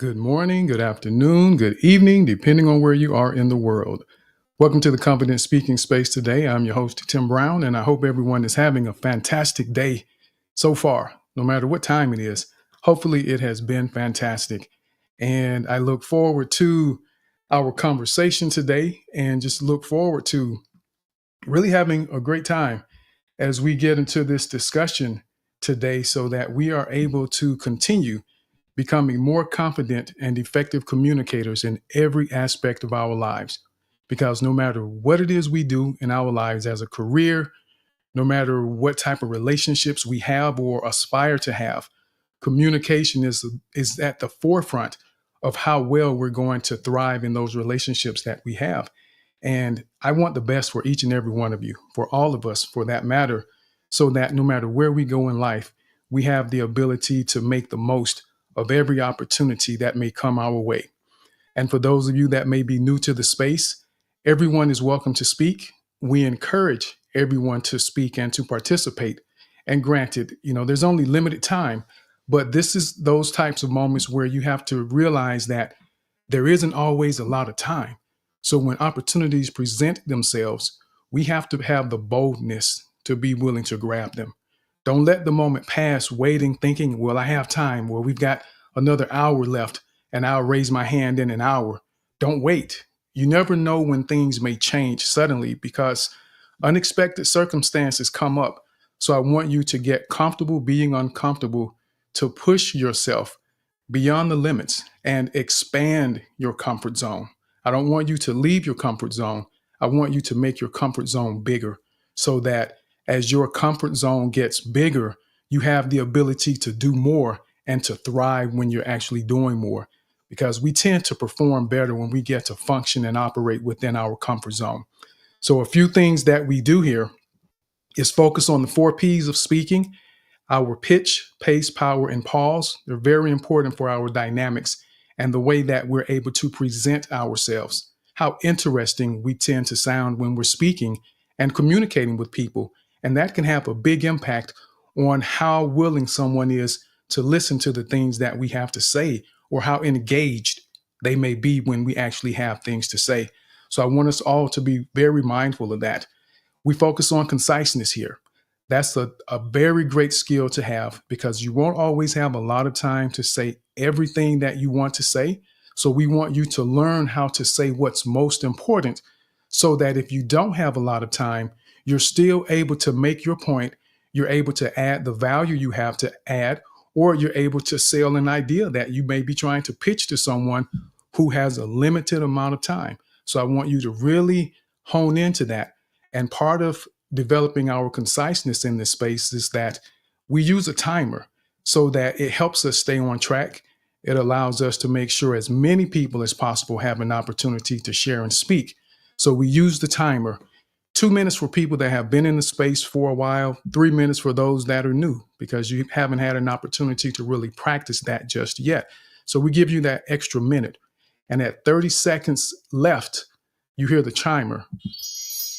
Good morning, good afternoon, good evening, depending on where you are in the world. Welcome to the Confident Speaking Space today. I'm your host, Tim Brown, and I hope everyone is having a fantastic day so far, no matter what time it is. Hopefully, it has been fantastic. And I look forward to our conversation today and just look forward to really having a great time as we get into this discussion today so that we are able to continue becoming more confident and effective communicators in every aspect of our lives. Because no matter what it is we do in our lives as a career, no matter what type of relationships we have or aspire to have, communication is at the forefront of how well we're going to thrive in those relationships that we have. And I want the best for each and every one of you, for all of us, for that matter, so that no matter where we go in life, we have the ability to make the most of every opportunity that may come our way. And for those of you that may be new to the space, everyone is welcome to speak. We encourage everyone to speak and to participate. And granted, there's only limited time, but this is those types of moments where you have to realize that there isn't always a lot of time. So when opportunities present themselves, we have to have the boldness to be willing to grab them. Don't let the moment pass waiting, thinking, well, I have time. Well, we've got another hour left and I'll raise my hand in an hour. Don't wait. You never know when things may change suddenly because unexpected circumstances come up. So I want you to get comfortable being uncomfortable, to push yourself beyond the limits and expand your comfort zone. I don't want you to leave your comfort zone. I want you to make your comfort zone bigger so that as your comfort zone gets bigger, you have the ability to do more and to thrive when you're actually doing more, because we tend to perform better when we get to function and operate within our comfort zone. So a few things that we do here is focus on the 4 P's of speaking: our pitch, pace, power, and pause. They're very important for our dynamics and the way that we're able to present ourselves. How interesting we tend to sound when we're speaking and communicating with people. And that can have a big impact on how willing someone is to listen to the things that we have to say, or how engaged they may be when we actually have things to say. So I want us all to be very mindful of that. We focus on conciseness here. That's a very great skill to have, because you won't always have a lot of time to say everything that you want to say. So we want you to learn how to say what's most important, so that if you don't have a lot of time, you're still able to make your point. You're able to add the value you have to add, or you're able to sell an idea that you may be trying to pitch to someone who has a limited amount of time. So I want you to really hone into that. And part of developing our conciseness in this space is that we use a timer so that it helps us stay on track. It allows us to make sure as many people as possible have an opportunity to share and speak. So we use the timer. 2 minutes for people that have been in the space for a while, 3 minutes for those that are new, because you haven't had an opportunity to really practice that just yet. So we give you that extra minute. And at 30 seconds left, you hear the chimer.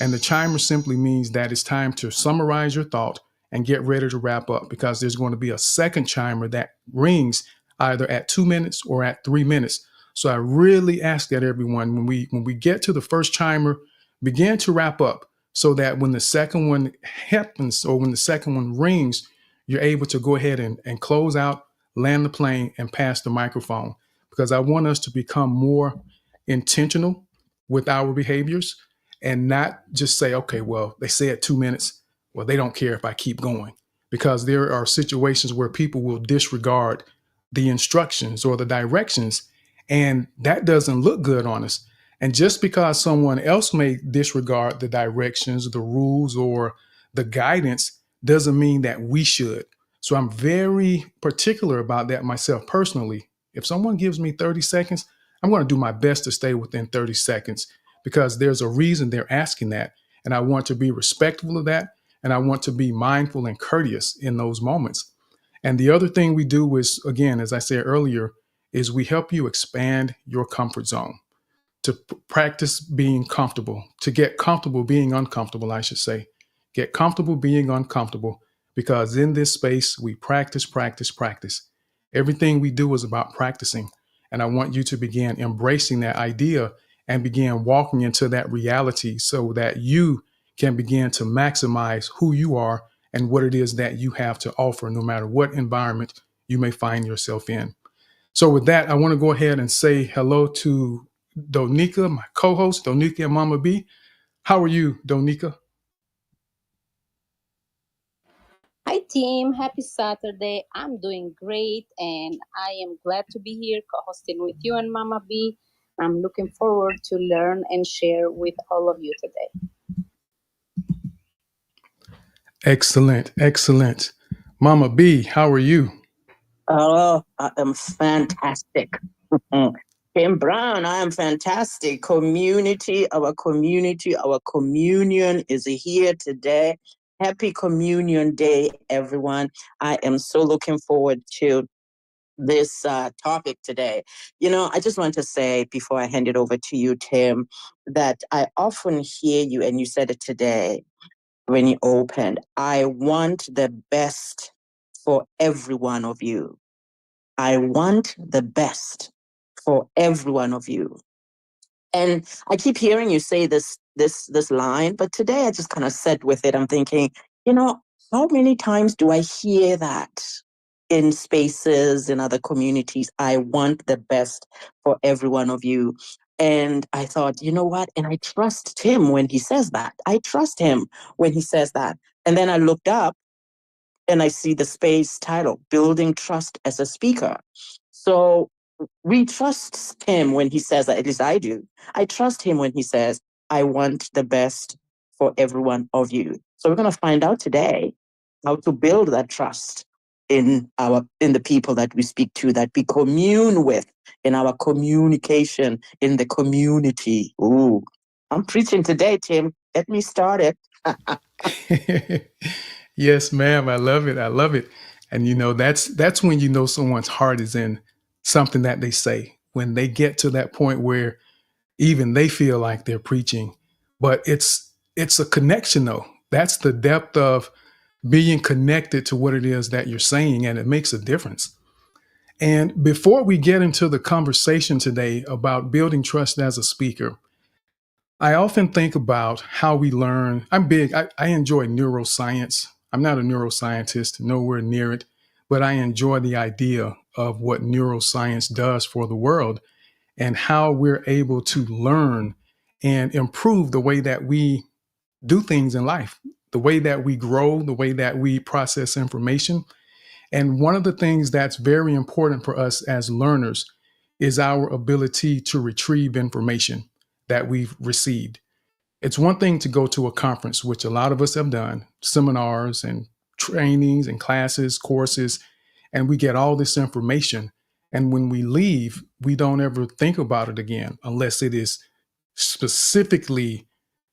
And the chimer simply means that it's time to summarize your thought and get ready to wrap up, because there's going to be a second chimer that rings either at 2 minutes or at 3 minutes. So I really ask that everyone, when we get to the first chimer, begin to wrap up, so that when the second one happens, or when the second one rings, you're able to go ahead and close out, land the plane, and pass the microphone. Because I want us to become more intentional with our behaviors and not just say, okay, well, they said 2 minutes. Well, they don't care if I keep going, because there are situations where people will disregard the instructions or the directions, and that doesn't look good on us. And just because someone else may disregard the directions, the rules, or the guidance doesn't mean that we should. So I'm very particular about that myself personally. If someone gives me 30 seconds, I'm going to do my best to stay within 30 seconds, because there's a reason they're asking that. And I want to be respectful of that. And I want to be mindful and courteous in those moments. And the other thing we do is, again, as I said earlier, is we help you expand your comfort zone, to practice being comfortable, to get comfortable being uncomfortable, I should say. Get comfortable being uncomfortable, because in this space, we practice, practice, practice. Everything we do is about practicing. And I want you to begin embracing that idea and begin walking into that reality so that you can begin to maximize who you are and what it is that you have to offer, no matter what environment you may find yourself in. So, with that, I want to go ahead and say hello to Donika, my co host, Donika and Mama B. How are you, Donika? Hi, team. Happy Saturday. I'm doing great and I am glad to be here co hosting with you and Mama B. I'm looking forward to learn and share with all of you today. Excellent, excellent. Mama B, how are you? Oh, I am fantastic. Kim Brown, I am fantastic. Our communion is here today. Happy Communion Day, everyone. I am so looking forward to this topic today. I just want to say before I hand it over to you, Tim, that I often hear you, and you said it today when you opened, I want the best for every one of you. I want the best for every one of you. And I keep hearing you say this line, but today I just kind of sat with it. I'm thinking, you know, how many times do I hear that in spaces in other communities? I want the best for every one of you. And I thought, you know what? And I trust him when he says that. I trust him when he says that. And then I looked up and I see the space title, Building Trust as a Speaker. So we trust him when he says that, at least I do. I trust him when he says, I want the best for every one of you. So we're going to find out today how to build that trust in the people that we speak to, that we commune with, in our communication in the community. Ooh, I'm preaching today, Tim. Let me start it. Yes, ma'am. I love it. I love it. And that's when you know someone's heart is in something that they say. When they get to that point where even they feel like they're preaching, but it's a connection though. That's the depth of being connected to what it is that you're saying, and it makes a difference. And before we get into the conversation today about building trust as a speaker, I often think about how we learn. I enjoy neuroscience. I'm not a neuroscientist, nowhere near it, but I enjoy the idea of what neuroscience does for the world and how we're able to learn and improve the way that we do things in life, the way that we grow, the way that we process information. And one of the things that's very important for us as learners is our ability to retrieve information that we've received. It's one thing to go to a conference, which a lot of us have done, seminars and trainings and classes, courses, and we get all this information. And when we leave, we don't ever think about it again unless it is specifically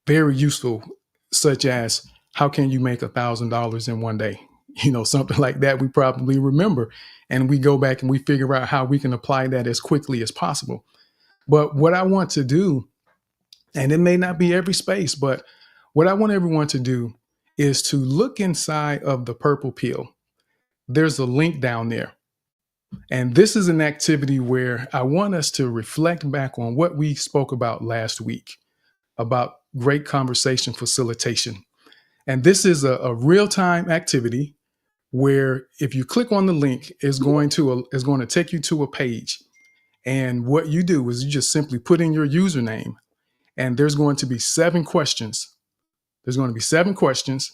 very useful, such as how can you make $1,000 in one day? Something like that we probably remember. And we go back and we figure out how we can apply that as quickly as possible. But what I want to do, and it may not be every space, but what I want everyone to do is to look inside of the purple pill. There's a link down there. And this is an activity where I want us to reflect back on what we spoke about last week about great conversation facilitation. And this is a real-time activity where if you click on the link, it's going to take you to a page. And what you do is you just simply put in your username, and there's going to be 7 questions. There's going to be 7 questions.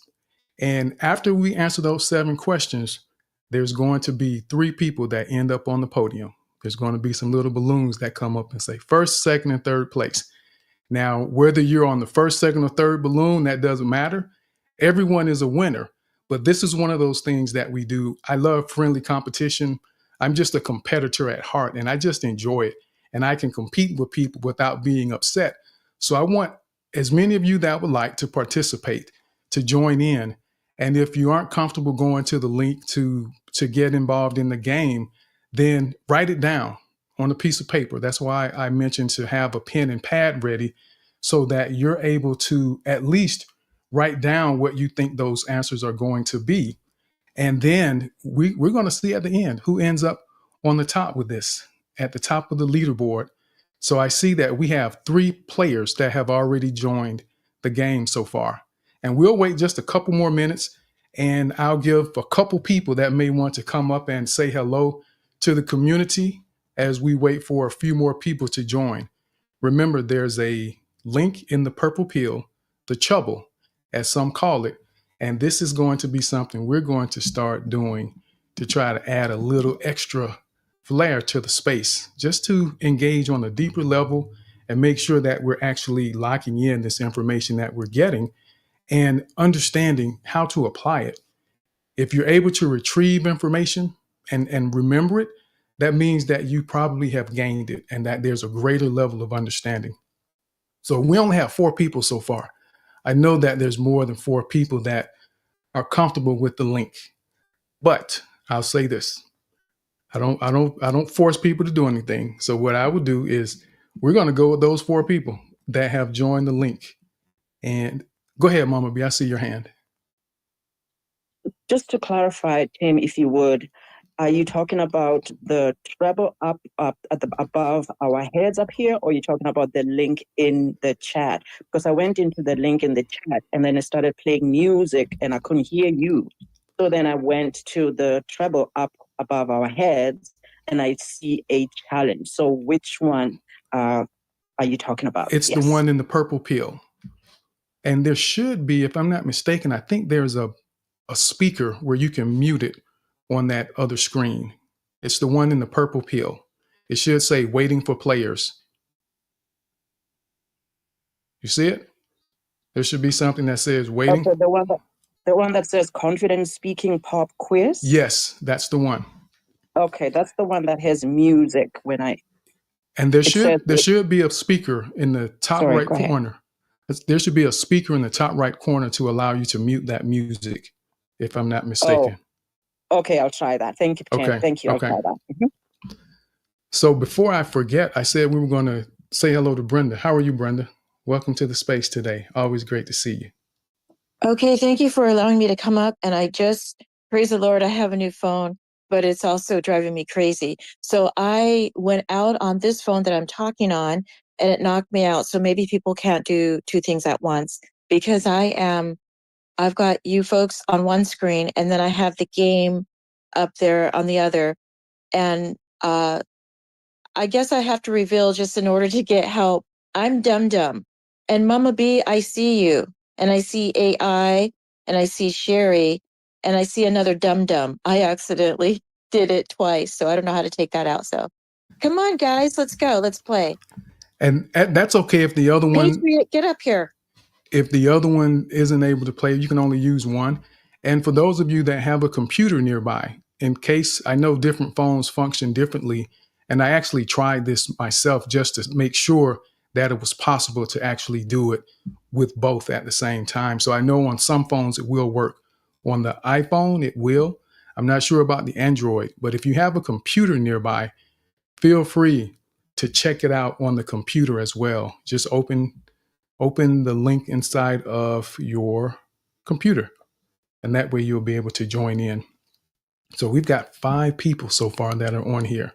And after we answer those 7 questions, there's going to be 3 people that end up on the podium. There's going to be some little balloons that come up and say first, second, and third place. Now, whether you're on the first, second, or third balloon, that doesn't matter. Everyone is a winner. But this is one of those things that we do. I love friendly competition. I'm just a competitor at heart, and I just enjoy it. And I can compete with people without being upset. So I want as many of you that would like to participate to join in. And if you aren't comfortable going to the link to get involved in the game, then write it down on a piece of paper. That's why I mentioned to have a pen and pad ready so that you're able to at least write down what you think those answers are going to be. And then we're going to see at the end who ends up on the top with this. at the top of the leaderboard. So I see that we have 3 players that have already joined the game so far. And we'll wait just a couple more minutes, and I'll give a couple people that may want to come up and say hello to the community as we wait for a few more people to join. Remember, there's a link in the purple pill, the Chubble, as some call it. And this is going to be something we're going to start doing to try to add a little extra flair to the space, just to engage on a deeper level and make sure that we're actually locking in this information that we're getting and understanding how to apply it. If you're able to retrieve information and remember it, that means that you probably have gained it and that there's a greater level of understanding. So we only have 4 people so far. I know that there's more than 4 people that are comfortable with the link. But I'll say this. I don't force people to do anything. So what I would do is we're going to go with those 4 people that have joined the link. And go ahead, Mama B. I see your hand. Just to clarify, Tim, if you would, are you talking about the treble up at the above our heads up here, or are you talking about the link in the chat? Because I went into the link in the chat and then it started playing music and I couldn't hear you. So then I went to the treble up above our heads and I see a challenge. So which one are you talking about? It's the one in the purple pill. And there should be, if I'm not mistaken, I think there's a speaker where you can mute it on that other screen. It's the one in the purple pill. It should say waiting for players. You see it? There should be something that says waiting. Okay, the one that says confident speaking pop quiz? Yes, that's the one. Okay, that's the one that has music when I. And there should be a speaker in the top right corner. There should be a speaker in the top right corner to allow you to mute that music, if I'm not mistaken. Oh, okay, I'll try that. Thank you, Tim. Okay. Thank you. I'll try that. Mm-hmm. So before I forget, I said we were going to say hello to Brenda. How are you, Brenda? Welcome to the space today. Always great to see you. Okay, thank you for allowing me to come up. And I just, praise the Lord, I have a new phone, but it's also driving me crazy. So I went out on this phone that I'm talking on and it knocked me out. So maybe people can't do 2 things at once because I've got you folks on one screen and then I have the game up there on the other. And I guess I have to reveal just in order to get help. I'm Dum Dum. And Mama B, I see you. And I see AI. And I see Sherry. And I see another Dum Dum. I accidentally did it twice. So I don't know how to take that out. So come on, guys. Let's go. Let's play. And that's okay if the other one... Patriot, get up here. If the other one isn't able to play, you can only use one. And for those of you that have a computer nearby, in case I know different phones function differently, and I actually tried this myself just to make sure that it was possible to actually do it with both at the same time. So I know on some phones it will work. On the iPhone, it will. I'm not sure about the Android, but if you have a computer nearby, feel free to check it out on the computer as well. Just open the link inside of your computer, and that way you'll be able to join in. So we've got 5 people so far that are on here.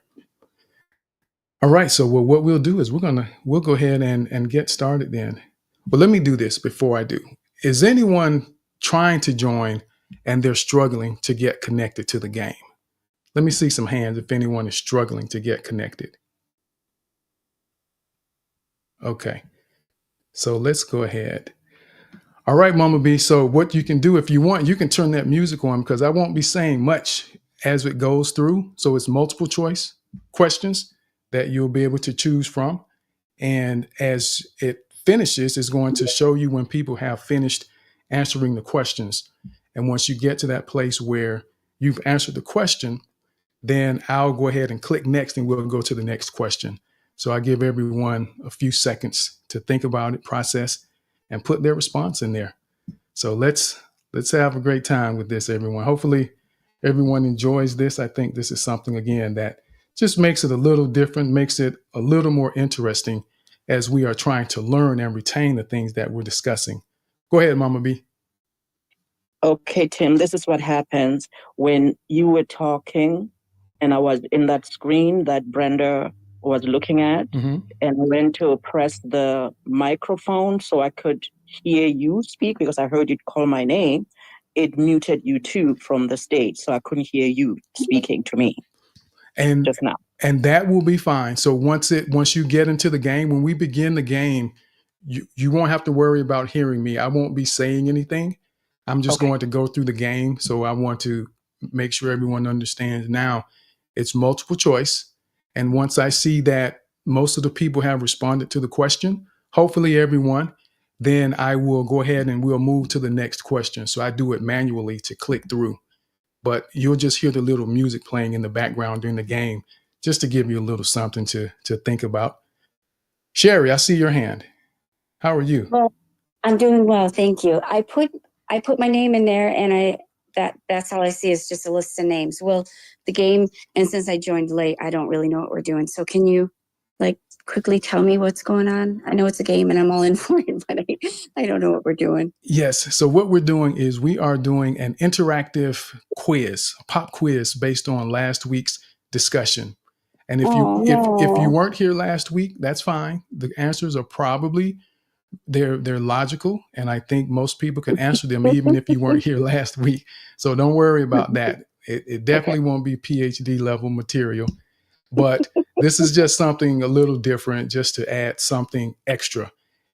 All right, so what we'll do is we'll go ahead and get started then. But let me do this before I do. Is anyone trying to join and they're struggling to get connected to the game? Let me see some hands if anyone is struggling to get connected. Okay, so let's go ahead. All right, Mama B. So what you can do if you want, you can turn that music on because I won't be saying much as it goes through. So it's multiple choice questions that you'll be able to choose from. And as it finishes, it's going to show you when people have finished answering the questions. And once you get to that place where you've answered the question, then I'll go ahead and click next and we'll go to the next question. So I give everyone a few seconds to think about it, process, and put their response in there. So let's have a great time with this, everyone. Hopefully everyone enjoys this. I think this is something, again, that just makes it a little different, makes it a little more interesting as we are trying to learn and retain the things that we're discussing. Go ahead, Mama B. Okay, Tim, this is what happens when you were talking and I was in that screen that Brenda was looking at, and I went to press the microphone so I could hear you speak because I heard you call my name. It muted you too from the stage, so I couldn't hear you speaking to me And just now. and that will be fine. So once you get into the game, when we begin the game, you won't have to worry about hearing me. I won't be saying anything. I'm just going to go through the game. So I want to make sure everyone understands now it's multiple choice. And once I see that most of the people have responded to the question, hopefully everyone, then I will go ahead and we'll move to the next question. So I do it manually to click through. But you'll just hear the little music playing in the background during the game, just to give you a little something to think about. Sherry, I see your hand. How are you? Well, I'm doing well, thank you. I put my name in there, and that's all I see is just a list of names. Well, the game, and since I joined late, I don't really know what we're doing. So can you quickly tell me what's going on? I know it's a game and I'm all in for it, but I don't know what we're doing. Yes. So what we're doing is we are doing an interactive quiz, a pop quiz based on last week's discussion. And if you weren't here last week, that's fine. The answers are probably they're logical, and I think most people can answer them even if you weren't here last week. So don't worry about that. It definitely won't be PhD level material, but this is just something a little different, just to add something extra.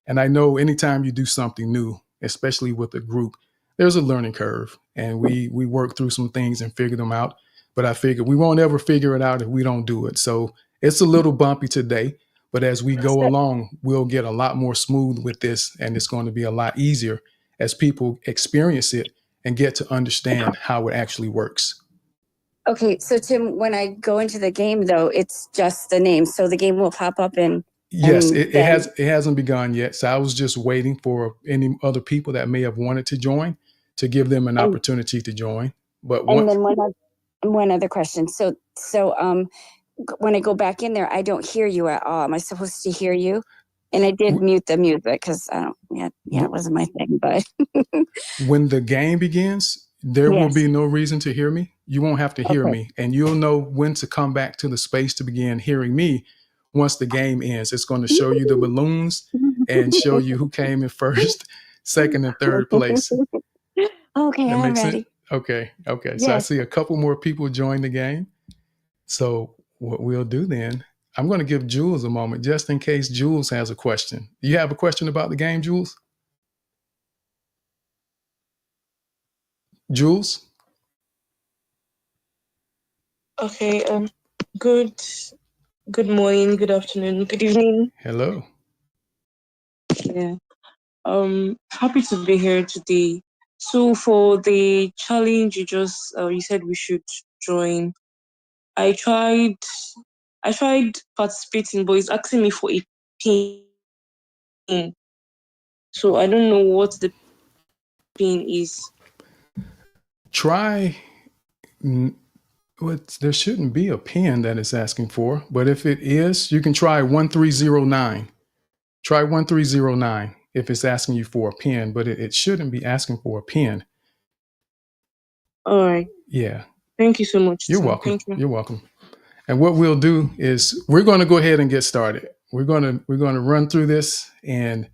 And I know anytime you do something new, especially with a group, there's a learning curve, and we work through some things and figure them out. But I figure we won't ever figure it out if we don't do it. So it's a little bumpy today, but as we go along, we'll get a lot more smooth with this, and it's going to be a lot easier as people experience it and get to understand how it actually works. Okay, so Tim, when I go into the game, though, it's just the name. So the game will pop up and yes, it hasn't begun yet. So I was just waiting for any other people that may have wanted to join to give them an opportunity to join. But then one other question. So when I go back in there, I don't hear you at all. Am I supposed to hear you? And I did mute the music because I don't. Yeah, it wasn't my thing. But when the game begins, there will be no reason to hear me. You won't have to hear me, and you'll know when to come back to the space to begin hearing me. Once the game ends, it's going to show you the balloons and show you who came in first, second, and third place. Okay, I'm ready. Okay. So I see a couple more people join the game. So what we'll do then, I'm going to give Jules a moment just in case Jules has a question. Do you have a question about the game, Jules? Jules? Okay. Good morning, good afternoon, good evening. Hello. Yeah. Happy to be here today. So for the challenge you said we should join. I tried participating, but it's asking me for a pin. So I don't know what the pin is. Try. There shouldn't be a pin that it's asking for, but if it is, you can try 1309. Try 1309 if it's asking you for a pin, but it shouldn't be asking for a pin. All right. Yeah. Thank you so much. You're welcome. Thank you. You're welcome. And what we'll do is we're going to go ahead and get started. We're going to run through this, and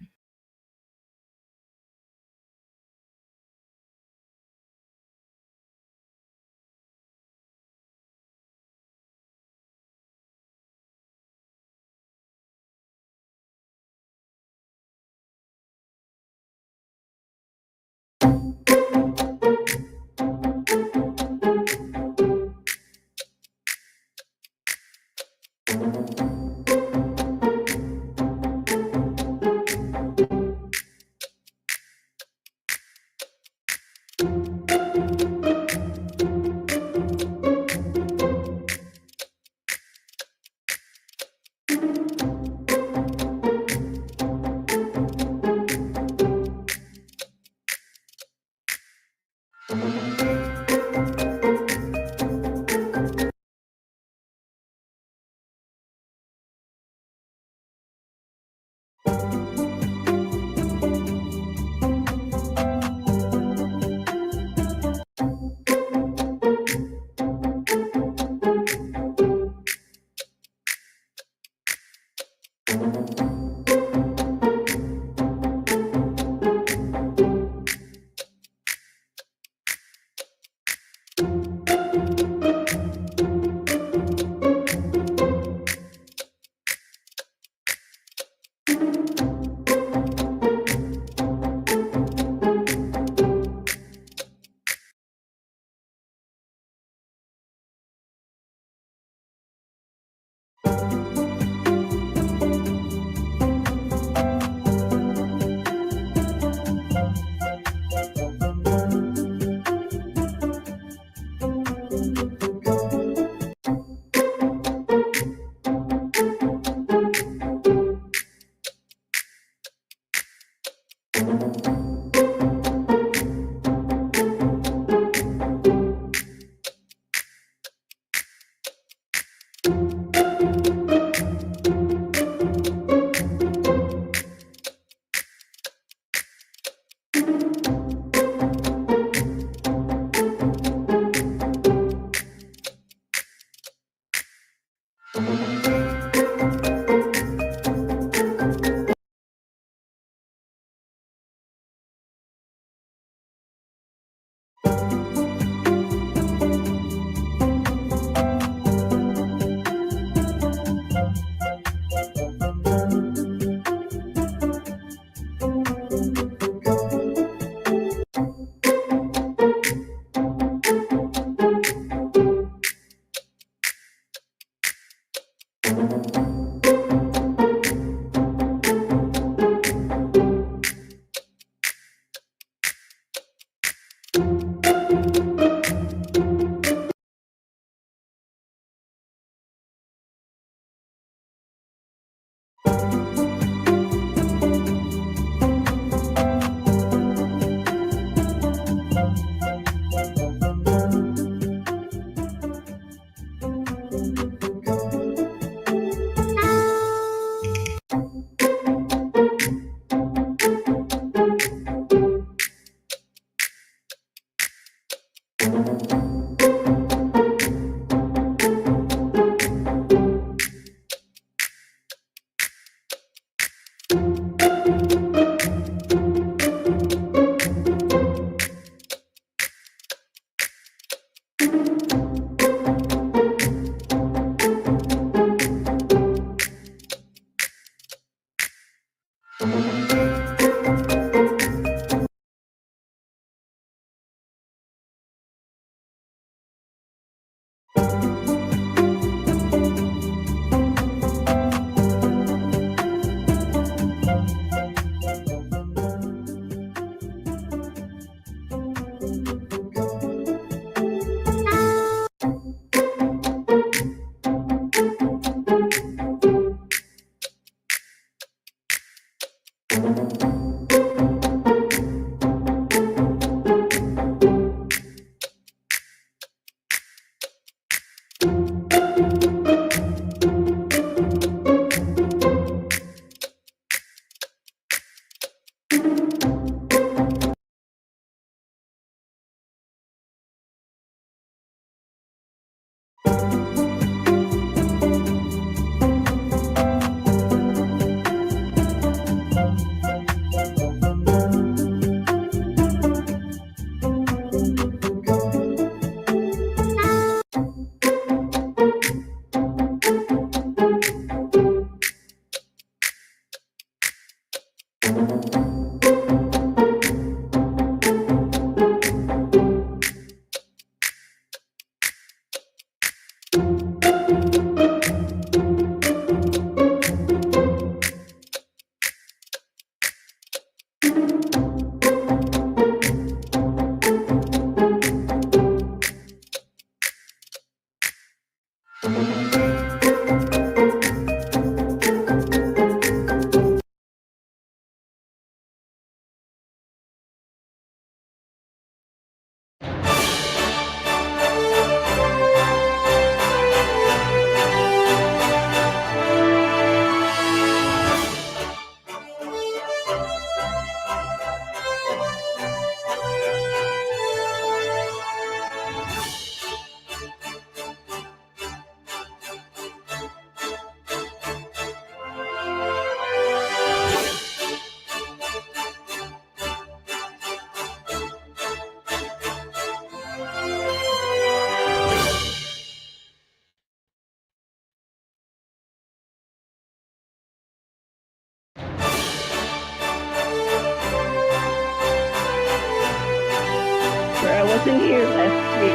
I wasn't here last week.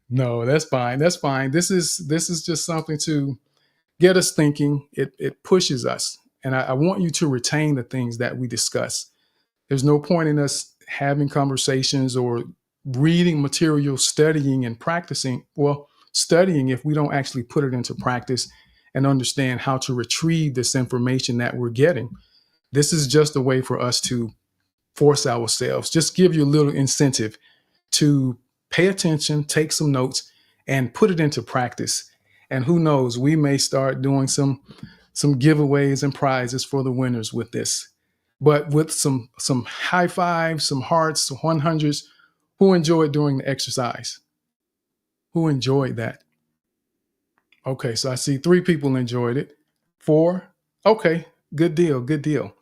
No, that's fine. That's fine. This is just something to get us thinking. It pushes us, and I want you to retain the things that we discuss. There's no point in us having conversations or reading material, studying and practicing. Well, studying if we don't actually put it into practice and understand how to retrieve this information that we're getting. This is just a way for us to force ourselves, just give you a little incentive to pay attention, take some notes, and put it into practice. And who knows, we may start doing some giveaways and prizes for the winners with this. But with some high fives, some hearts, some 100s, who enjoyed doing the exercise? Who enjoyed that? Okay, so I see 3 people enjoyed it. 4? Okay, good deal, good deal.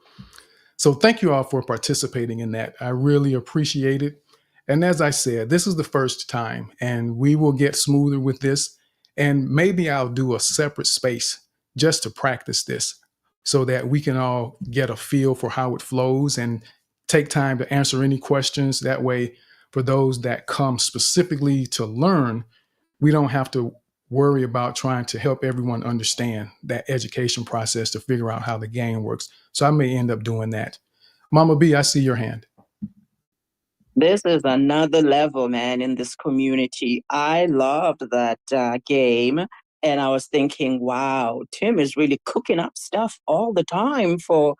So thank you all for participating in that. I really appreciate it. And as I said, this is the first time, and we will get smoother with this. And maybe I'll do a separate space just to practice this so that we can all get a feel for how it flows and take time to answer any questions. That way, for those that come specifically to learn, we don't have to worry about trying to help everyone understand that education process to figure out how the game works. So I may end up doing that. Mama B, I see your hand. This is another level, man, in this community. I loved that game. And I was thinking, wow, Tim is really cooking up stuff all the time for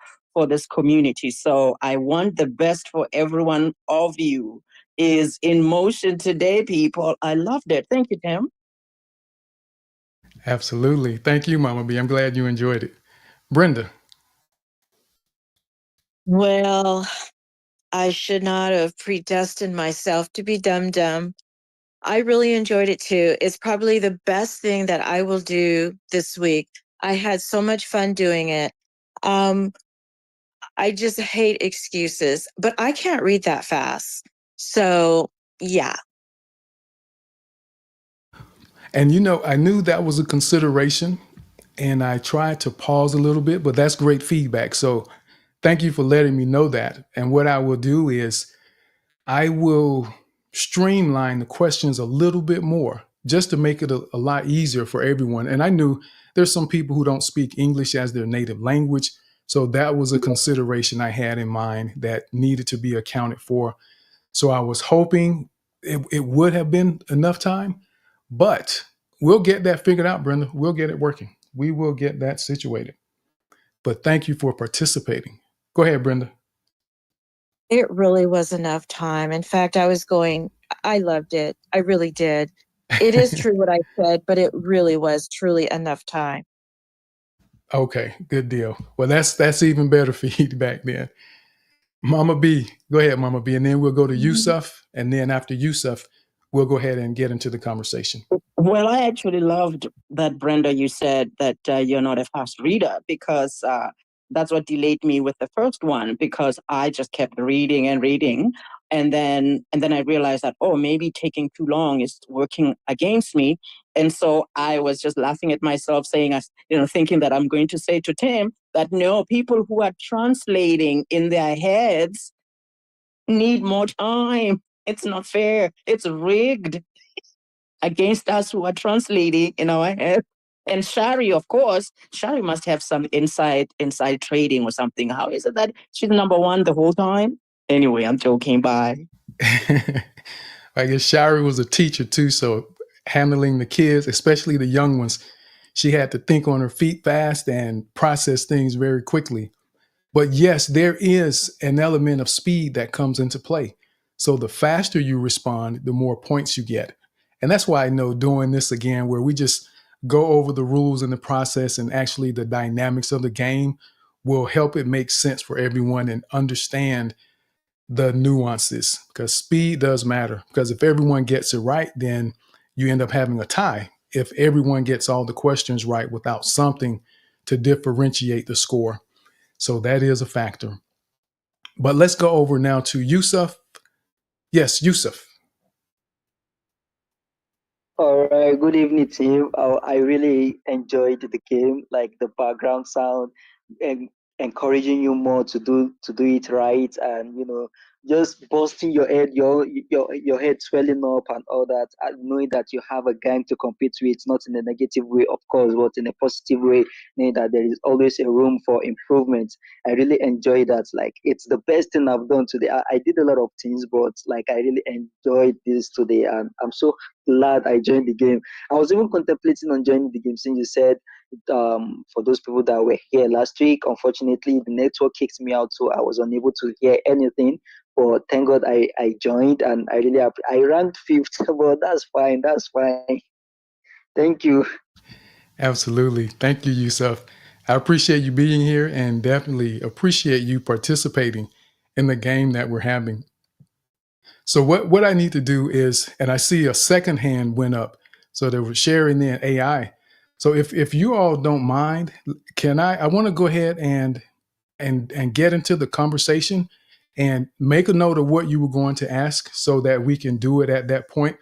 this community. So I want the best for every one of you is in motion today, people. I loved it. Thank you, Tim. Absolutely. Thank you, Mama B. I'm glad you enjoyed it. Brenda. Well, I should not have predestined myself to be dumb. I really enjoyed it too. It's probably the best thing that I will do this week. I had so much fun doing it. I just hate excuses, but I can't read that fast. So, yeah. And I knew that was a consideration. and I tried to pause a little bit, but that's great feedback. So thank you for letting me know that. And what I will do is I will streamline the questions a little bit more just to make it a lot easier for everyone. And I knew there's some people who don't speak English as their native language. So that was a consideration I had in mind that needed to be accounted for. So I was hoping it would have been enough time, but we'll get that figured out, Brenda. We'll get it working. We will get that situated. But thank you for participating. Go ahead, Brenda. It really was enough time. In fact, I loved it. I really did. It is true what I said, but it really was truly enough time. Okay, good deal. Well, that's even better feedback then. Mama B, go ahead, Mama B, and then we'll go to Yusuf, and then after Yusuf, we'll go ahead and get into the conversation. Well, I actually loved that, Brenda, you said that you're not a fast reader because that's what delayed me with the first one because I just kept reading and reading. And then I realized that, oh, maybe taking too long is working against me. And so I was just laughing at myself saying, thinking that I'm going to say to Tim that no, people who are translating in their heads need more time. It's not fair. It's rigged against us who are translating in our head. And Shari, of course, Shari must have some inside trading or something. How is it that she's number one the whole time? Anyway, I'm joking. Bye. I guess Shari was a teacher too, so handling the kids, especially the young ones, she had to think on her feet fast and process things very quickly. But yes, there is an element of speed that comes into play. So the faster you respond, the more points you get. And that's why I know doing this again, where we just go over the rules and the process and actually the dynamics of the game will help it make sense for everyone and understand the nuances because speed does matter. Because if everyone gets it right, then you end up having a tie. If everyone gets all the questions right without something to differentiate the score. So that is a factor. But let's go over now to Yusuf. Yes, Yusuf. All right, good evening, team. I really enjoyed the game, like the background sound and encouraging you more to do it right, and just busting your head, your head swelling up and all that, and knowing that you have a gang to compete with, not in a negative way, of course, but in a positive way, knowing that there is always a room for improvement. I really enjoy that. Like it's the best thing I've done today. I did a lot of things, but like I really enjoyed this today, and I'm so glad I joined the game. I was even contemplating on joining the game since you said for those people that were here last week. Unfortunately, the network kicked me out, so I was unable to hear anything. But thank God I joined, and I ranked fifth, but that's fine. That's fine. Thank you. Absolutely. Thank you, Yusuf. I appreciate you being here and definitely appreciate you participating in the game that we're having. So what I need to do is, and I see a second hand went up. So they were sharing in AI. So if you all don't mind, can I want to go ahead and get into the conversation and make a note of what you were going to ask so that we can do it at that point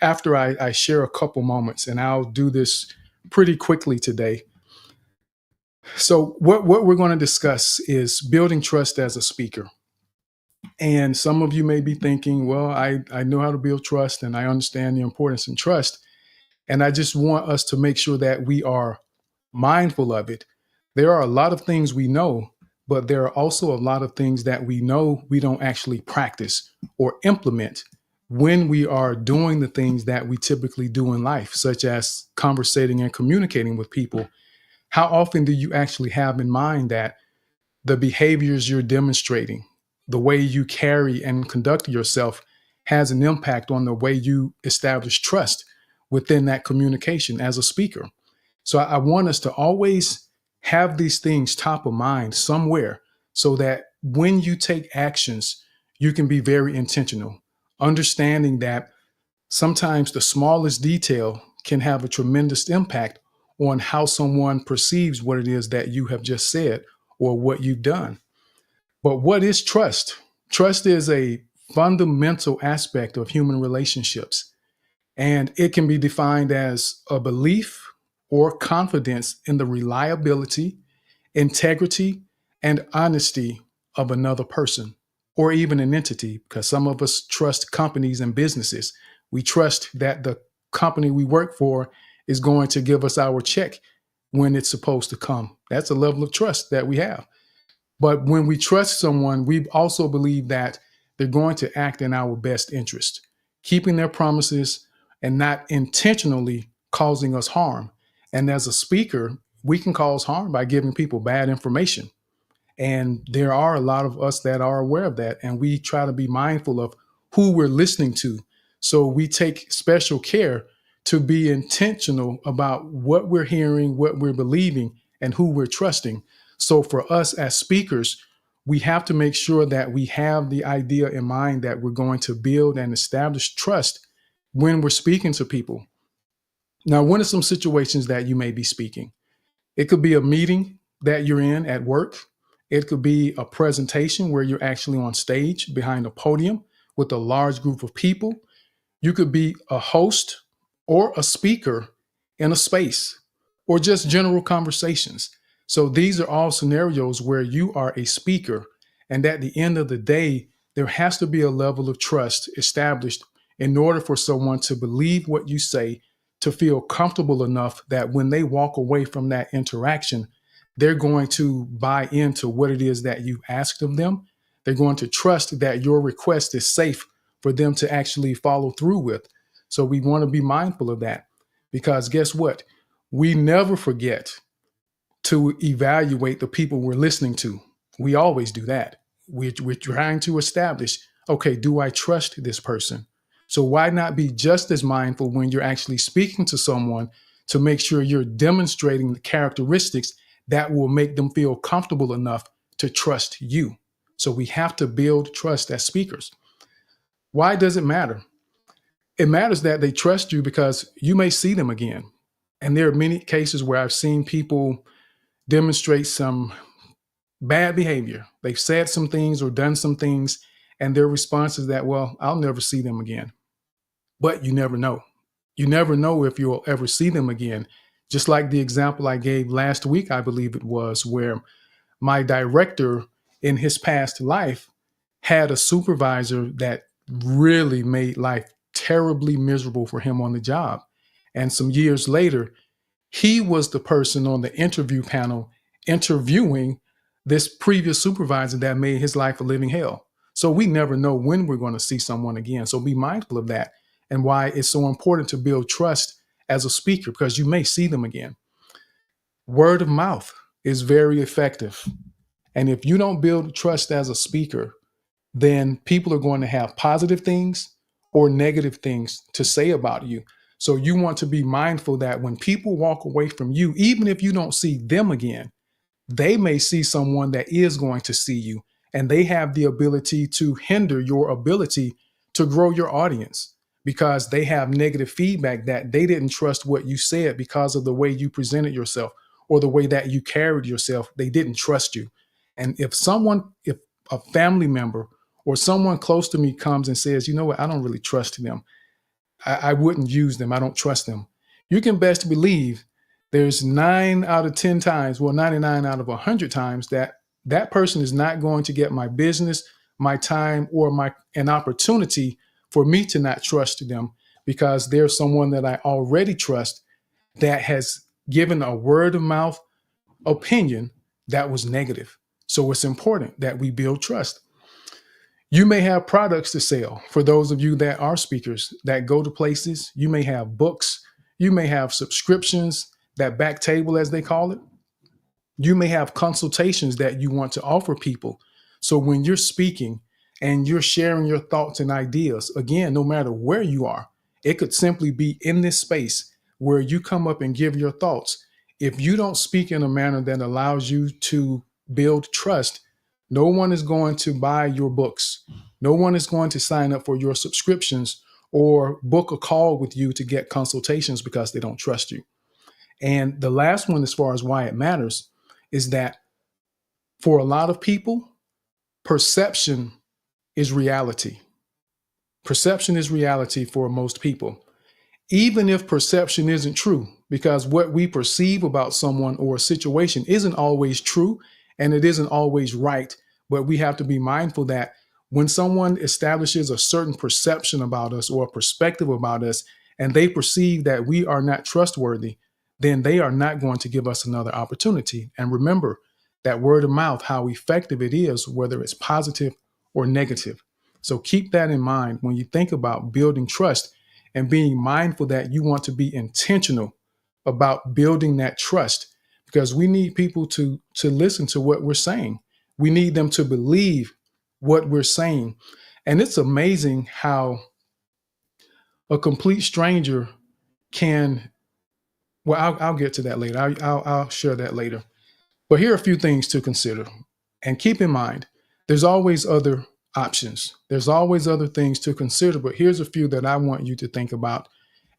after I share a couple moments, and I'll do this pretty quickly today. So what we're going to discuss is building trust as a speaker. And some of you may be thinking, well, I know how to build trust and I understand the importance in trust. And I just want us to make sure that we are mindful of it. There are a lot of things we know, but there are also a lot of things that we know we don't actually practice or implement when we are doing the things that we typically do in life, such as conversating and communicating with people. How often do you actually have in mind that the behaviors you're demonstrating, the way you carry and conduct yourself has an impact on the way you establish trust within that communication as a speaker? So I want us to always have these things top of mind somewhere so that when you take actions, you can be very intentional, understanding that sometimes the smallest detail can have a tremendous impact on how someone perceives what it is that you have just said or what you've done. But what is trust? Trust is a fundamental aspect of human relationships, and it can be defined as a belief or confidence in the reliability, integrity, and honesty of another person or even an entity, because some of us trust companies and businesses. We trust that the company we work for is going to give us our check when it's supposed to come. That's a level of trust that we have. But when we trust someone, we also believe that they're going to act in our best interest, keeping their promises and not intentionally causing us harm. And as a speaker, we can cause harm by giving people bad information. And there are a lot of us that are aware of that. And we try to be mindful of who we're listening to. So we take special care to be intentional about what we're hearing, what we're believing, and who we're trusting. So for us as speakers, we have to make sure that we have the idea in mind that we're going to build and establish trust when we're speaking to people. Now, what are some situations that you may be speaking? It could be a meeting that you're in at work. It could be a presentation where you're actually on stage behind a podium with a large group of people. You could be a host or a speaker in a space or just general conversations. So these are all scenarios where you are a speaker. And at the end of the day, there has to be a level of trust established in order for someone to believe what you say, to feel comfortable enough that when they walk away from that interaction, they're going to buy into what it is that you asked of them. They're going to trust that your request is safe for them to actually follow through with. So we want to be mindful of that, because guess what? We never forget to evaluate the people we're listening to. We always do that. We're trying to establish, okay, do I trust this person? So why not be just as mindful when you're actually speaking to someone to make sure you're demonstrating the characteristics that will make them feel comfortable enough to trust you? So we have to build trust as speakers. Why does it matter? It matters that they trust you because you may see them again. And there are many cases where I've seen people demonstrate some bad behavior. They've said some things or done some things, and their response is that, well, I'll never see them again. But you never know. You never know if you'll ever see them again. Just like the example I gave last week, I believe it was, where my director in his past life had a supervisor that really made life terribly miserable for him on the job. And some years later, he was the person on the interview panel interviewing this previous supervisor that made his life a living hell. So we never know when we're going to see someone again. So be mindful of that, and why it's so important to build trust as a speaker, because you may see them again. Word of mouth is very effective. And if you don't build trust as a speaker, then people are going to have positive things or negative things to say about you. So you want to be mindful that when people walk away from you, even if you don't see them again, they may see someone that is going to see you, and they have the ability to hinder your ability to grow your audience because they have negative feedback that they didn't trust what you said because of the way you presented yourself or the way that you carried yourself. They didn't trust you. And if a family member or someone close to me comes and says, you know what, I don't really trust them, I wouldn't use them, I don't trust them, you can best believe there's 9 out of 10 times, well, 99 out of 100 times that that person is not going to get my business, my time, or an opportunity for me to not trust them, because there's someone that I already trust that has given a word of mouth opinion that was negative. So it's important that we build trust. You may have products to sell. For those of you that are speakers that go to places, you may have books, you may have subscriptions, that back table, as they call it. You may have consultations that you want to offer people. So when you're speaking and you're sharing your thoughts and ideas, again, no matter where you are, it could simply be in this space where you come up and give your thoughts. If you don't speak in a manner that allows you to build trust, no one is going to buy your books. No one is going to sign up for your subscriptions or book a call with you to get consultations because they don't trust you. And the last one, as far as why it matters, is that for a lot of people, perception is reality. Perception is reality for most people. Even if perception isn't true, because what we perceive about someone or a situation isn't always true and it isn't always right. But we have to be mindful that when someone establishes a certain perception about us or a perspective about us, and they perceive that we are not trustworthy, then they are not going to give us another opportunity. And remember that word of mouth, how effective it is, whether it's positive or negative. So keep that in mind when you think about building trust and being mindful that you want to be intentional about building that trust, because we need people to listen to what we're saying. We need them to believe what we're saying. And it's amazing how a complete stranger can, well, I'll get to that later. I'll share that later. But here are a few things to consider. And keep in mind, there's always other options. There's always other things to consider. But here's a few that I want you to think about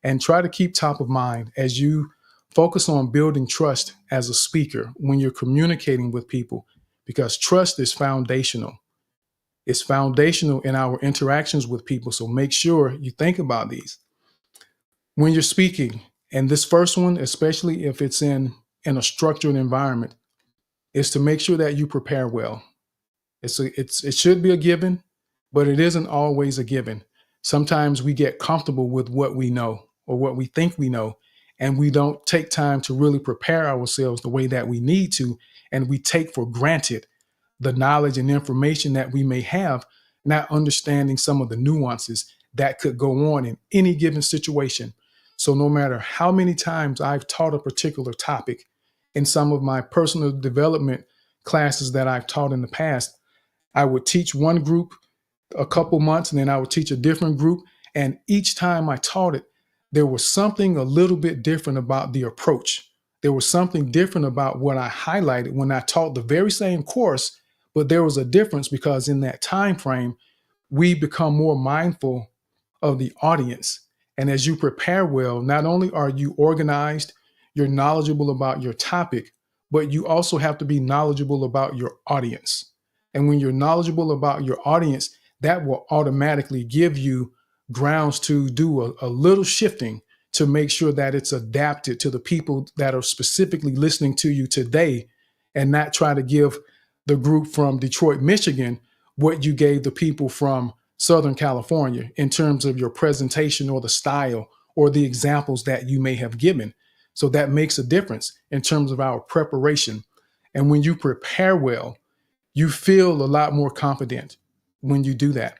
and try to keep top of mind as you focus on building trust as a speaker when you're communicating with people, because trust is foundational. It's foundational in our interactions with people. So make sure you think about these when you're speaking. And this first one, especially if it's in a structured environment, is to make sure that you prepare well. It should be a given, but it isn't always a given. Sometimes we get comfortable with what we know or what we think we know, and we don't take time to really prepare ourselves the way that we need to, and we take for granted the knowledge and information that we may have, not understanding some of the nuances that could go on in any given situation. So no matter how many times I've taught a particular topic in some of my personal development classes that I've taught in the past, I would teach one group a couple months and then I would teach a different group. And each time I taught it, there was something a little bit different about the approach. There was something different about what I highlighted when I taught the very same course, but there was a difference because in that time frame, we become more mindful of the audience. And as you prepare well, not only are you organized, you're knowledgeable about your topic, but you also have to be knowledgeable about your audience. And when you're knowledgeable about your audience, that will automatically give you grounds to do a little shifting to make sure that it's adapted to the people that are specifically listening to you today, and not try to give the group from Detroit, Michigan, what you gave the people from Southern California in terms of your presentation or the style or the examples that you may have given. So that makes a difference in terms of our preparation. And when you prepare well, you feel a lot more confident when you do that.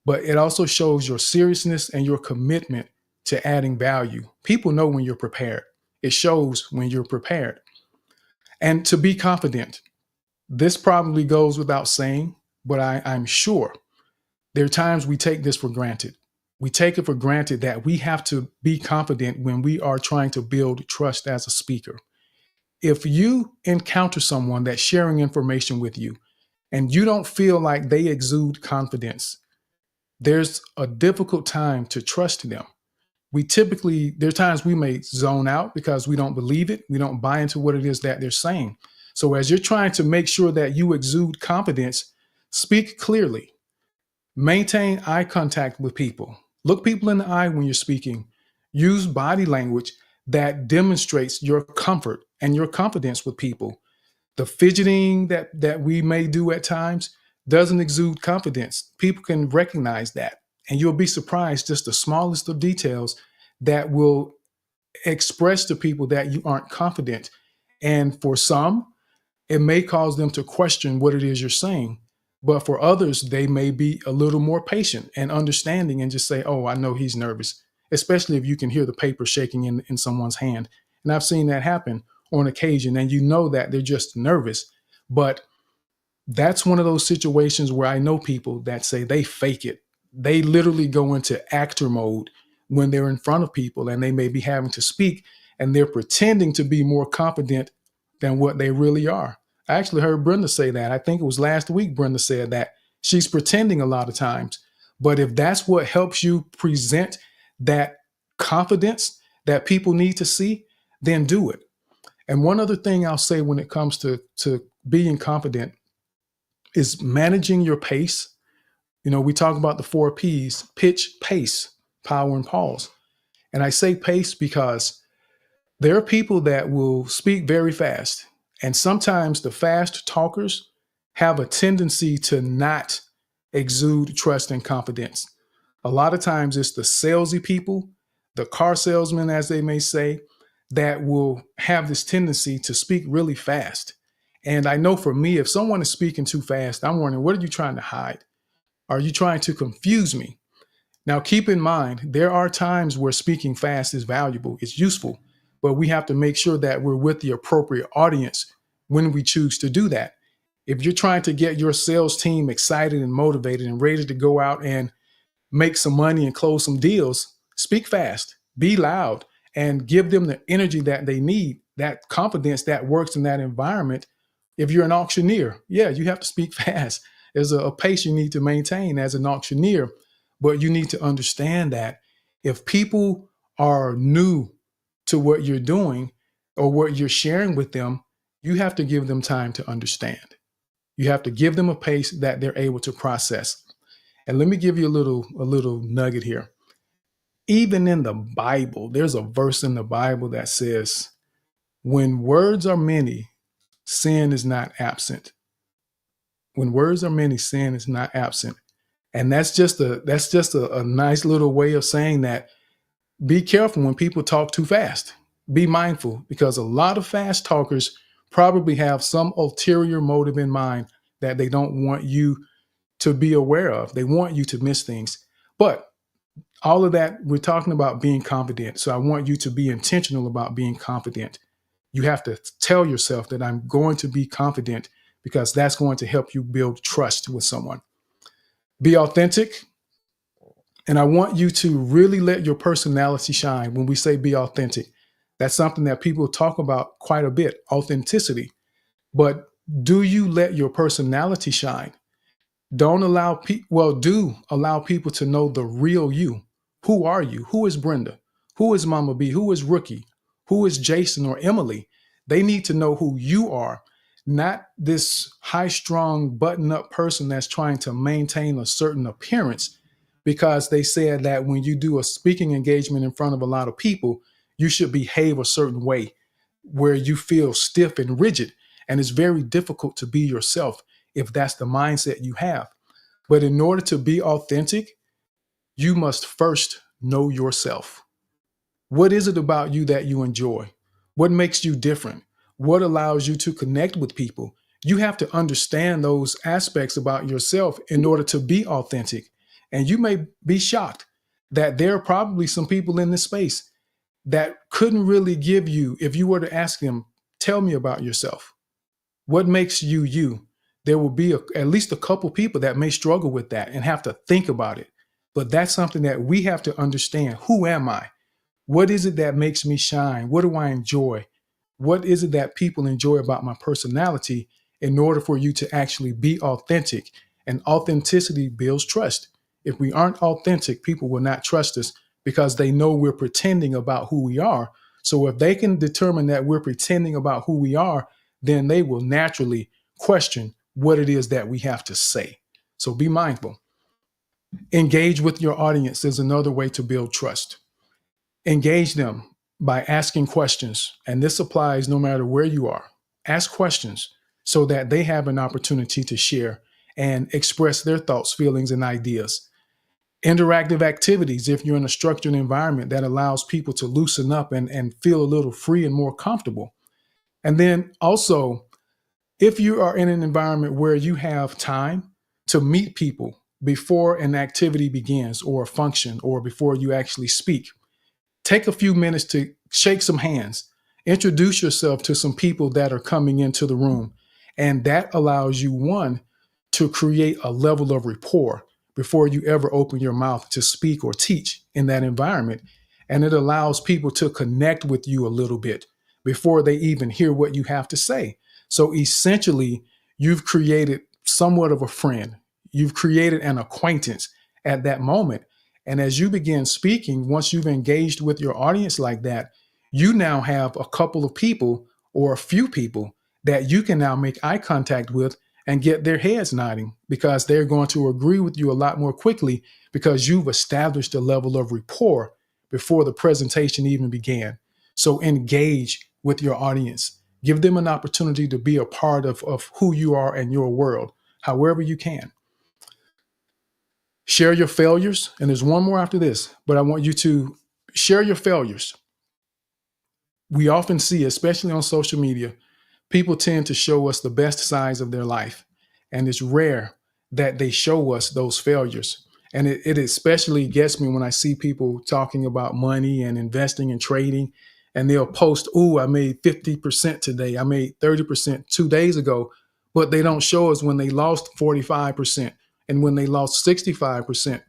But it also shows your seriousness and your commitment to adding value. People know when you're prepared. It shows when you're prepared. And to be confident, this probably goes without saying, but I'm sure there are times we take this for granted. We take it for granted that we have to be confident when we are trying to build trust as a speaker. If you encounter someone that's sharing information with you and you don't feel like they exude confidence, there's a difficult time to trust them. There are times we may zone out because we don't believe it. We don't buy into what it is that they're saying. So as you're trying to make sure that you exude confidence, speak clearly. Maintain eye contact with people. Look people in the eye when you're speaking. Use body language that demonstrates your comfort and your confidence with people. The fidgeting that we may do at times doesn't exude confidence. People can recognize that. And you'll be surprised, just the smallest of details that will express to people that you aren't confident. And for some, it may cause them to question what it is you're saying. But for others, they may be a little more patient and understanding and just say, oh, I know he's nervous, especially if you can hear the paper shaking in someone's hand. And I've seen that happen on occasion, and you know that they're just nervous. But that's one of those situations where I know people that say they fake it. They literally go into actor mode when they're in front of people and they may be having to speak and they're pretending to be more confident than what they really are. I actually heard Brenda say that. I think it was last week Brenda said that she's pretending a lot of times. But if that's what helps you present that confidence that people need to see, then do it. And one other thing I'll say when it comes to being confident is managing your pace. You know, we talk about the 4 Ps: pitch, pace, power, and pause. And I say pace because There are people that will speak very fast. And sometimes the fast talkers have a tendency to not exude trust and confidence. A lot of times it's the salesy people, the car salesmen, as they may say, that will have this tendency to speak really fast. And I know for me, if someone is speaking too fast, I'm wondering, what are you trying to hide? Are you trying to confuse me? Now, keep in mind, there are times where speaking fast is valuable, it's useful, but we have to make sure that we're with the appropriate audience when we choose to do that. If you're trying to get your sales team excited and motivated and ready to go out and make some money and close some deals, speak fast, be loud, and give them the energy that they need, that confidence that works in that environment. If you're an auctioneer, yeah, you have to speak fast. There's a pace you need to maintain as an auctioneer, but you need to understand that if people are new to what you're doing or what you're sharing with them, you have to give them time to understand. You have to give them a pace that they're able to process. And let me give you a little nugget here. Even in the Bible, there's a verse in the Bible that says, when words are many, sin is not absent. When words are many, sin is not absent. And that's just a nice little way of saying that be careful when people talk too fast. Be mindful, because a lot of fast talkers probably have some ulterior motive in mind that they don't want you to be aware of. They want you to miss things. But all of that, we're talking about being confident. So I want you to be intentional about being confident. You have to tell yourself that I'm going to be confident, because that's going to help you build trust with someone. Be authentic. And I want you to really let your personality shine. When we say be authentic, that's something that people talk about quite a bit, authenticity. But do you let your personality shine? Don't allow people, well, do allow people to know the real you. Who are you? Who is Brenda? Who is Mama B? Who is Rookie? Who is Jason or Emily? They need to know who you are, not this high strung, button up person that's trying to maintain a certain appearance, because they said that when you do a speaking engagement in front of a lot of people, you should behave a certain way where you feel stiff and rigid. And it's very difficult to be yourself if that's the mindset you have. But in order to be authentic, you must first know yourself. What is it about you that you enjoy? What makes you different? What allows you to connect with people? You have to understand those aspects about yourself in order to be authentic. And you may be shocked that there are probably some people in this space that couldn't really give you, if you were to ask them, tell me about yourself. What makes you you? There will be at least a couple people that may struggle with that and have to think about it. But that's something that we have to understand. Who am I? What is it that makes me shine? What do I enjoy? What is it that people enjoy about my personality, in order for you to actually be authentic? And authenticity builds trust. If we aren't authentic, people will not trust us, because they know we're pretending about who we are. So if they can determine that we're pretending about who we are, then they will naturally question what it is that we have to say. So be mindful. Engage with your audience is another way to build trust. Engage them by asking questions. And this applies no matter where you are. Ask questions so that they have an opportunity to share and express their thoughts, feelings, and ideas. Interactive activities, if you're in a structured environment, that allows people to loosen up and feel a little free and more comfortable. And then also, if you are in an environment where you have time to meet people before an activity begins or a function, or before you actually speak, take a few minutes to shake some hands, introduce yourself to some people that are coming into the room. And that allows you, one, to create a level of rapport before you ever open your mouth to speak or teach in that environment. And it allows people to connect with you a little bit before they even hear what you have to say. So essentially, you've created somewhat of a friend. You've created an acquaintance at that moment. And as you begin speaking, once you've engaged with your audience like that, you now have a couple of people or a few people that you can now make eye contact with and get their heads nodding, because they're going to agree with you a lot more quickly, because you've established a level of rapport before the presentation even began. So engage with your audience. Give them an opportunity to be a part of who you are and your world, however you can. Share your failures. And there's one more after this, but I want you to share your failures. We often see, especially on social media, people tend to show us the best sides of their life. And it's rare that they show us those failures. And it especially gets me when I see people talking about money and investing and trading. And they'll post, "Ooh, I made 50% today. I made 30% 2 days ago." But they don't show us when they lost 45% and when they lost 65%.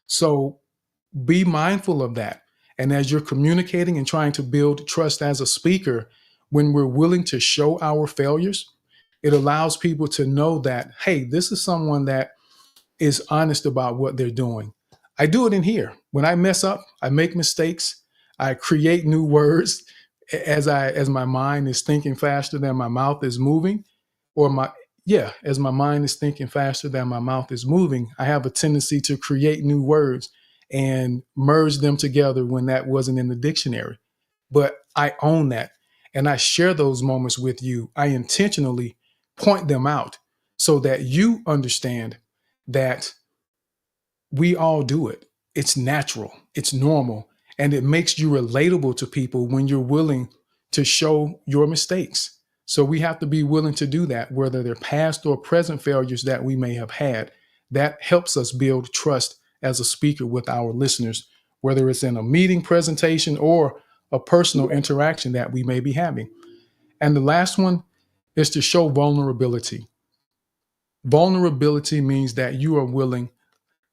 So be mindful of that. And as you're communicating and trying to build trust as a speaker, when we're willing to show our failures, it allows people to know that, hey, this is someone that is honest about what they're doing. I do it in here. When I mess up, I make mistakes, I create new words as my mind is thinking faster than my mouth is moving, or as my mind is thinking faster than my mouth is moving, I have a tendency to create new words and merge them together when that wasn't in the dictionary. But I own that and I share those moments with you. I intentionally point them out so that you understand that we all do it. It's natural, it's normal, and it makes you relatable to people when you're willing to show your mistakes. So we have to be willing to do that, whether they're past or present failures that we may have had. That helps us build trust as a speaker with our listeners, whether it's in a meeting presentation or a personal interaction that we may be having. And the last one is to show vulnerability. Vulnerability means that you are willing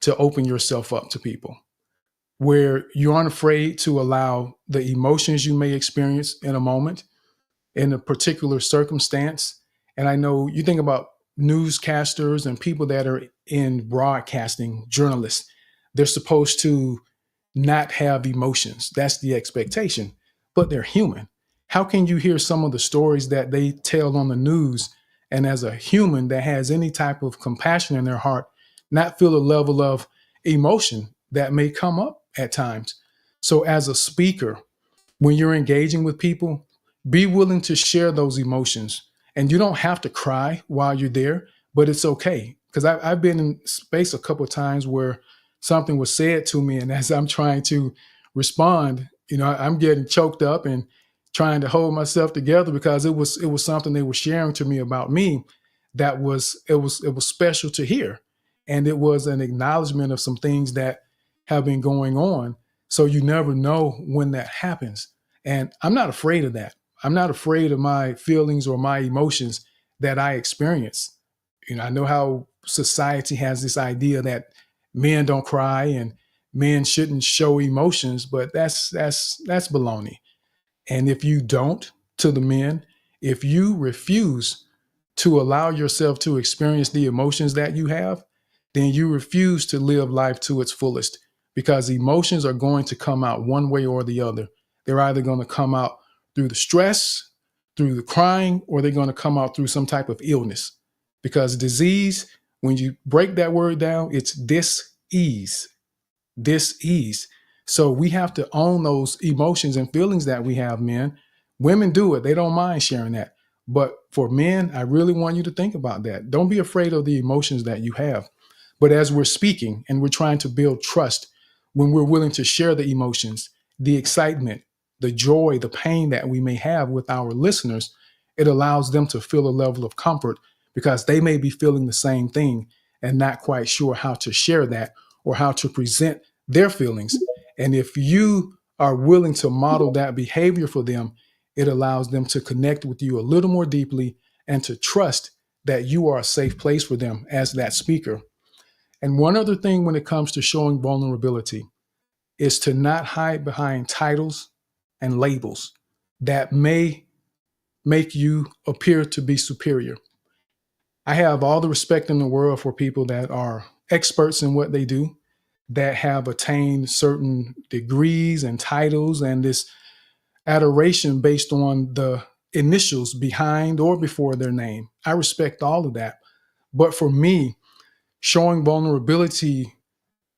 to open yourself up to people, where you aren't afraid to allow the emotions you may experience in a moment, in a particular circumstance. And I know you think about newscasters and people that are in broadcasting, journalists, they're supposed to not have emotions. That's the expectation, but they're human. How can you hear some of the stories that they tell on the news, and as a human that has any type of compassion in their heart, not feel a level of emotion that may come up at times? So, as a speaker, when you're engaging with people, be willing to share those emotions. And you don't have to cry while you're there, but it's okay. Because I've been in space a couple of times where something was said to me, and as I'm trying to respond, I'm getting choked up and trying to hold myself together because it was something they were sharing to me about me that was special to hear, and it was an acknowledgement of some things that have been going on. So you never know when that happens. And I'm not afraid of that. I'm not afraid of my feelings or my emotions that I experience. I know how society has this idea that men don't cry and men shouldn't show emotions, but that's baloney. And if you don't, to the men, if you refuse to allow yourself to experience the emotions that you have, then you refuse to live life to its fullest, because emotions are going to come out one way or the other. They're either going to come out through the stress, through the crying, or they're going to come out through some type of illness. Because disease, when you break that word down, it's dis-ease. Dis-ease. So we have to own those emotions and feelings that we have, men. Women do it. They don't mind sharing that. But for men, I really want you to think about that. Don't be afraid of the emotions that you have. But as we're speaking and we're trying to build trust, when we're willing to share the emotions, the excitement, the joy, the pain that we may have with our listeners, it allows them to feel a level of comfort because they may be feeling the same thing and not quite sure how to share that or how to present their feelings. And if you are willing to model that behavior for them, it allows them to connect with you a little more deeply and to trust that you are a safe place for them as that speaker. And one other thing when it comes to showing vulnerability is to not hide behind titles and labels that may make you appear to be superior. I have all the respect in the world for people that are experts in what they do, that have attained certain degrees and titles and this adoration based on the initials behind or before their name. I respect all of that. But for me, showing vulnerability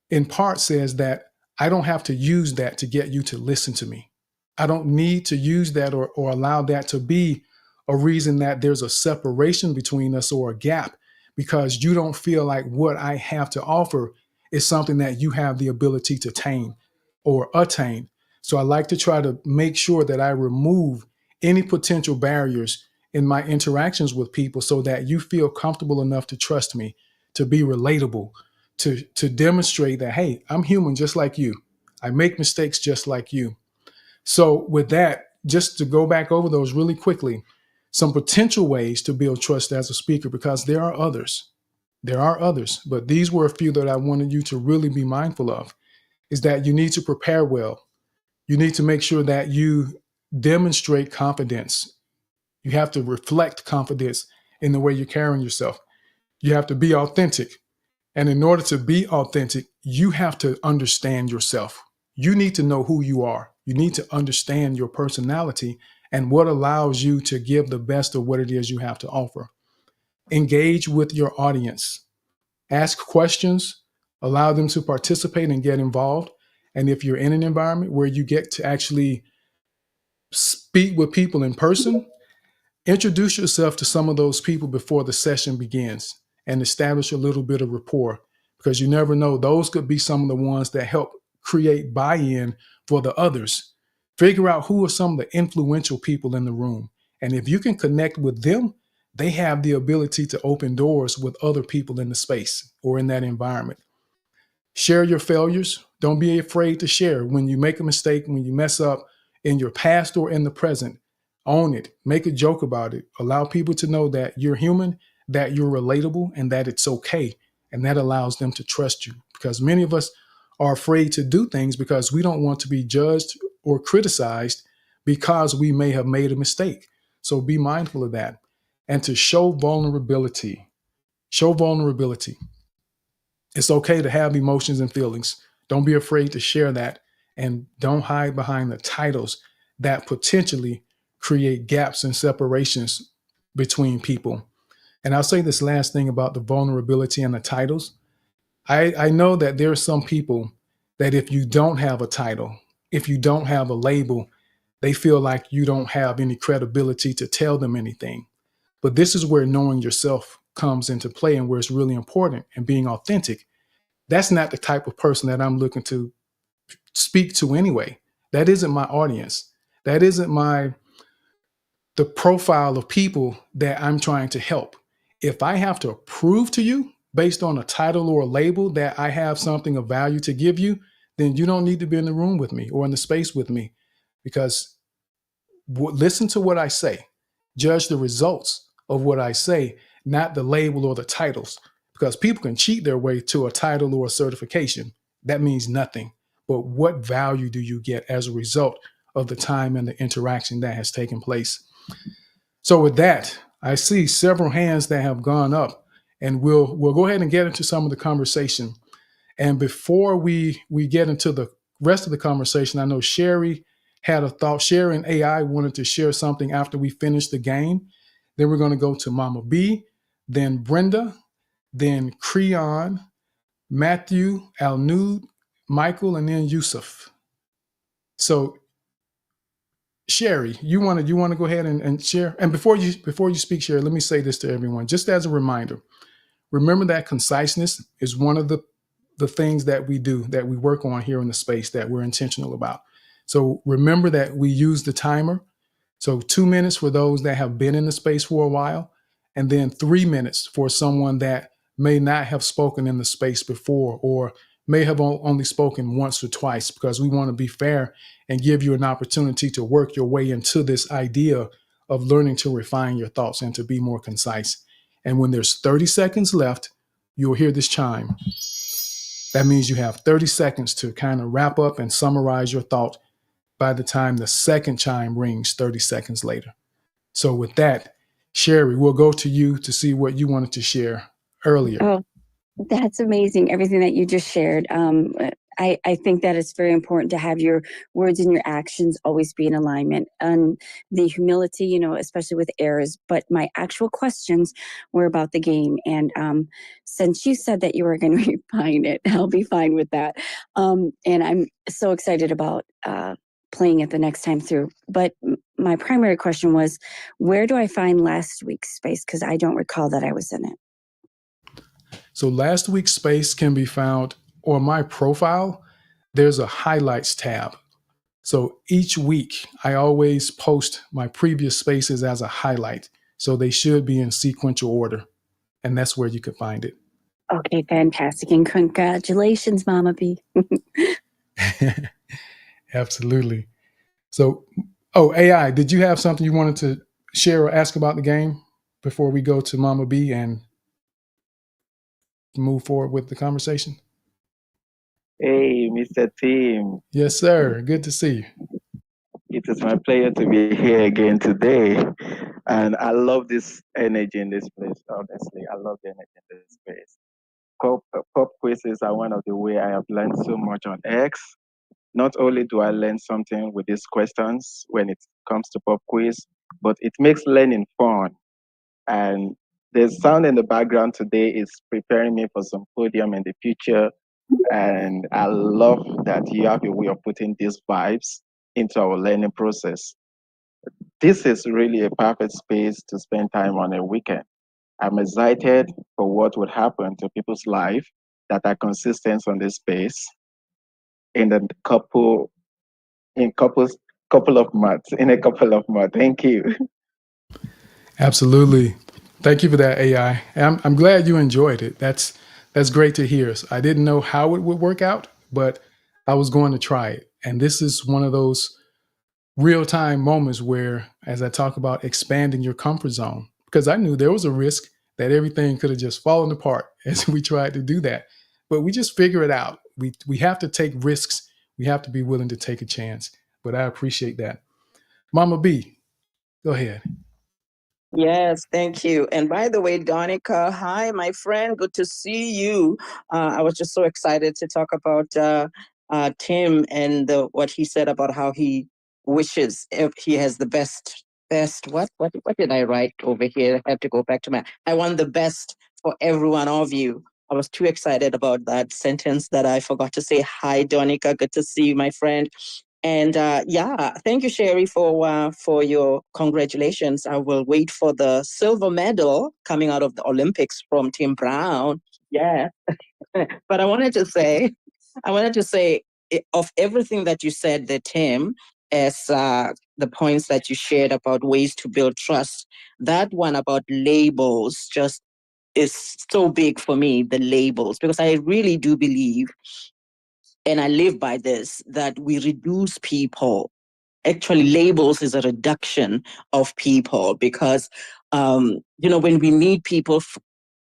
in part says that I don't have to use that to get you to listen to me. I don't need to use that or allow that to be a reason that there's a separation between us or a gap, because you don't feel like what I have to offer is something that you have the ability to tame or attain. So I like to try to make sure that I remove any potential barriers in my interactions with people so that you feel comfortable enough to trust me, to be relatable, to demonstrate that, hey, I'm human just like you. I make mistakes just like you. So with that, just to go back over those really quickly, some potential ways to build trust as a speaker, because there are others. There are others, but these were a few that I wanted you to really be mindful of, is that you need to prepare well. You need to make sure that you demonstrate confidence. You have to reflect confidence in the way you're carrying yourself. You have to be authentic. And in order to be authentic, you have to understand yourself. You need to know who you are. You need to understand your personality and what allows you to give the best of what it is you have to offer. Engage with your audience. Ask questions, allow them to participate and get involved. And if you're in an environment where you get to actually speak with people in person, introduce yourself to some of those people before the session begins and establish a little bit of rapport, because you never know. Those could be some of the ones that help create buy-in for the others. Figure out who are some of the influential people in the room. And if you can connect with them, they have the ability to open doors with other people in the space or in that environment. Share your failures. Don't be afraid to share. When you make a mistake, when you mess up in your past or in the present, own it. Make a joke about it. Allow people to know that you're human, that you're relatable, and that it's okay. And that allows them to trust you, because many of us are afraid to do things because we don't want to be judged or criticized because we may have made a mistake. So be mindful of that. And to show vulnerability. Show vulnerability. It's okay to have emotions and feelings. Don't be afraid to share that, and don't hide behind the titles that potentially create gaps and separations between people. And I'll say this last thing about the vulnerability and the titles. I know that there are some people that if you don't have a title, if you don't have a label, they feel like you don't have any credibility to tell them anything. But this is where knowing yourself comes into play and where it's really important, and being authentic. That's not the type of person that I'm looking to speak to anyway. That isn't my audience. That isn't the profile of people that I'm trying to help. If I have to prove to you based on a title or a label that I have something of value to give you, then you don't need to be in the room with me or in the space with me, because listen to what I say. Judge the results of what I say, not the label or the titles, because people can cheat their way to a title or a certification. That means nothing. But what value do you get as a result of the time and the interaction that has taken place? So with that, I see several hands that have gone up, and we'll go ahead and get into some of the conversation. And before we get into the rest of the conversation, I know Sherry had a thought. Sherry and AI wanted to share something after we finish the game. Then we're going to go to Mama B, then Brenda, then Creon, Matthew, Alnud, Michael, and then Yusuf. So Sherry, you want to go ahead and share. And before you speak, Sherry, let me say this to everyone, just as a reminder. Remember that conciseness is one of the things that we do, that we work on here in the space, that we're intentional about. So remember that we use the timer. So 2 minutes for those that have been in the space for a while, and then 3 minutes for someone that may not have spoken in the space before, or may have only spoken once or twice, because we want to be fair and give you an opportunity to work your way into this idea of learning to refine your thoughts and to be more concise. And when there's 30 seconds left, you'll hear this chime. That means you have 30 seconds to kind of wrap up and summarize your thought by the time the second chime rings 30 seconds later. So with that, Sherry, we'll go to you to see what you wanted to share earlier. Oh, that's amazing. Everything that you just shared. I think that it's very important to have your words and your actions always be in alignment, and the humility, especially with errors. But my actual questions were about the game. And since you said that you were going to refine it, I'll be fine with that. And I'm so excited about playing it the next time through. But my primary question was, where do I find last week's space? Because I don't recall that I was in it. So last week's space can be found on my profile. There's a highlights tab. So each week, I always post my previous spaces as a highlight. So they should be in sequential order. And that's where you can find it. Okay, fantastic. And congratulations, Mama B. Absolutely. So, AI, did you have something you wanted to share or ask about the game before we go to Mama B and move forward with the conversation? Hey, Mr. Tim. Yes, sir. Good to see you. It is my pleasure to be here again today. And I love this energy in this place, honestly. I love the energy in this space. Pop quizzes are one of the way I have learned so much on X. Not only do I learn something with these questions when it comes to pop quiz, but it makes learning fun. And the sound in the background today is preparing me for some podium in the future. And I love that you have a way of putting these vibes into our learning process. This is really a perfect space to spend time on a weekend. I'm excited for what would happen to people's life that are consistent on this space in the couple of months. In a couple of months. Thank you. Absolutely. Thank you for that, AI. I'm glad you enjoyed it. That's great to hear. I didn't know how it would work out, but I was going to try it. And this is one of those real time moments where, as I talk about expanding your comfort zone, because I knew there was a risk that everything could have just fallen apart as we tried to do that. But we just figure it out. We have to take risks. We have to be willing to take a chance. But I appreciate that. Mama B, go ahead. Yes, thank you. And by the way, Donica, hi, my friend. Good to see you. I was just so excited to talk about Tim and what he said about how he wishes if he has the best. What did I write over here? I have to go back to I want the best for every one of you. I was too excited about that sentence that I forgot to say. Hi, Donica. Good to see you, my friend. And yeah, thank you, Sherry, for your congratulations. I will wait for the silver medal coming out of the Olympics from Tim Brown. Yeah, but I wanted to say, of everything that you said there, Tim, as the points that you shared about ways to build trust, that one about labels just is so big for me. The labels, because I really do believe, and I live by this, that we reduce people. Actually, labels is a reduction of people because, when we meet people,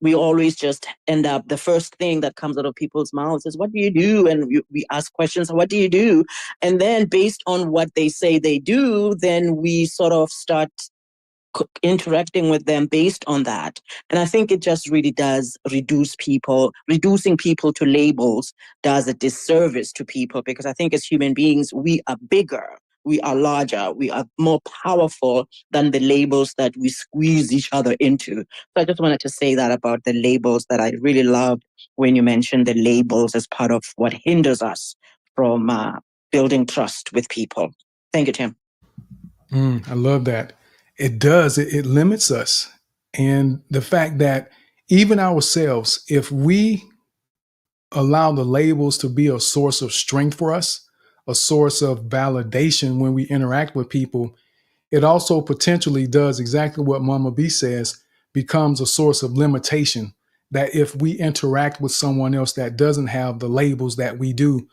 we always just end up, the first thing that comes out of people's mouths is, what do you do? And we ask questions, what do you do? And then based on what they say they do, then we sort of start interacting with them based on that. And I think it just really does reducing people to labels does a disservice to people, because I think as human beings, we are bigger, we are larger, we are more powerful than the labels that we squeeze each other into. So I just wanted to say that about the labels, that I really loved when you mentioned the labels as part of what hinders us from building trust with people. Thank you, Tim. I love that. It does. It limits us. And the fact that even ourselves, if we allow the labels to be a source of strength for us, a source of validation when we interact with people, it also potentially does exactly what Mama B says, becomes a source of limitation. That if we interact with someone else that doesn't have the labels that we do,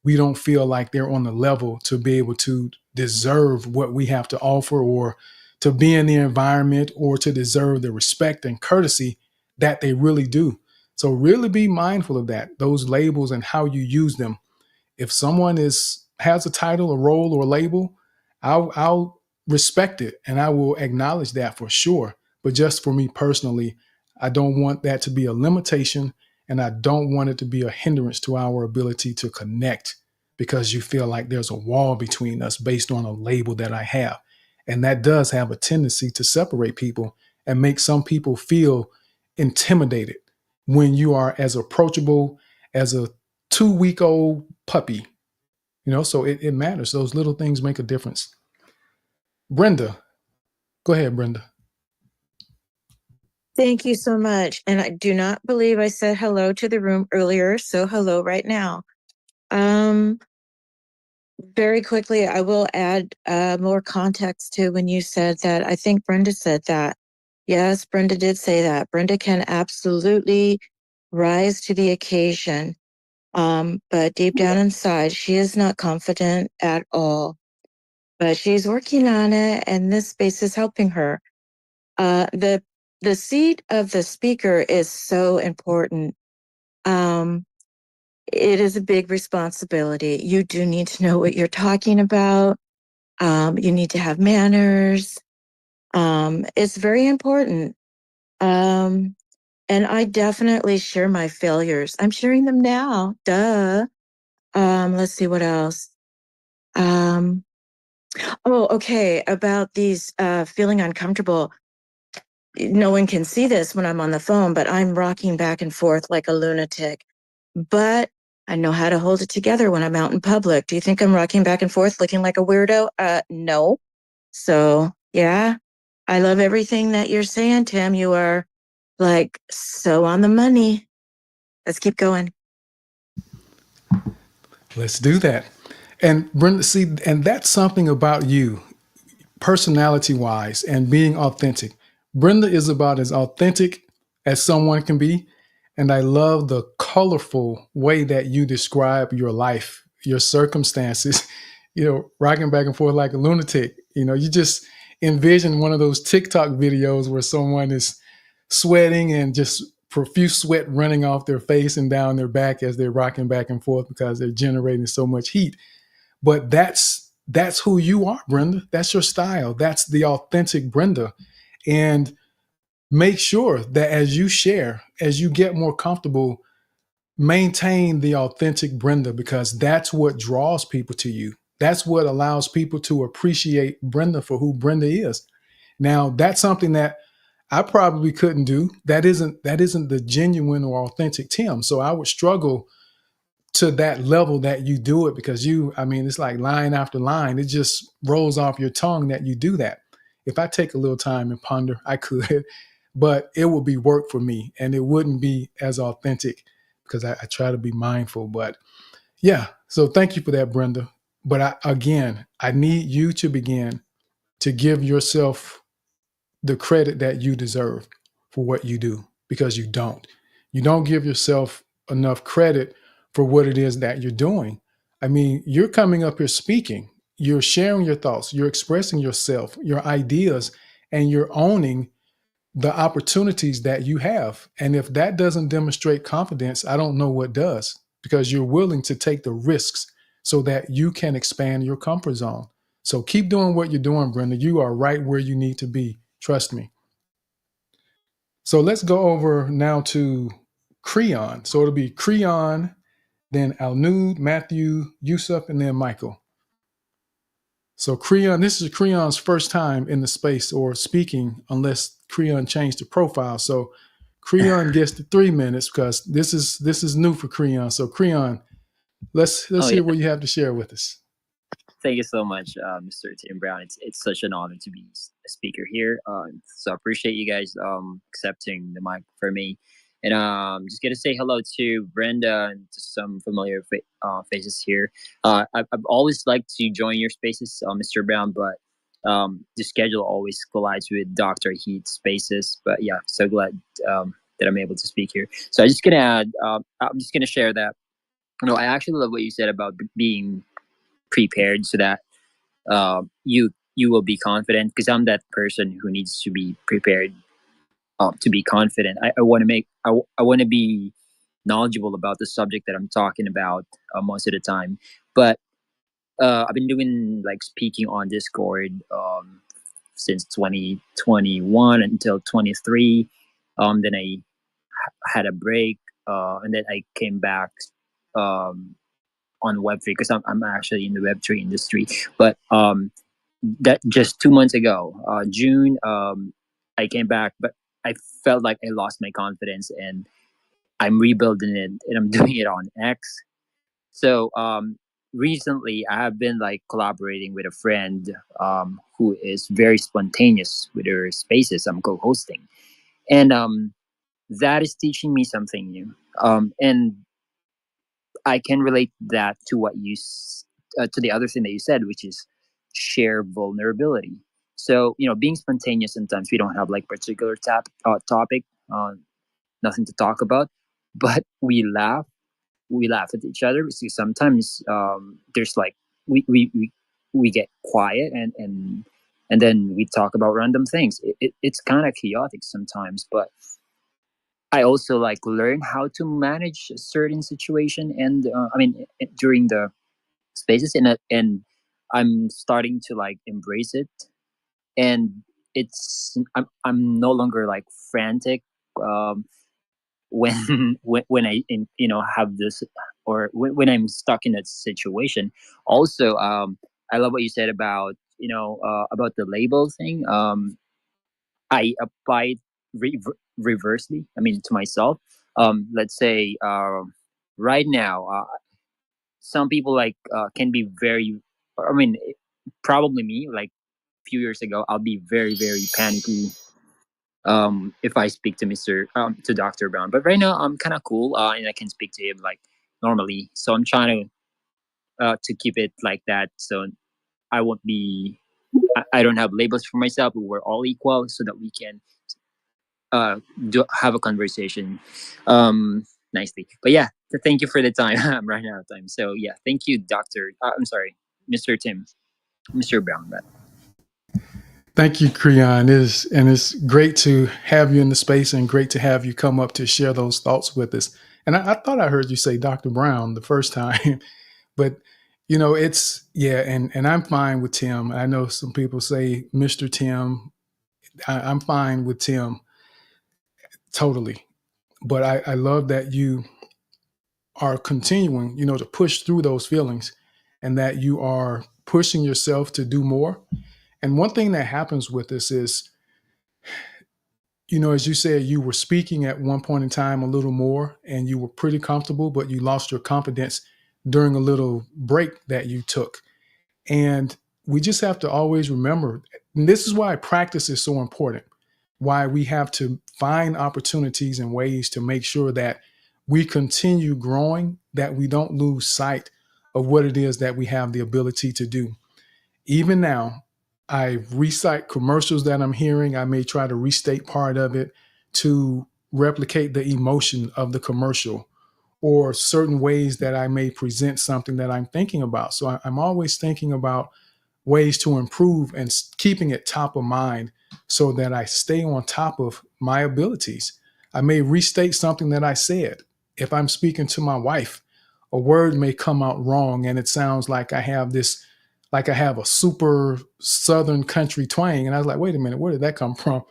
we don't feel like they're on the level to be able to deserve what we have to offer, or to be in the environment, or to deserve the respect and courtesy that they really do. So really be mindful of that, those labels and how you use them. If someone has a title, a role, or a label, I'll respect it and I will acknowledge that for sure. But just for me personally, I don't want that to be a limitation, and I don't want it to be a hindrance to our ability to connect, because you feel like there's a wall between us based on a label that I have. And that does have a tendency to separate people and make some people feel intimidated when you are as approachable as a 2-week old puppy So it matters. Those little things make a difference. Brenda, go ahead, Brenda. Thank you so much. And I do not believe I said hello to the room earlier, so hello right now. Very quickly, I will add more context to when you said that. I think Brenda said that. Yes, Brenda did say that. Brenda can absolutely rise to the occasion. But deep down inside, she is not confident at all. But she's working on it, and this space is helping her. The seat of the speaker is so important. It is a big responsibility. You do need to know what you're talking about. You need to have manners. It's very important. And I definitely share my failures. I'm sharing them now. Duh. Let's see what else. Oh, okay. About these feeling uncomfortable. No one can see this when I'm on the phone, but I'm rocking back and forth like a lunatic. But I know how to hold it together when I'm out in public. Do you think I'm rocking back and forth looking like a weirdo? No. So, yeah, I love everything that you're saying, Tim. You are like so on the money. Let's keep going. Let's do that. And Brenda, see, and that's something about you, personality wise, and being authentic. Brenda is about as authentic as someone can be. And I love the colorful way that you describe your life, your circumstances, rocking back and forth like a lunatic. You just envision one of those TikTok videos where someone is sweating and just profuse sweat running off their face and down their back as they're rocking back and forth because they're generating so much heat. But that's who you are, Brenda. That's your style. That's the authentic Brenda. And make sure that as you share, as you get more comfortable, maintain the authentic Brenda, because that's what draws people to you. That's what allows people to appreciate Brenda for who Brenda is. Now, that's something that I probably couldn't do. That isn't the genuine or authentic Tim. So I would struggle to that level that you do it, because it's like line after line. It just rolls off your tongue that you do that. If I take a little time and ponder, I could, but it would be work for me and it wouldn't be as authentic because I try to be mindful. But yeah, so thank you for that, Brenda. But I need you to begin to give yourself the credit that you deserve for what you do, because you don't. You don't give yourself enough credit for what it is that you're doing. I mean, you're coming up here speaking, you're sharing your thoughts, you're expressing yourself, your ideas, and you're owning the opportunities that you have. And if that doesn't demonstrate confidence, I don't know what does, because you're willing to take the risks so that you can expand your comfort zone. So keep doing what you're doing, Brenda. You are right where you need to be. Trust me. So let's go over now to Creon. So it'll be Creon, then Alnud, Matthew, Yusuf, and then Michael. So Creon, this is Creon's first time in the space or speaking, unless Creon changed the profile. So Creon gets the 3 minutes because this is new for Creon. So Creon, let's hear what you have to share with us. Thank you so much, Mr. Tim Brown. It's such an honor to be a speaker here. So I appreciate you guys accepting the mic for me. And just gonna say hello to Brenda and to some familiar faces here. I've always liked to join your spaces, Mr. Brown, but the schedule always collides with Dr. Heat's spaces. But yeah, so glad that I'm able to speak here. So I'm just gonna add. I'm just gonna share that. I actually love what you said about being prepared so that you will be confident, because I'm that person who needs to be prepared to be confident. I want to I want to be knowledgeable about the subject that I'm talking about most of the time. But I've been doing like speaking on Discord since 2021 until 23. Then I had a break, and then I came back um, on Web3 because I'm actually in the Web3 industry. But that just 2 months ago, June, I came back, but I felt like I lost my confidence, and I'm rebuilding it, and I'm doing it on X. So recently I have been like collaborating with a friend who is very spontaneous with her spaces I'm co-hosting, and that is teaching me something new. And I can relate that to to the other thing that you said, which is share vulnerability. So being spontaneous, sometimes we don't have like particular topic, nothing to talk about, but we laugh at each other. So sometimes there's like we get quiet, and then we talk about random things. It's kind of chaotic sometimes, but I also like learn how to manage a certain situation, and during the spaces, and I'm starting to like embrace it, and I'm no longer like frantic um, when when I have this, or when I'm stuck in that situation. Also, I love what you said about the label thing. I applied reversely. I mean, to myself. Let's say right now, some people like can be very. I mean, probably me. Like few years ago, I'll be very very panicky if I speak to Dr. Brown. But right now I'm kind of cool, and I can speak to him like normally. So I'm trying to keep it like that. So I won't be. I don't have labels for myself. We're all equal, so that we can have a conversation nicely. But yeah, thank you for the time. I'm running out of time. So yeah, thank you, Doctor. I'm sorry, Mr. Tim, Mr. Brown. Thank you, Creon. It's great to have you in the space and great to have you come up to share those thoughts with us. And I thought I heard you say Dr. Brown the first time, but it's yeah, and I'm fine with Tim. I know some people say Mr. Tim. I'm fine with Tim totally. But I love that you are continuing, to push through those feelings and that you are pushing yourself to do more. And one thing that happens with this is, as you said, you were speaking at one point in time a little more and you were pretty comfortable, but you lost your confidence during a little break that you took. And we just have to always remember, and this is why practice is so important, why we have to find opportunities and ways to make sure that we continue growing, that we don't lose sight of what it is that we have the ability to do. Even now, I recite commercials that I'm hearing. I may try to restate part of it to replicate the emotion of the commercial or certain ways that I may present something that I'm thinking about. So I'm always thinking about ways to improve and keeping it top of mind so that I stay on top of my abilities. I may restate something that I said. If I'm speaking to my wife, a word may come out wrong and it sounds like like I have a super southern country twang. And I was like, wait a minute, where did that come from?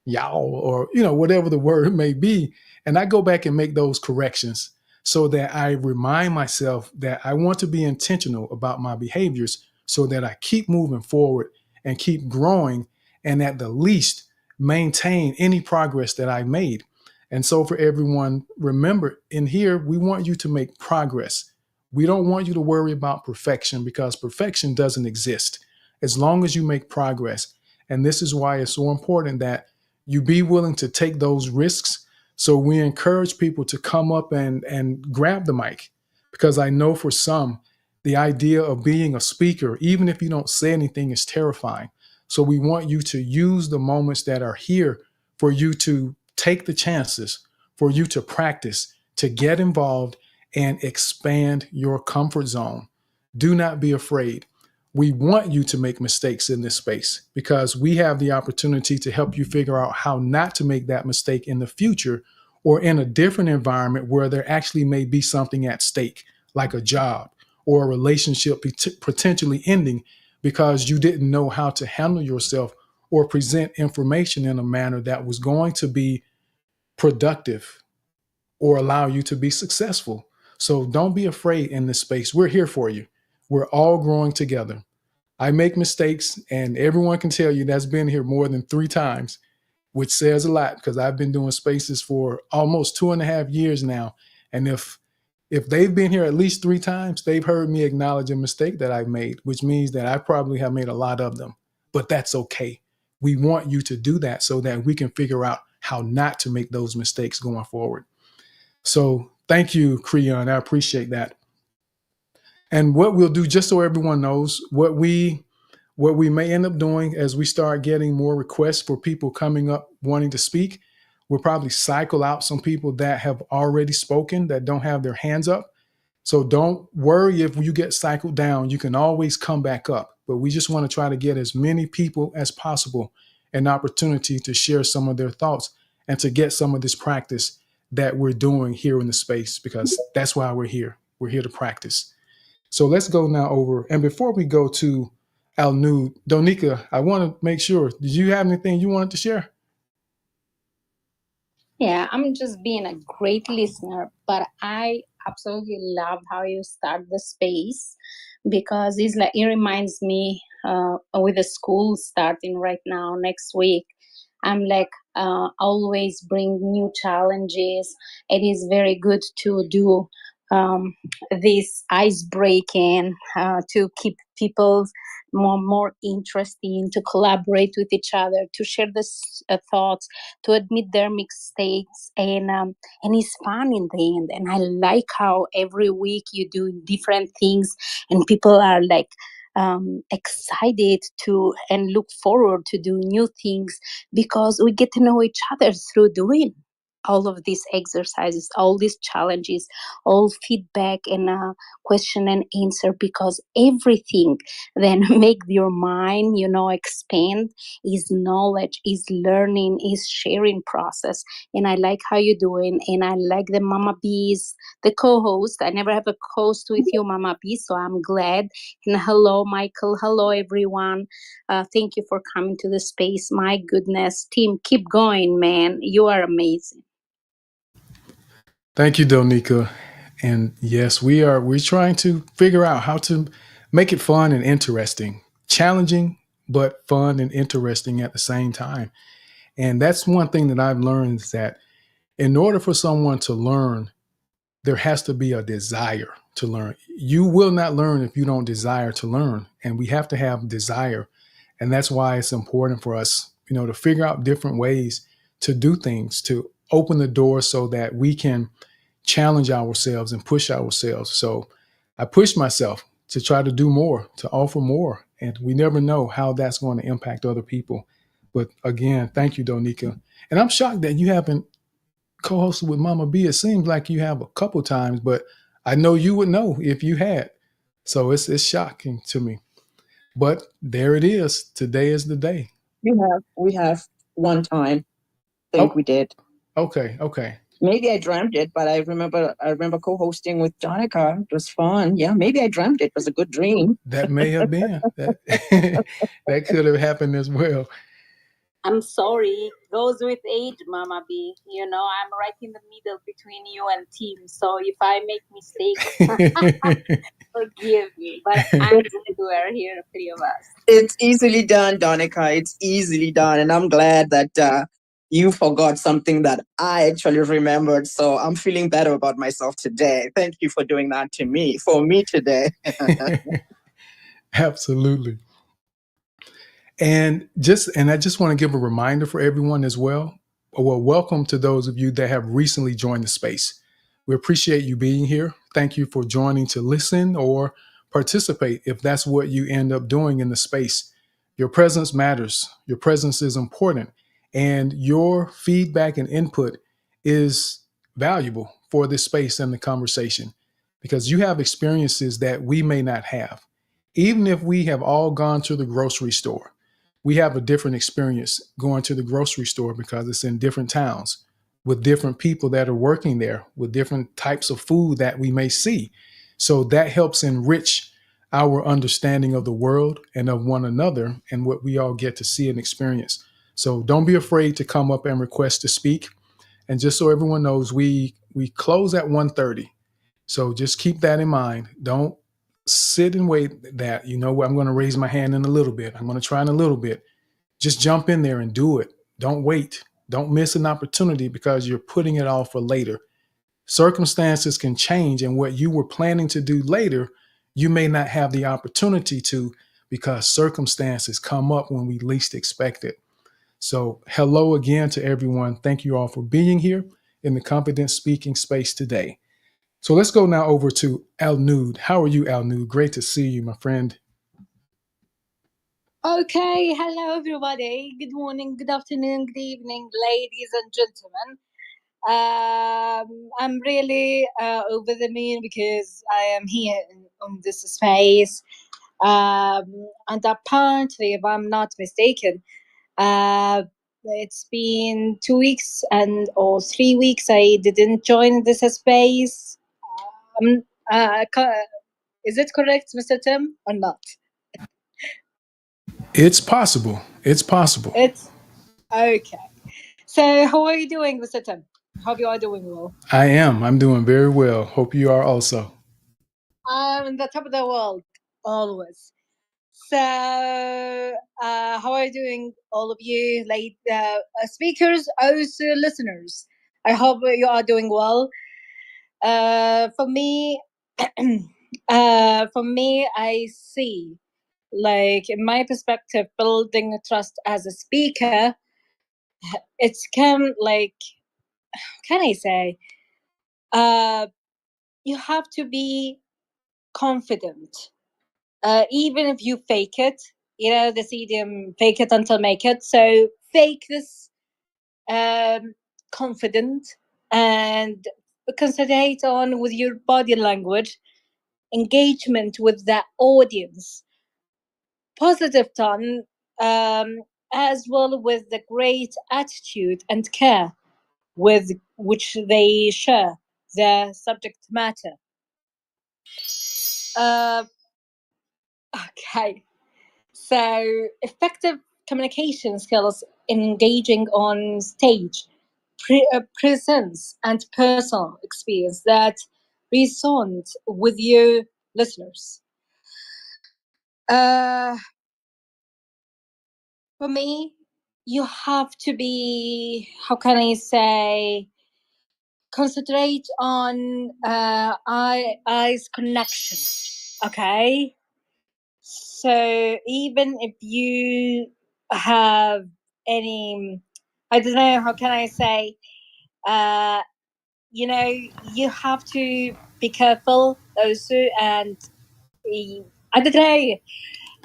Y'all, or whatever the word may be. And I go back and make those corrections so that I remind myself that I want to be intentional about my behaviors so that I keep moving forward and keep growing, and at the least maintain any progress that I made. And so for everyone, remember, in here we want you to make progress. We don't want you to worry about perfection, because perfection doesn't exist as long as you make progress. And this is why it's so important that you be willing to take those risks. So we encourage people to come up and grab the mic, because I know for some, the idea of being a speaker, even if you don't say anything, is terrifying. So we want you to use the moments that are here for you to take the chances, for you to practice, to get involved and expand your comfort zone. Do not be afraid. We want you to make mistakes in this space because we have the opportunity to help you figure out how not to make that mistake in the future or in a different environment where there actually may be something at stake, like a job or a relationship potentially ending because you didn't know how to handle yourself or present information in a manner that was going to be productive or allow you to be successful. So don't be afraid in this space. We're here for you. We're all growing together. I make mistakes, and everyone can tell you that's been here more than 3 times, which says a lot because I've been doing spaces for almost 2.5 years now. And if If they've been here at least 3 times, they've heard me acknowledge a mistake that I've made, which means that I probably have made a lot of them. But that's okay. We want you to do that so that we can figure out how not to make those mistakes going forward. So thank you, Creon. I appreciate that. And what we'll do, just so everyone knows, what we may end up doing as we start getting more requests for people coming up wanting to speak, we'll probably cycle out some people that have already spoken that don't have their hands up. So don't worry if you get cycled down. You can always come back up. But we just want to try to get as many people as possible an opportunity to share some of their thoughts and to get some of this practice that we're doing here in the space, because that's why we're here. We're here to practice. So let's go now over. And before we go to our new Donika, I want to make sure, did you have anything you wanted to share? Yeah, I'm just being a great listener, but I absolutely love how you start the space, because it's like it reminds me with the school starting right now next week. I'm like always bring new challenges. It is very good to do this ice breaking to keep people more interesting, to collaborate with each other, to share the thoughts, to admit their mistakes, and it's fun in the end. And I like how every week you do different things, and people are like excited to and look forward to do new things, because we get to know each other through doing all of these exercises, all these challenges, all feedback and question and answer, because everything then make your mind, expand, is knowledge, is learning, is sharing process. And I like how you're doing, and I like the Mama Bees, the co-host. I never have a co-host with you, Mama B, so I'm glad. And hello, Michael. Hello, everyone. Thank you for coming to the space. My goodness, team, keep going, man. You are amazing. Thank you, Donika. And yes, we're trying to figure out how to make it fun and interesting, challenging, but fun and interesting at the same time. And that's one thing that I've learned, is that in order for someone to learn, there has to be a desire to learn. You will not learn if you don't desire to learn. And we have to have desire. And that's why it's important for us, to figure out different ways to do things, to open the door so that we can challenge ourselves and push ourselves. So I push myself to try to do more, to offer more. And we never know how that's going to impact other people. But again, thank you, Donika. And I'm shocked that you haven't co-hosted with Mama B. It seems like you have a couple times, but I know you would know if you had. So it's shocking to me. But there it is. Today is the day. We have one time. We did. Okay. Maybe I dreamt it, but I remember co-hosting with Donica. It was fun. Yeah, maybe I dreamt it. It was a good dream. That may have been. That that could have happened as well. I'm sorry, goes with age, Mama B. I'm right in the middle between you and Tim. So if I make mistakes, forgive me. But I'm glad we're here, 3 of us. It's easily done, Donica. It's easily done. And I'm glad that you forgot something that I actually remembered. So I'm feeling better about myself today. Thank you for doing that for me today. Absolutely. And I just want to give a reminder for everyone as well. Well, welcome to those of you that have recently joined the space. We appreciate you being here. Thank you for joining to listen or participate if that's what you end up doing in the space. Your presence matters. Your presence is important. And your feedback and input is valuable for this space and the conversation, because you have experiences that we may not have. Even if we have all gone to the grocery store, we have a different experience going to the grocery store because it's in different towns with different people that are working there, with different types of food that we may see. So that helps enrich our understanding of the world and of one another and what we all get to see and experience. So don't be afraid to come up and request to speak. And just so everyone knows, we close at 1:30. So just keep that in mind. Don't sit and wait that, I'm going to raise my hand in a little bit. I'm going to try in a little bit. Just jump in there and do it. Don't wait. Don't miss an opportunity because you're putting it off for later. Circumstances can change, and what you were planning to do later, you may not have the opportunity to because circumstances come up when we least expect it. So, hello again to everyone. Thank you all for being here in the confident speaking space today. So, let's go now over to Al Nud. How are you, Al Nud? Great to see you, my friend. Okay, hello everybody. Good morning, good afternoon, good evening, ladies and gentlemen. I'm really over the moon because I am here on this space. And apparently, if I'm not mistaken, it's been 2 weeks or 3 weeks I didn't join this space. Um, is it correct, Mr. Tim, or not? It's possible. It's possible. It's okay. So, how are you doing, Mr. Tim? Hope you are doing well. I am. I'm doing very well. Hope you are also. I'm in the top of the world, always. So, how are you doing, all of you, late speakers, also listeners? I hope you are doing well. For me, I see, like in my perspective, building trust as a speaker, it's can like, can I say, you have to be confident, even if you fake it. You know this idiom, fake it until make it. So fake this confident and concentrate on with your body language, engagement with the audience, positive tone, as well with the great attitude and care with which they share the subject matter. Uh, okay. So, effective communication skills, engaging on stage, presence, and personal experience that resonate with your listeners. Uh, for me, you have to be, how can I say, concentrate on eyes connection. Okay. So even if you have any, I don't know, how can I say, uh, you have to be careful also, and I don't know,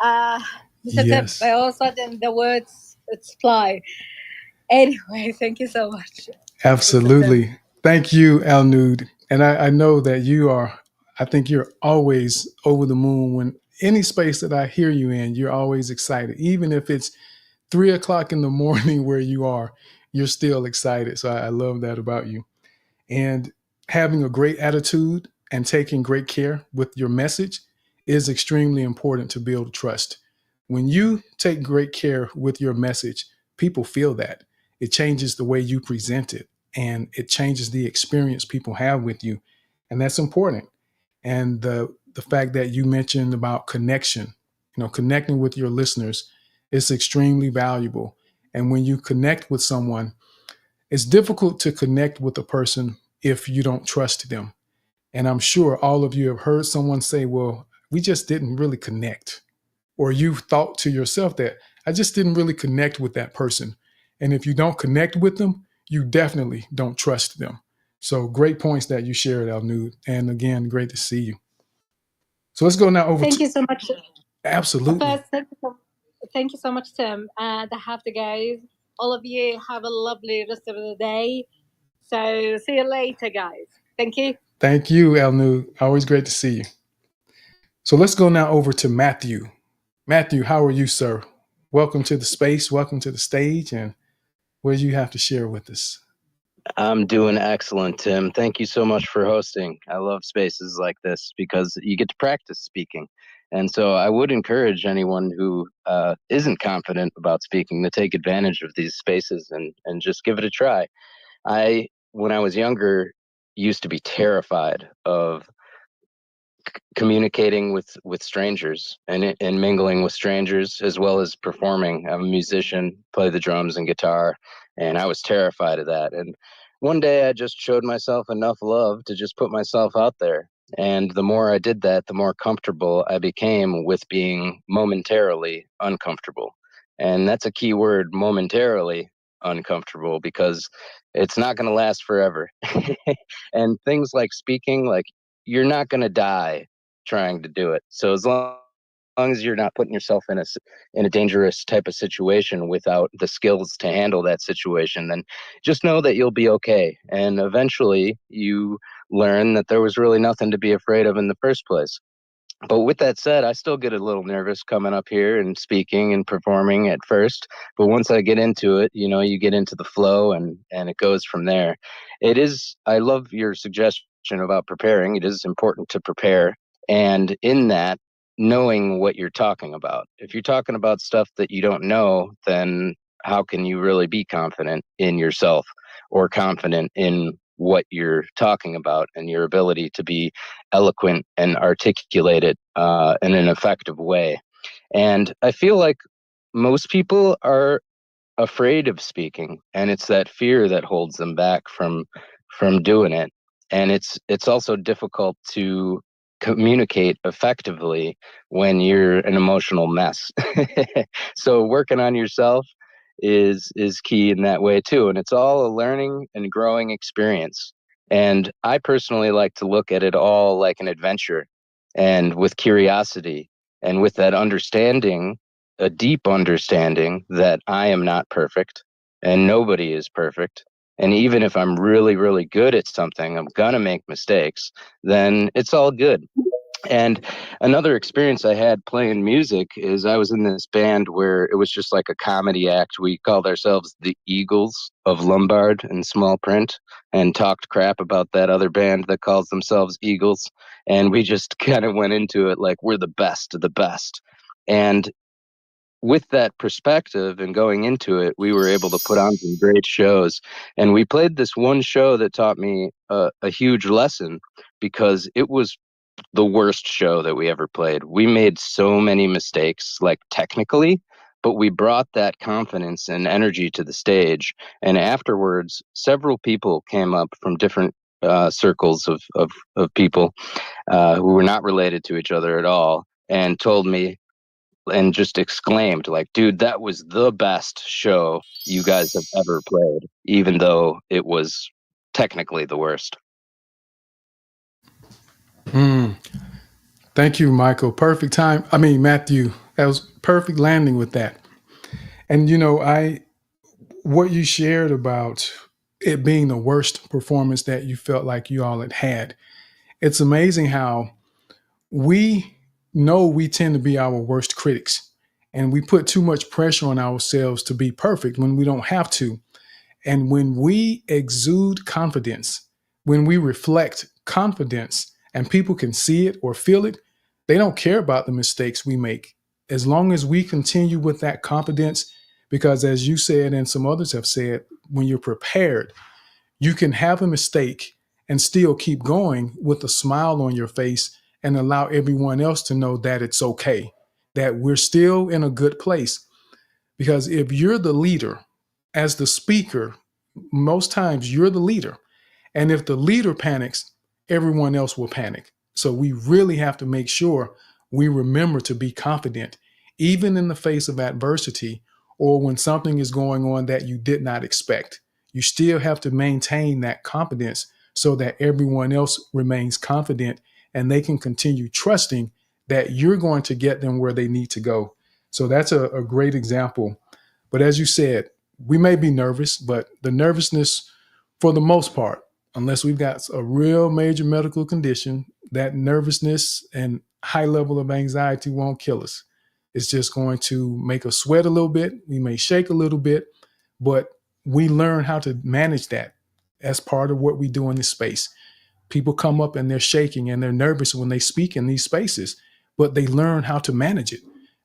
uh, Mr. Tim, by Yes. all of a sudden the words it's fly. Anyway, thank you so much, Mr. Tim. Absolutely. Thank you, Al Nud. And I know that you are, I think you're always over the moon when any space that I hear you in, you're always excited. Even if it's 3 o'clock in the morning where you are, you're still excited. So I love that about you. And having a great attitude and taking great care with your message is extremely important to build trust. When you take great care with your message, people feel that. It changes the way you present it and it changes the experience people have with you. And that's important. And the fact that you mentioned about connection, connecting with your listeners is extremely valuable. And when you connect with someone, it's difficult to connect with a person if you don't trust them. And I'm sure all of you have heard someone say, well, we just didn't really connect. Or you've thought to yourself that I just didn't really connect with that person. And if you don't connect with them, you definitely don't trust them. So great points that you shared, Al Nud. And again, great to see you. So let's go now over Thank to you so much. absolutely. First, thank you so much, Tim. And I have to go. All of you have a lovely rest of the day. So see you later, guys. Thank you. Thank you, Al Nud. Always great to see you. So let's go now over to Matthew. Matthew, how are you, sir? Welcome to the space. Welcome to the stage. And what do you have to share with us? I'm doing excellent, Tim. Thank you so much for hosting. I love spaces like this because you get to practice speaking. And so I would encourage anyone who isn't confident about speaking to take advantage of these spaces and just give it a try. When I was younger, used to be terrified of communicating with strangers and mingling with strangers as well as performing. I'm a musician, play the drums and guitar, and I was terrified of that. And one day I just showed myself enough love to just put myself out there. And the more I did that, the more comfortable I became with being momentarily uncomfortable. And that's a key word, momentarily uncomfortable, because it's not going to last forever. And things like speaking, like, you're not going to die trying to do it. So as long as you're not putting yourself in a dangerous type of situation without the skills to handle that situation, then just know that you'll be okay. And eventually you learn that there was really nothing to be afraid of in the first place. But with that said, I still get a little nervous coming up here and speaking and performing at first. But once I get into it, you get into the flow, and it goes from there. I love your suggestion about preparing. It is important to prepare. And in that, knowing what you're talking about. If you're talking about stuff that you don't know, then how can you really be confident in yourself or confident in what you're talking about and your ability to be eloquent and articulate it in an effective way? And I feel like most people are afraid of speaking, and it's that fear that holds them back from doing it. And it's also difficult to communicate effectively when you're an emotional mess. So working on yourself is key in that way too, and it's all a learning and growing experience. And I personally like to look at it all like an adventure, and with curiosity, and with that understanding, a deep understanding that I am not perfect and nobody is perfect. And even if I'm really, really good at something, I'm going to make mistakes, then it's all good. And another experience I had playing music is I was in this band where it was just like a comedy act. We called ourselves the Eagles of Lombard in small print, and talked crap about that other band that calls themselves Eagles. And we just kind of went into it like we're the best of the best. And with that perspective and going into it, we were able to put on some great shows. And we played this one show that taught me a huge lesson, because it was the worst show that we ever played. We made so many mistakes, like technically, but we brought that confidence and energy to the stage. And afterwards, several people came up from different circles of people who were not related to each other at all, and told me and just exclaimed, like, dude, that was the best show you guys have ever played, even though it was technically the worst. Thank you, Michael. Perfect time. I mean, Matthew, that was perfect landing with that. And what you shared about it being the worst performance that you felt like you all had. It's amazing how we know we tend to be our worst critics, and we put too much pressure on ourselves to be perfect when we don't have to. And when we exude confidence, when we reflect confidence and people can see it or feel it, they don't care about the mistakes we make. As long as we continue with that confidence, because as you said, and some others have said, when you're prepared, you can have a mistake and still keep going with a smile on your face and allow everyone else to know that it's okay, that we're still in a good place. Because if you're the leader, as the speaker, most times you're the leader. And if the leader panics, everyone else will panic. So we really have to make sure we remember to be confident, even in the face of adversity or when something is going on that you did not expect. You still have to maintain that confidence so that everyone else remains confident and they can continue trusting that you're going to get them where they need to go. So that's a great example. But as you said, we may be nervous, but the nervousness, for the most part, unless we've got a real major medical condition, that nervousness and high level of anxiety won't kill us. It's just going to make us sweat a little bit. We may shake a little bit, but we learn how to manage that as part of what we do in this space. People come up and they're shaking and they're nervous when they speak in these spaces, but they learn how to manage it.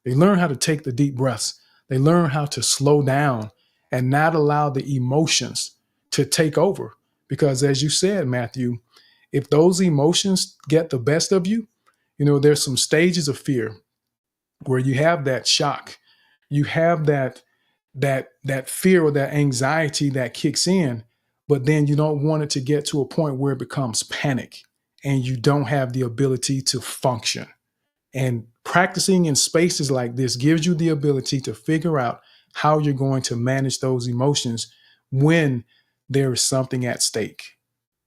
They learn how to take the deep breaths. They learn how to slow down and not allow the emotions to take over. Because as you said, Matthew, if those emotions get the best of you, there's some stages of fear where you have that shock, you have that fear or that anxiety that kicks in. but then you don't want it to get to a point where it becomes panic and you don't have the ability to function. And practicing in spaces like this gives you the ability to figure out how you're going to manage those emotions when there is something at stake.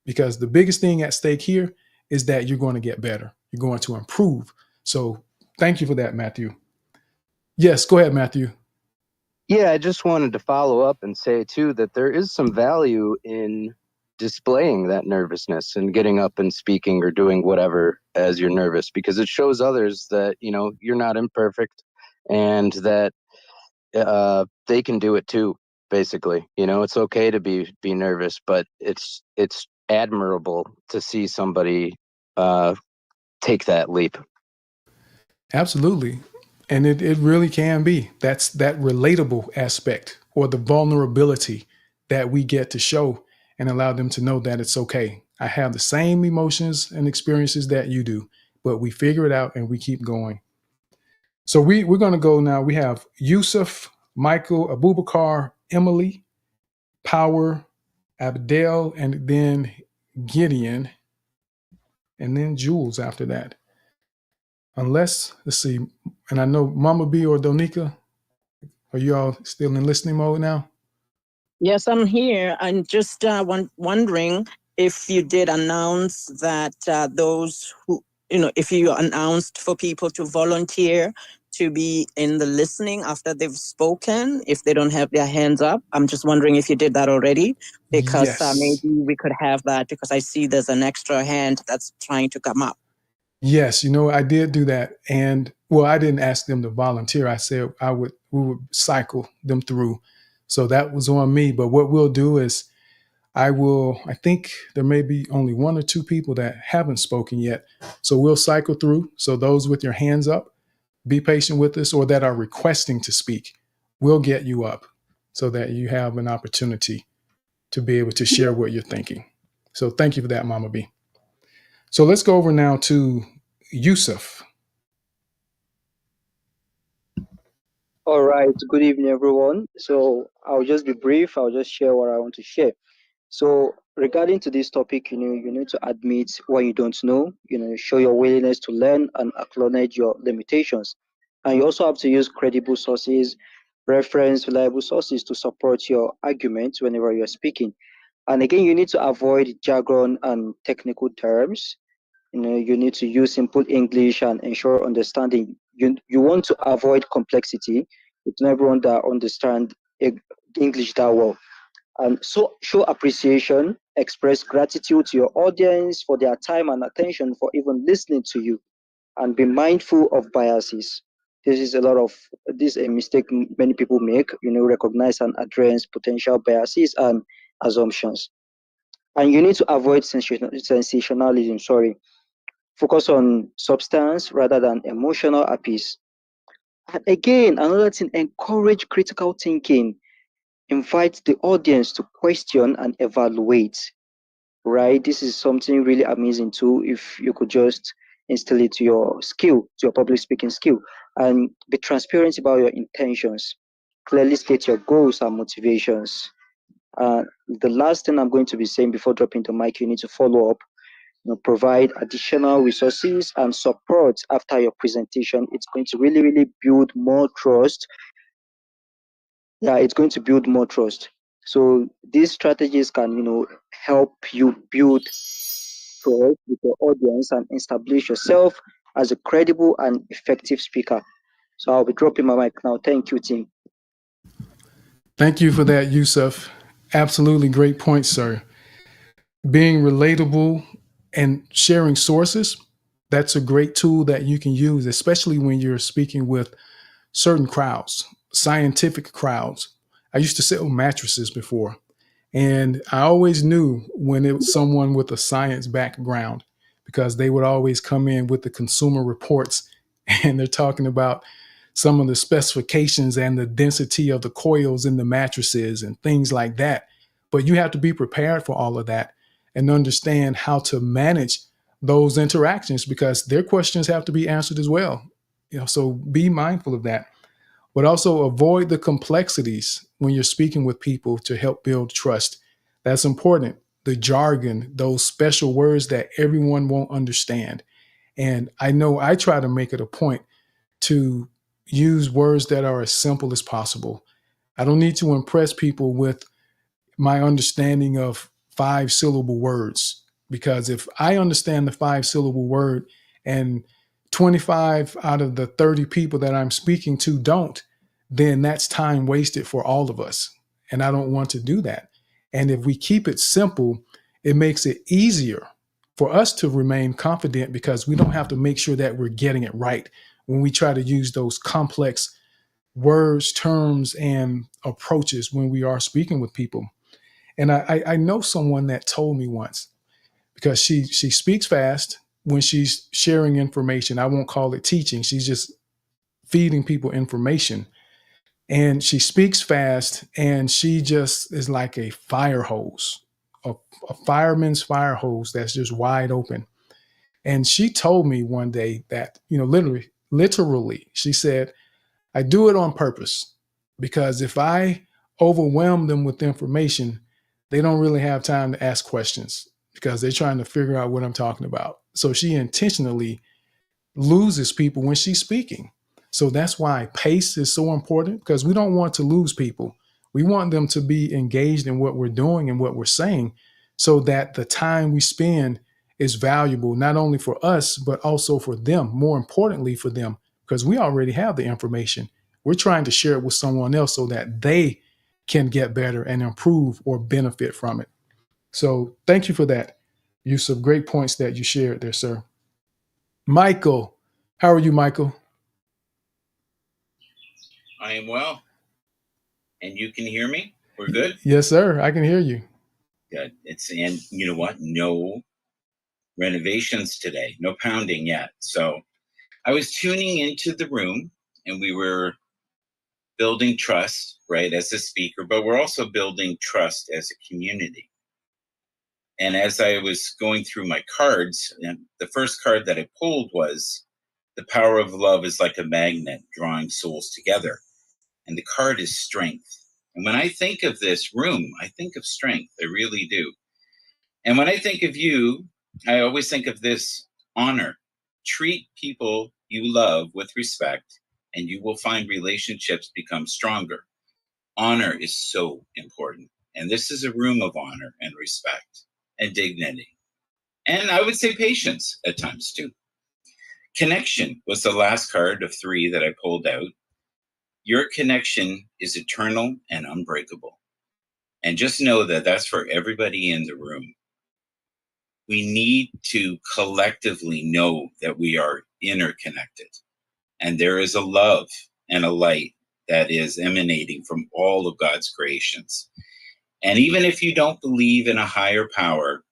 Because the biggest thing at stake here is that you're going to get better, you're going to improve. So thank you for that, Matthew. Yes, go ahead, Matthew. Yeah, I just wanted to follow up and say too that there is some value in displaying that nervousness and getting up and speaking or doing whatever as you're nervous, because it shows others that, you know, you're not imperfect and that they can do it too. Basically, you know, it's okay to be nervous, but it's admirable to see somebody take that leap. Absolutely. And it really can be. That's that relatable aspect or the vulnerability that we get to show and allow them to know that it's okay. I have the same emotions and experiences that you do, but we figure it out and we keep going. So we're going to go now. We have Yusuf, Michael, Abubakar, Emily, Power, Abdel, and then Gideon, and then Jules after that. Unless, let's see, and I know Mama B or Donika, are you all still in listening mode now? Yes, I'm here. I'm just wondering if you did announce that those who, if you announced for people to volunteer to be in the listening after they've spoken, if they don't have their hands up. I'm just wondering if you did that already, because Yes. maybe we could have that, because I see there's an extra hand that's trying to come up. Yes, I did do that. And well, I didn't ask them to volunteer. I said we would cycle them through. So that was on me. But what we'll do is I think there may be only one or two people that haven't spoken yet. So we'll cycle through. So those with your hands up, be patient with us, or that are requesting to speak, we'll get you up so that you have an opportunity to be able to share what you're thinking. So thank you for that, Mama B. So let's go over now to Yusuf. All right. Good evening, everyone. So I'll just be brief. I'll just share what I want to share. So regarding to this topic, you need to admit what you don't know. Show your willingness to learn and acknowledge your limitations. And you also have to use credible sources, reference reliable sources to support your argument whenever you're speaking. And again, you need to avoid jargon and technical terms. You need to use simple English and ensure understanding. You want to avoid complexity. It's not everyone that understand English that well. And so show appreciation, express gratitude to your audience for their time and attention, for even listening to you, and be mindful of biases. This is a mistake many people make. Recognize and address potential biases and assumptions. And you need to avoid sensationalism. Sorry, focus on substance rather than emotional appease. And again, another thing, encourage critical thinking. Invite the audience to question and evaluate. Right? This is something really amazing too. If you could just instill it to your skill, to your public speaking skill, and be transparent about your intentions. Clearly state your goals and motivations. The last thing I'm going to be saying before dropping the mic, you need to follow up. Provide additional resources and support after your presentation. It's going to really, really build more trust. Yeah, it's going to build more trust. So these strategies can, help you build trust with your audience and establish yourself as a credible and effective speaker. So I'll be dropping my mic now. Thank you, team. Thank you for that, Yusuf. Absolutely great point, sir. Being relatable and sharing sources, that's a great tool that you can use, especially when you're speaking with certain crowds, scientific crowds. I used to sell mattresses before, and I always knew when it was someone with a science background because they would always come in with the consumer reports and they're talking about some of the specifications and the density of the coils in the mattresses and things like that. But you have to be prepared for all of that and understand how to manage those interactions because their questions have to be answered as well. So be mindful of that, but also avoid the complexities when you're speaking with people to help build trust. That's important. The jargon, those special words that everyone won't understand. And I know I try to make it a point to use words that are as simple as possible. I don't need to impress people with my understanding of 5-syllable words, because if I understand the 5-syllable word and 25 out of the 30 people that I'm speaking to don't, then that's time wasted for all of us. And I don't want to do that. And if we keep it simple, it makes it easier for us to remain confident, because we don't have to make sure that we're getting it right when we try to use those complex words, terms, and approaches when we are speaking with people. And I know someone that told me once, because she speaks fast when she's sharing information. I won't call it teaching. She's just feeding people information. And she speaks fast, and she just is like a fire hose, a fireman's fire hose that's just wide open. And she told me one day that, literally, she said, I do it on purpose, because if I overwhelm them with information, they don't really have time to ask questions because they're trying to figure out what I'm talking about. So she intentionally loses people when she's speaking. So that's why pace is so important, because we don't want to lose people. We want them to be engaged in what we're doing and what we're saying, so that the time we spend is valuable, not only for us, but also for them, more importantly for them, because we already have the information. We're trying to share it with someone else so that they can get better and improve or benefit from it. So thank you for that. You some great points that you shared there, sir. Michael, how are you, Michael? I am well. And you can hear me? We're good? Yes, sir. I can hear you. Good. And you know what? No renovations today. No pounding yet. So I was tuning into the room, and we were building trust, right, as a speaker, but we're also building trust as a community. And as I was going through my cards, and the first card that I pulled was the power of love is like a magnet drawing souls together. And the card is strength. And when I think of this room, I think of strength. I really do. And when I think of you, I always think of this: honor. Treat people you love with respect, and you will find relationships become stronger. Honor is so important. And this is a room of honor and respect and dignity. And I would say patience at times too. Connection was the last card of 3 that I pulled out. Your connection is eternal and unbreakable. And just know that that's for everybody in the room. We need to collectively know that we are interconnected. And there is a love and a light that is emanating from all of God's creations. And even if you don't believe in a higher power,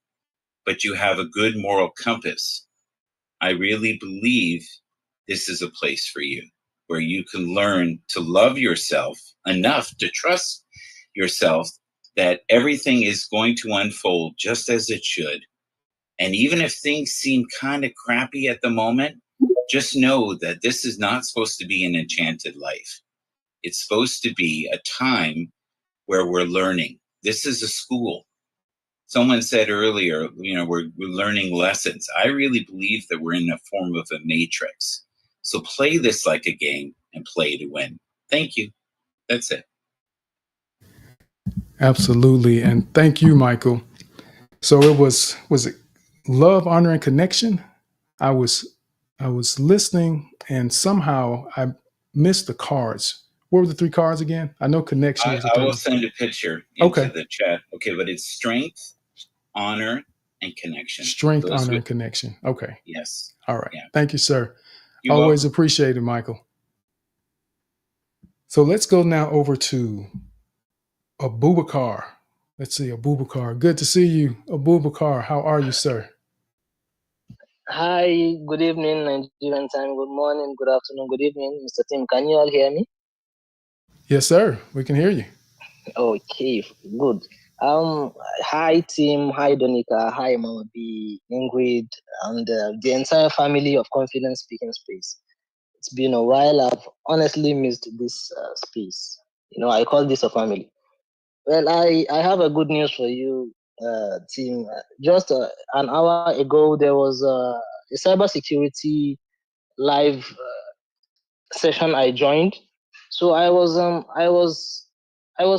but you have a good moral compass, I really believe this is a place for you, where you can learn to love yourself enough to trust yourself that everything is going to unfold just as it should. And even if things seem kind of crappy at the moment, just know that this is not supposed to be an enchanted life. It's supposed to be a time where we're learning. This is a school. Someone said earlier, we're learning lessons. I really believe that we're in a form of a matrix. So play this like a game and play to win. Thank you. That's it. Absolutely. And thank you, Michael. So it was it love, honor, and connection? I was listening, and somehow I missed the cards. What were the 3 cards again? I know connection was the I third will one. send a picture into Okay. the chat. Okay, but it's strength, honor, and connection. Strength, Those honor, would, and connection. Okay. yes. All right. Yeah. Thank you, sir. You're Always welcome. appreciate it, Michael. So let's go now over to Abubakar. Let's see, Abubakar. Good to see you, Abubakar. How are you, sir? Hi, good evening, Nigerian time. Good morning, good afternoon, good evening, Mr. Tim. Can you all hear me? Yes, sir. We can hear you. Okay, good. Hi, Tim. Hi, Donika. Hi, Mama B, Ingrid, and the entire family of Confidence Speaking Space. It's been a while. I've honestly missed this space. I call this a family. Well, I have a good news for you, team. Just an hour ago, there was a cybersecurity live session I joined. So I was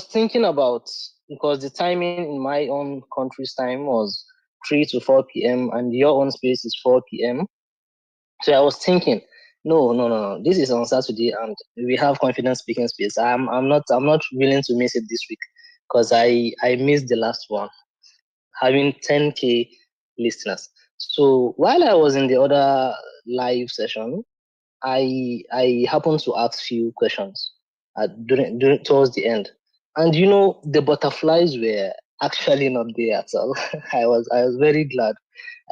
thinking about, because the timing in my own country's time was 3 to 4 p.m. and your own space is 4 p.m. So I was thinking, no. This is on Saturday, and we have confidence speaking space. I'm not willing to miss it this week, because I missed the last one, having 10K listeners. So while I was in the other live session, I happened to ask few questions during towards the end, and the butterflies were actually not there at all. I was very glad.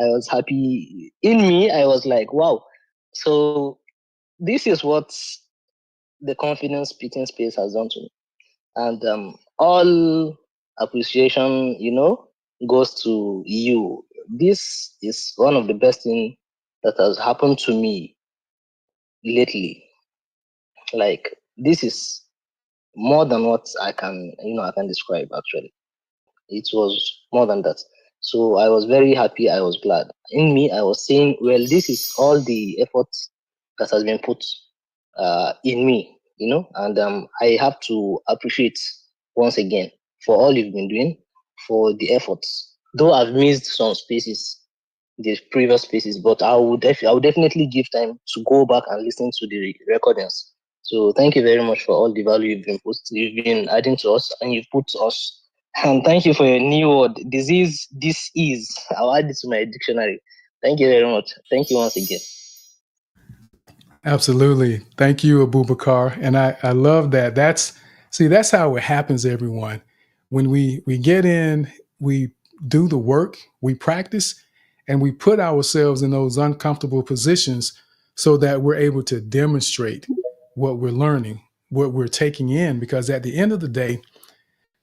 I was happy in me. I was like, wow. So this is what the confidence speaking space has done to me, and all appreciation, goes to you. This is one of the best thing that has happened to me lately. Like, this is more than what I can describe. Actually, it was more than that. So I was very happy. I was glad. In me, I was saying, well, this is all the effort that has been put in me, and I have to appreciate once again for all you've been doing, for the efforts. Though I've missed some spaces, the previous spaces, but I would definitely give time to go back and listen to the recordings. So thank you very much for all the value you've been adding to us, and you've put to us. And thank you for your new word, disease. I'll add it to my dictionary. Thank you very much. Thank you once again. Absolutely. Thank you, Abubakar. And I love that. That's how it happens, everyone. When we get in, we do the work, we practice, and we put ourselves in those uncomfortable positions so that we're able to demonstrate what we're learning, what we're taking in. Because at the end of the day,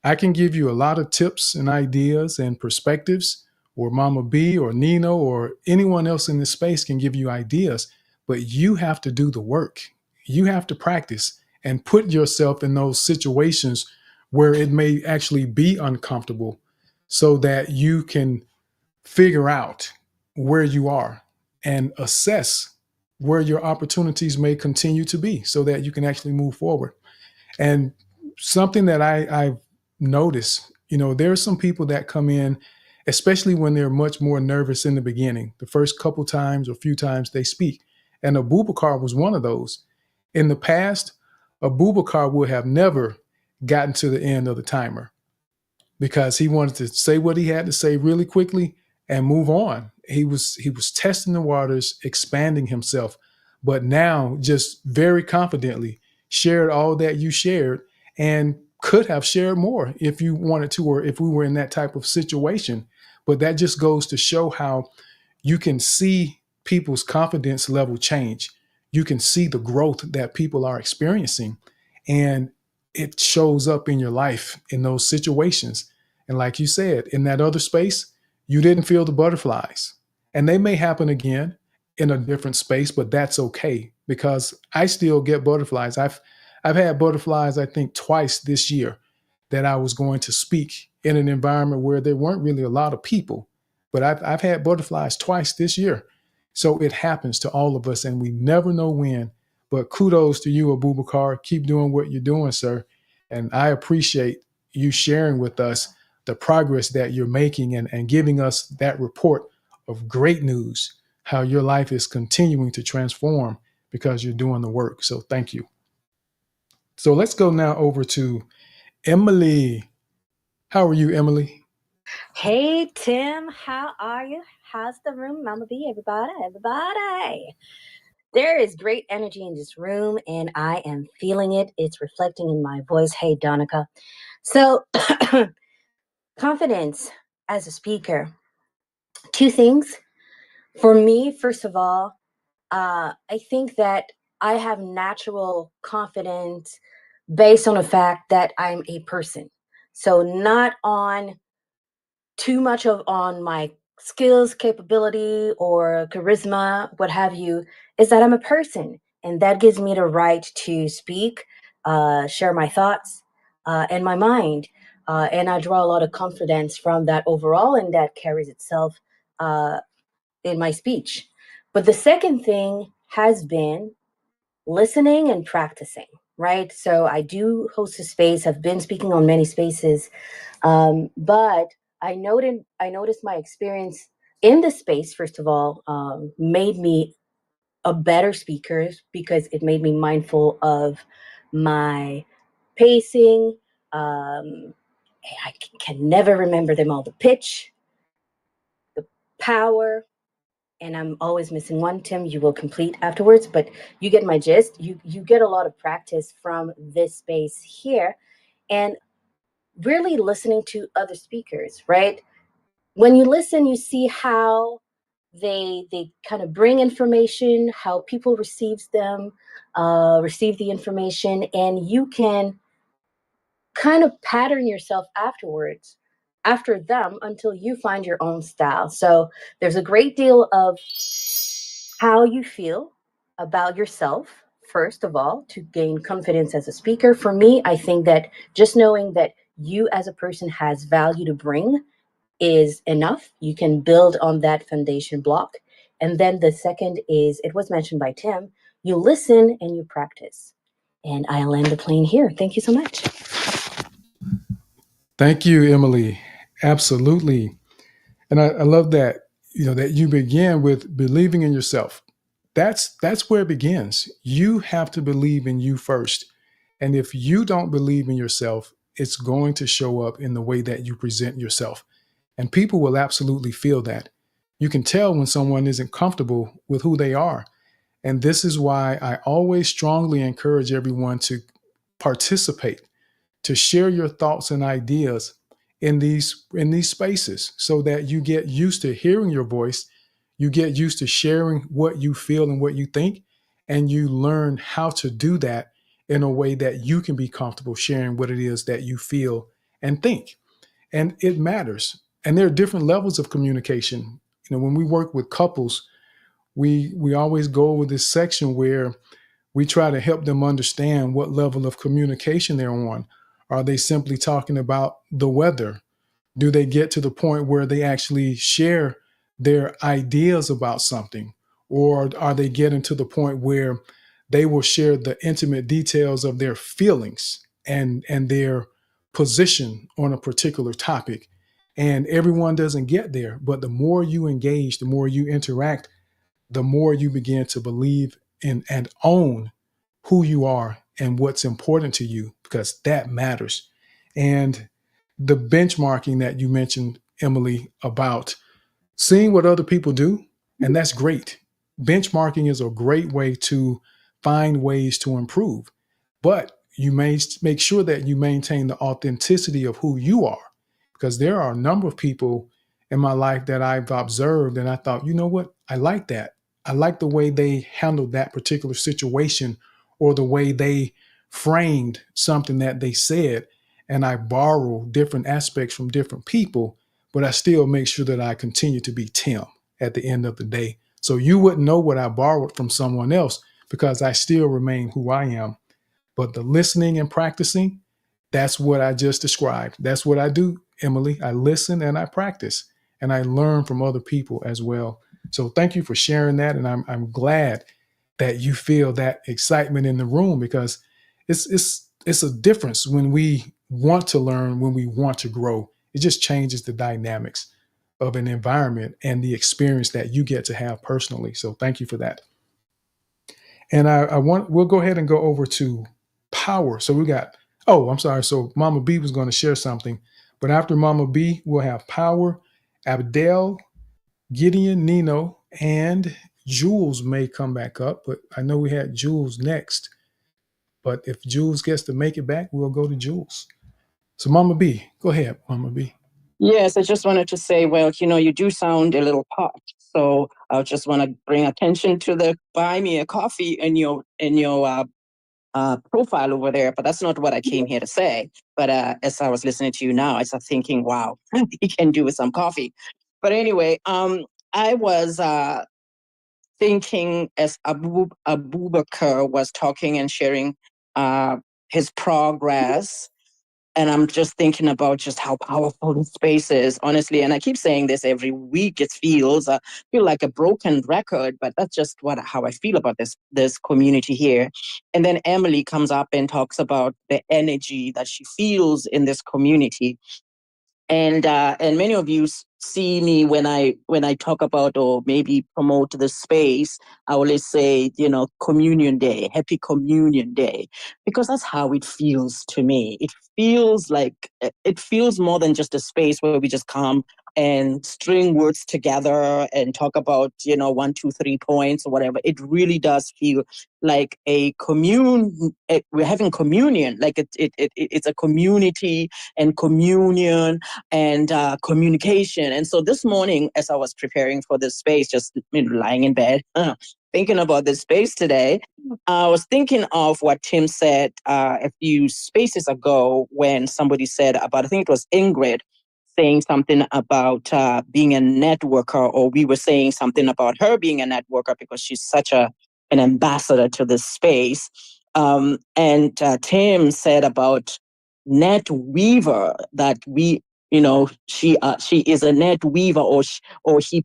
I can give you a lot of tips and ideas and perspectives, or Mama B or Nino or anyone else in this space can give you ideas, but you have to do the work. You have to practice and put yourself in those situations where it may actually be uncomfortable so that you can figure out where you are and assess where your opportunities may continue to be so that you can actually move forward. And something that I've noticed, there are some people that come in, especially when they're much more nervous in the beginning, the first couple times or few times they speak. And Abubakar was one of those. In the past, Abubakar would have never gotten to the end of the timer because he wanted to say what he had to say really quickly and move on. He was testing the waters, expanding himself, but now just very confidently shared all that you shared and could have shared more if you wanted to, or if we were in that type of situation. But that just goes to show how you can see people's confidence level change. You can see the growth that people are experiencing, and it shows up in your life in those situations. And like you said, in that other space, you didn't feel the butterflies. And they may happen again in a different space, but that's okay because I still get butterflies. I've had butterflies, I think, twice this year that I was going to speak in an environment where there weren't really a lot of people, but I've had butterflies twice this year. So it happens to all of us, and we never know when. But kudos to you, Abubakar. Keep doing what you're doing, sir. And I appreciate you sharing with us the progress that you're making and giving us that report of great news, how your life is continuing to transform because you're doing the work. So thank you. So let's go now over to Emily. How are you, Emily? Hey Tim, how are you? How's the room, Mama B? Everybody. There is great energy in this room, and I am feeling it. It's reflecting in my voice. Hey, Donica. So, confidence as a speaker. Two things. For me, first of all, I think that I have natural confidence based on the fact that I'm a person. So, not on too much of on my skills, capability, or charisma, what have you, is that I'm a person. And that gives me the right to speak, share my thoughts and my mind. And I draw a lot of confidence from that overall, and that carries itself in my speech. But the second thing has been listening and practicing, right? So I do host a space, I've been speaking on many spaces, but I noticed my experience in the space, first of all, made me a better speaker because it made me mindful of my pacing. I can never remember them all, the pitch, the power, and I'm always missing one. Tim, you will complete afterwards, but you get my gist. You get a lot of practice from this space here, and really listening to other speakers, right? When you listen, you see how they kind of bring information, how people receive the information, and you can kind of pattern yourself after them until you find your own style. So there's a great deal of how you feel about yourself, first of all, to gain confidence as a speaker. For me, I think that just knowing that you as a person has value to bring is enough. You can build on that foundation block. And then the second is, it was mentioned by Tim, you listen and you practice. And I'll end the plane here. Thank you so much. Thank you, Emily. Absolutely. And I love that, that you begin with believing in yourself. That's where it begins. You have to believe in you first. And if you don't believe in yourself, it's going to show up in the way that you present yourself. And people will absolutely feel that. You can tell when someone isn't comfortable with who they are. And this is why I always strongly encourage everyone to participate, to share your thoughts and ideas in these spaces so that you get used to hearing your voice, you get used to sharing what you feel and what you think, and you learn how to do that in a way that you can be comfortable sharing what it is that you feel and think. And it matters. And there are different levels of communication. When we work with couples, we always go over this section where we try to help them understand what level of communication they're on. Are they simply talking about the weather? Do they get to the point where they actually share their ideas about something? Or are they getting to the point where they will share the intimate details of their feelings and their position on a particular topic? And everyone doesn't get there. But the more you engage, the more you interact, the more you begin to believe in and own who you are and what's important to you, because that matters. And the benchmarking that you mentioned, Emily, about seeing what other people do, and that's great. Benchmarking is a great way to find ways to improve, but you may make sure that you maintain the authenticity of who you are, because there are a number of people in my life that I've observed and I thought, you know what, I like that. I like the way they handled that particular situation or the way they framed something that they said. And I borrow different aspects from different people, but I still make sure that I continue to be Tim at the end of the day. So you wouldn't know what I borrowed from someone else because I still remain who I am. But the listening and practicing, that's what I just described. That's what I do, Emily. I listen and I practice and I learn from other people as well. So thank you for sharing that. And I'm glad that you feel that excitement in the room, because it's a difference when we want to learn, when we want to grow. It just changes the dynamics of an environment and the experience that you get to have personally. So thank you for that. And we'll go ahead and go over to power. So we got, oh, I'm sorry. So Mama B was going to share something, but after Mama B, we'll have power, Abdel, Gideon, Nino, and Jules may come back up, but I know we had Jules next. But if Jules gets to make it back, we'll go to Jules. So Mama B, go ahead, Mama B. Yes, I just wanted to say, well, you do sound a little hot. So I just want to bring attention to the buy me a coffee in your profile over there. But that's not what I came here to say. But as I was listening to you now, I started thinking, wow, he can do with some coffee. But anyway, I was thinking as Abubakar was talking and sharing his progress. And I'm just thinking about just how powerful this space is, honestly. And I keep saying this every week. It feels feel like a broken record, but that's just how I feel about this community here. And then Emily comes up and talks about the energy that she feels in this community. And many of you see me when I talk about or maybe promote the space. I always say, Communion Day, Happy Communion Day, because that's how it feels to me. It feels more than just a space where we just come and string words together and talk about 1, 2, 3 points or whatever. It really does feel like we're having communion, like it's a community and communion and communication. And so this morning, as I was preparing for this space, just lying in bed, thinking about this space today, I was thinking of what Tim said a few spaces ago when somebody said about, I think it was Ingrid, saying something about being a networker, or we were saying something about her being a networker because she's such an ambassador to this space. And Tim said about net weaver, that she is a net weaver, or he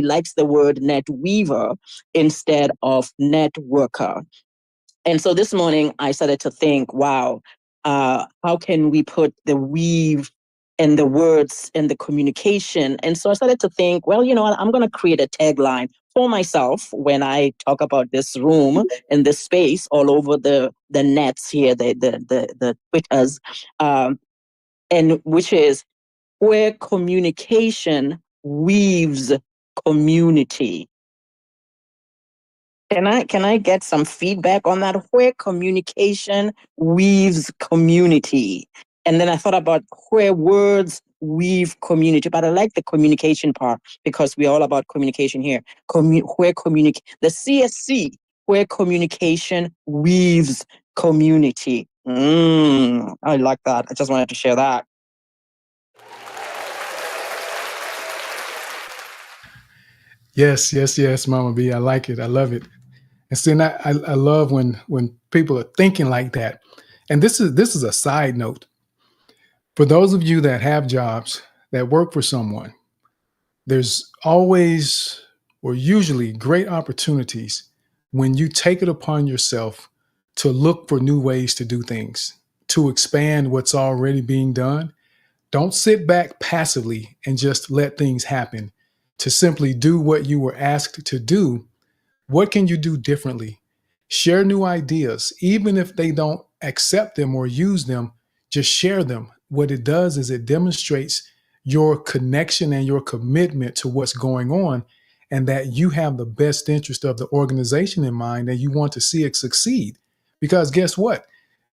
likes the word net weaver instead of networker. And so this morning I started to think, wow, how can we put the weave and the words and the communication? And so I started to think, well, you know what, I'm going to create a tagline for myself when I talk about this room and this space all over the nets here, the Twitters, and which is where communication weaves community. Can I get some feedback on that? Where communication weaves community. And then I thought about where words weave community, but I like the communication part because we're all about communication here. The CSC, where communication weaves community. I like that. I just wanted to share that. Yes, Mama B. I like it. I love it. And see, I love when people are thinking like that. And this is a side note. For those of you that have jobs that work for someone, there's always or usually great opportunities when you take it upon yourself to look for new ways to do things, to expand what's already being done. Don't sit back passively and just let things happen. To simply do what you were asked to do, what can you do differently? Share new ideas, even if they don't accept them or use them, just share them. What it does is it demonstrates your connection and your commitment to what's going on, and that you have the best interest of the organization in mind and you want to see it succeed. Because guess what?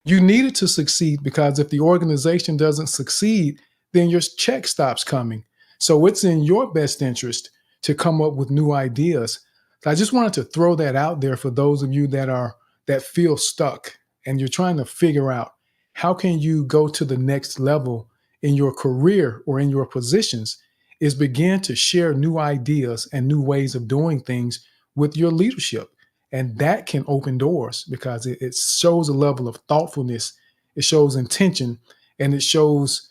You need it to succeed, because if the organization doesn't succeed, then your check stops coming. So it's in your best interest to come up with new ideas. So I just wanted to throw that out there for those of you that feel stuck and you're trying to figure out how can you go to the next level in your career or in your positions, is begin to share new ideas and new ways of doing things with your leadership. And that can open doors because it shows a level of thoughtfulness, it shows intention, and it shows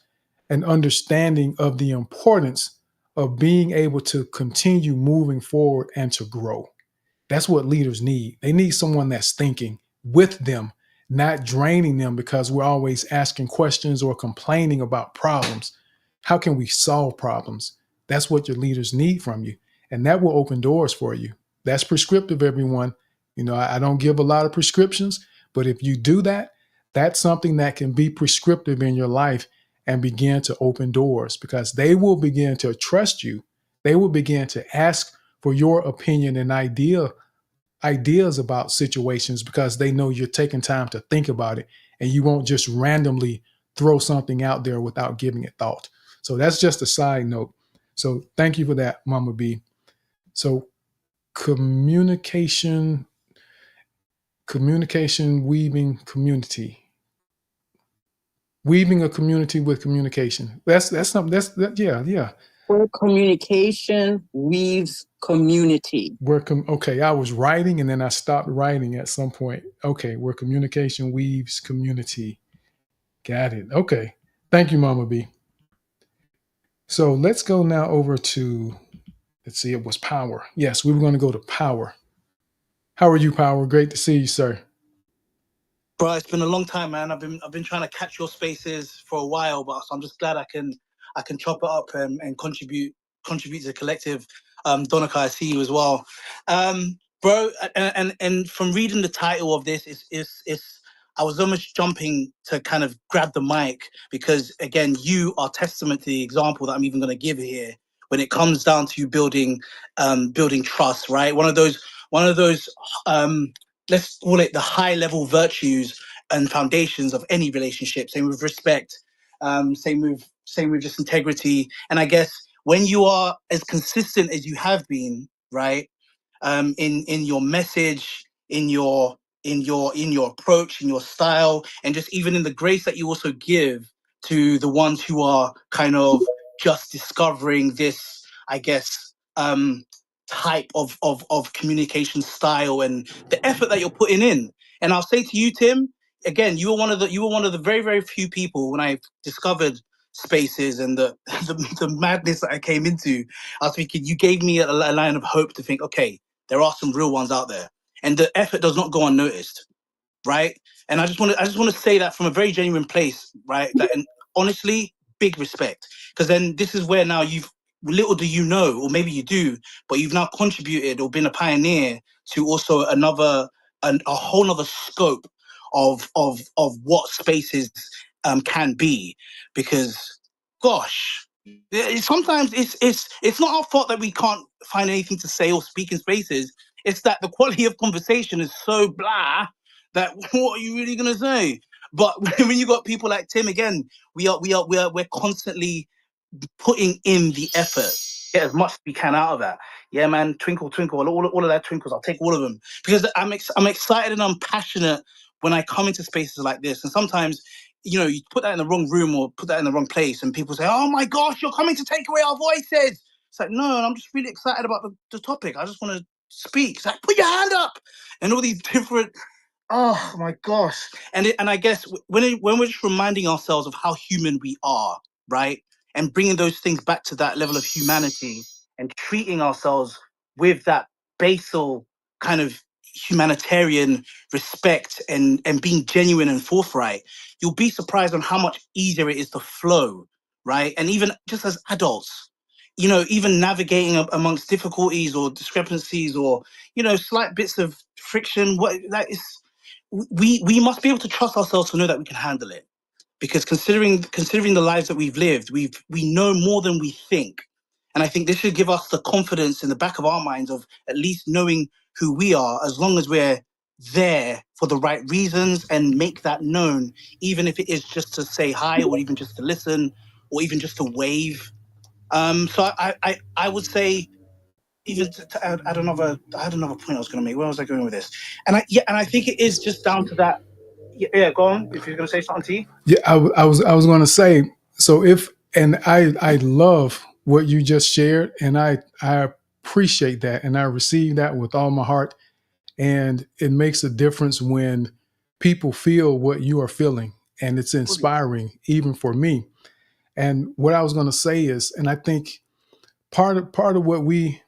an understanding of the importance of being able to continue moving forward and to grow. That's what leaders need. They need someone that's thinking with them, not draining them because we're always asking questions or complaining about problems. How can we solve problems? That's what your leaders need from you. And that will open doors for you. That's prescriptive, everyone. I don't give a lot of prescriptions, but if you do that, that's something that can be prescriptive in your life and begin to open doors, because they will begin to trust you. They will begin to ask for your opinion and ideas about situations because they know you're taking time to think about it, and you won't just randomly throw something out there without giving it thought. So that's just a side note. So thank you for that, Mama B. So communication weaving community. Weaving a community with communication. That's something yeah. Where communication weaves community. Okay, I was writing and then I stopped writing at some point. Okay, where communication weaves community. Got it. Okay. Thank you, Mama B. So let's go now over to, let's see, it was Power. Yes, we were going to go to Power. How are you, Power? Great to see you, sir. Bro, it's been a long time, man. I've been trying to catch your spaces for a while, but so I'm just glad I can chop it up and contribute to the collective. Donica, I see you as well. Bro, and from reading the title of this, it's I was almost jumping to kind of grab the mic because again, you are testament to the example that I'm even going to give here when it comes down to building trust, right? One of those let's call it the high level virtues and foundations of any relationship. Same with respect, same with just integrity. And I guess when you are as consistent as you have been, right, in your message, in your approach, in your style, and just even in the grace that you also give to the ones who are kind of just discovering this, I guess, type of communication style and the effort that you're putting in. And I'll say to you, Tim, again, you were one of the very, very few people when I discovered spaces and the madness that I came into. I was thinking you gave me a line of hope to think, okay, there are some real ones out there, and the effort does not go unnoticed, right? And I just want to say that from a very genuine place, right? That, and honestly, big respect, because then this is where now you've little do you know, or maybe you do, but you've now contributed or been a pioneer to also a whole other scope of what spaces can be, because gosh, sometimes it's not our fault that we can't find anything to say or speak in spaces. It's that the quality of conversation is so blah that what are you really gonna say? But when you got people like Tim, again, we're constantly putting in the effort, get as much as we can out of that. Yeah, man, twinkle, twinkle, all of that twinkles, I'll take all of them because I'm excited and I'm passionate when I come into spaces like this. And sometimes, you put that in the wrong room or put that in the wrong place, and people say, "Oh my gosh, you're coming to take away our voices." It's like, no, I'm just really excited about the topic. I just want to speak. It's like, put your hand up, and all these different. Oh my gosh! And I guess when we're just reminding ourselves of how human we are, right? And bringing those things back to that level of humanity and treating ourselves with that basal kind of humanitarian respect and being genuine and forthright, you'll be surprised on how much easier it is to flow, right? And even just as adults, even navigating amongst difficulties or discrepancies or, slight bits of friction, what that is, we must be able to trust ourselves to know that we can handle it, because considering the lives that we've lived, we know more than we think. And I think this should give us the confidence in the back of our minds of at least knowing who we are, as long as we're there for the right reasons and make that known, even if it is just to say hi or even just to listen or even just to wave. So I would say, even to add another, I had another point I was going to make. Where was I going with this? And I think it is just down to that. Yeah, go on. If you're going to say something, T. Yeah, I was going to say, so if, and I love what you just shared, and I appreciate that, and I receive that with all my heart. And it makes a difference when people feel what you are feeling, and it's inspiring even for me. And what I was going to say is, and I think part of what we,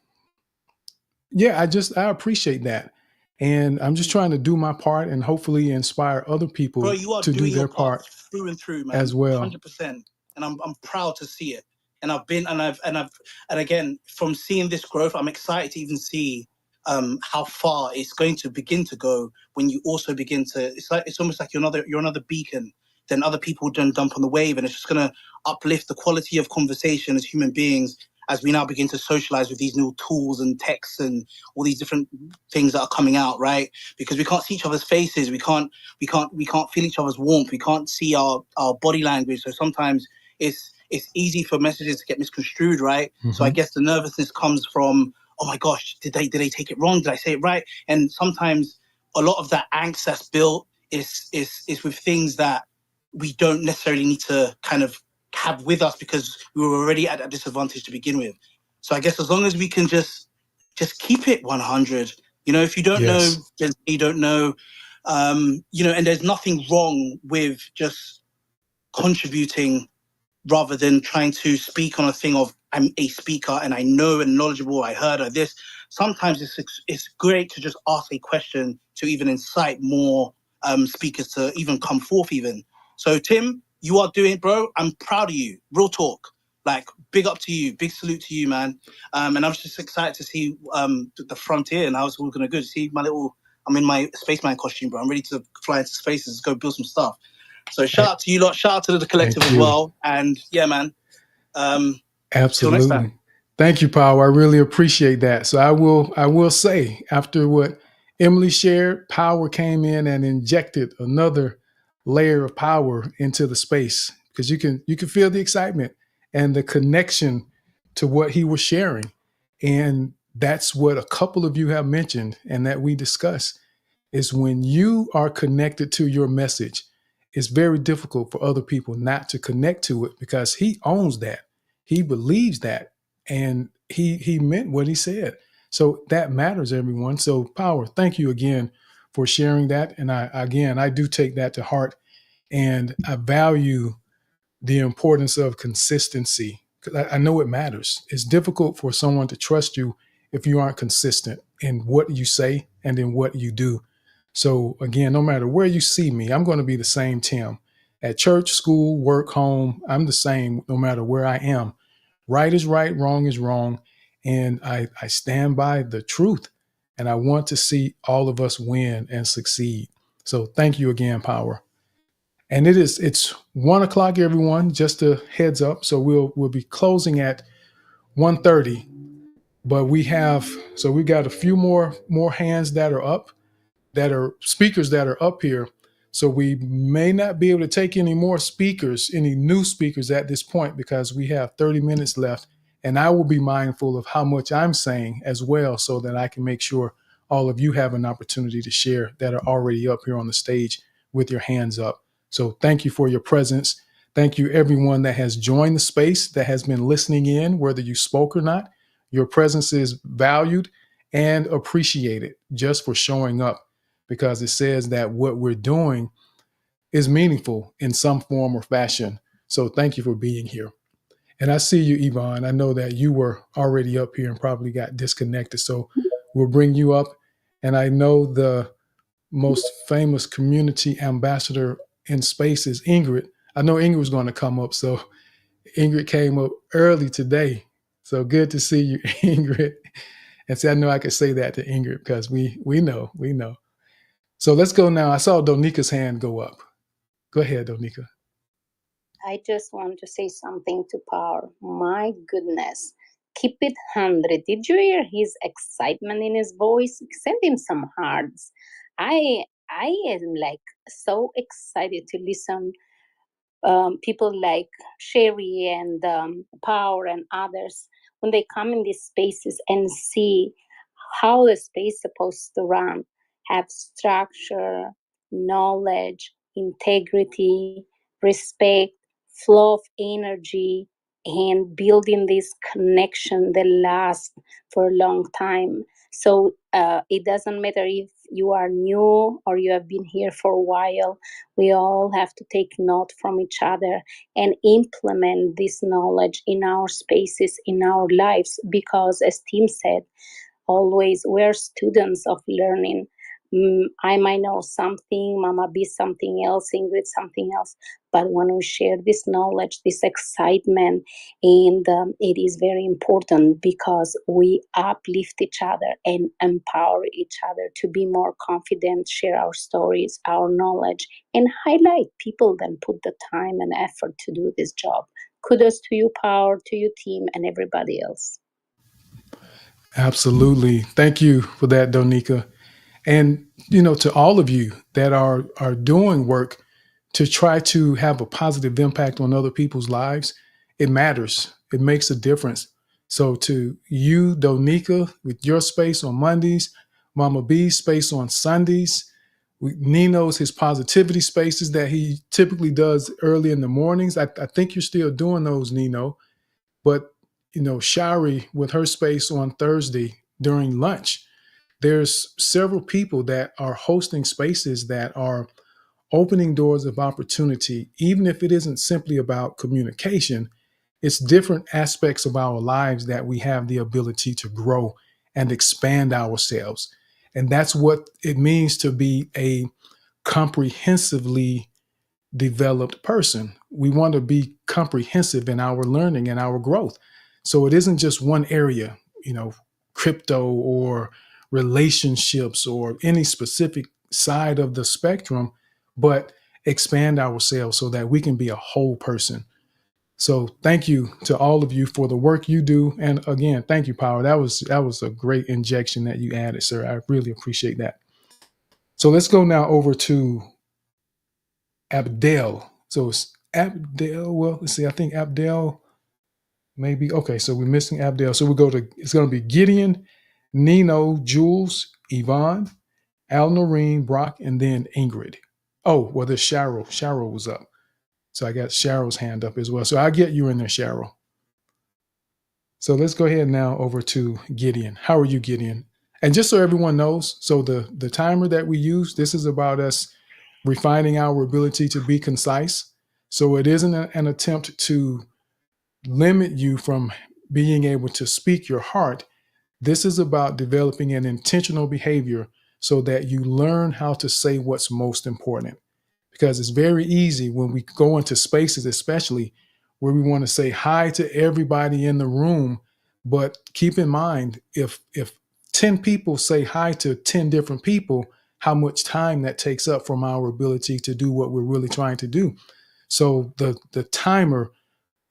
yeah, I appreciate that. And I'm just trying to do my part and hopefully inspire other Bro, people you are to do doing your their part part through and through, as man. well. 100%. And I'm proud to see it. And I've been and again, from seeing this growth, I'm excited to even see how far it's going to begin to go when you also begin to, it's almost like you're another beacon. Then other people don't dump on the wave, and it's just gonna uplift the quality of conversation as human beings as we now begin to socialize with these new tools and texts and all these different things that are coming out, right? Because we can't see each other's faces, we can't feel each other's warmth, we can't see our body language. So sometimes it's easy for messages to get misconstrued, right? So I guess the nervousness comes from, oh my gosh, did they take it wrong? Did I say it right? And sometimes a lot of that angst that's built is with things that we don't necessarily need to kind of have with us because we were already at a disadvantage to begin with. So I guess as long as we can just keep it 100, if you don't know, Yes. then you don't know. And there's nothing wrong with just contributing rather than trying to speak on a thing of I'm a speaker and I know and knowledgeable, I heard of this. Sometimes it's great to just ask a question to even incite more speakers to even come forth even. So Tim, you are doing, bro, I'm proud of you. Real talk. Like, big up to you. Big salute to you, man. And I'm just excited to see the frontier and how it's all going to go. See I'm in my spaceman costume, bro. I'm ready to fly into spaces, go build some stuff. So shout out to you lot, shout out to the collective as well. And yeah, man. Till next Absolutely. time. Thank you, Power. I really appreciate that. So I will say, after what Emily shared, Power came in and injected another layer of power into the space, because you can feel the excitement and the connection to what he was sharing. And that's what a couple of you have mentioned and that we discuss, is when you are connected to your message, it's very difficult for other people not to connect to it, because he owns that. He believes that, and he meant what he said. So that matters, everyone. So Power, thank you again for sharing that. And I do take that to heart, and I value the importance of consistency, because I know it matters. It's difficult for someone to trust you if you aren't consistent in what you say and in what you do. So again, no matter where you see me, I'm going to be the same Tim. At church, school, work, home, I'm the same no matter where I am. Right is right, wrong is wrong. And I stand by the truth. And I want to see all of us win and succeed. So thank you again, Power. And it's 1 o'clock, everyone, just a heads up. So we'll be closing at 1:30. But we got a few more hands that are up, that are speakers that are up here. So we may not be able to take any more speakers, any new speakers at this point, because we have 30 minutes left. And I will be mindful of how much I'm saying as well, so that I can make sure all of you have an opportunity to share that are already up here on the stage with your hands up. So thank you for your presence. Thank you, everyone that has joined the space, that has been listening in, whether you spoke or not. Your presence is valued and appreciated just for showing up, because it says that what we're doing is meaningful in some form or fashion. So thank you for being here. And I see you, Yvonne. I know that you were already up here and probably got disconnected. So we'll bring you up. And I know the most famous community ambassador in space is Ingrid. I know Ingrid was going to come up. So Ingrid came up early today. So good to see you, Ingrid. And see, I know I could say that to Ingrid, because we know. So let's go now. I saw Donika's hand go up. Go ahead, Donika. I just want to say something to Power. My goodness. Keep it 100. Did you hear his excitement in his voice? Send him some hearts. I am like so excited to listen people like Sherry and Power and others when they come in these spaces and see how the space is supposed to run, have structure, knowledge, integrity, respect, flow of energy, and building this connection that lasts for a long time. So it doesn't matter if you are new or you have been here for a while. We all have to take note from each other and implement this knowledge in our spaces, in our lives, because as Tim said, always we're students of learning. I might know something, Mama B something else, Ingrid something else, but when we share this knowledge, this excitement, and it is very important because we uplift each other and empower each other to be more confident, share our stories, our knowledge, and highlight people that put the time and effort to do this job. Kudos to you, Power, to your team, and everybody else. Absolutely. Thank you for that, Donika. And to all of you that are doing work to try to have a positive impact on other people's lives, it matters. It makes a difference. So to you, Donika, with your space on Mondays, Mama B's space on Sundays, Nino's his positivity spaces that he typically does early in the mornings. I think you're still doing those, Nino. But Shari with her space on Thursday during lunch. There's several people that are hosting spaces that are opening doors of opportunity, even if it isn't simply about communication. It's different aspects of our lives that we have the ability to grow and expand ourselves. And that's what it means to be a comprehensively developed person. We want to be comprehensive in our learning and our growth. So it isn't just one area, crypto or relationships or any specific side of the spectrum, but expand ourselves so that we can be a whole person. So thank you to all of you for the work you do. And again, thank you, Power. That was a great injection that you added, sir. I really appreciate that. So let's go now over to Abdel. So it's Abdel. Well, let's see. I think Abdel maybe. Okay, so we're missing Abdel. So it's going to be Gideon, Nino, Jules, Yvonne, Al Noreen, Brock, and then Ingrid. Oh, well, there's Cheryl. Cheryl was up. So I got Cheryl's hand up as well. So I'll get you in there, Cheryl. So let's go ahead now over to Gideon. How are you, Gideon? And just so everyone knows, so the timer that we use, this is about us refining our ability to be concise. So it isn't an attempt to limit you from being able to speak your heart. This is about developing an intentional behavior so that you learn how to say what's most important. Because it's very easy when we go into spaces, especially where we want to say hi to everybody in the room. But keep in mind, if 10 people say hi to 10 different people, how much time that takes up from our ability to do what we're really trying to do. So the timer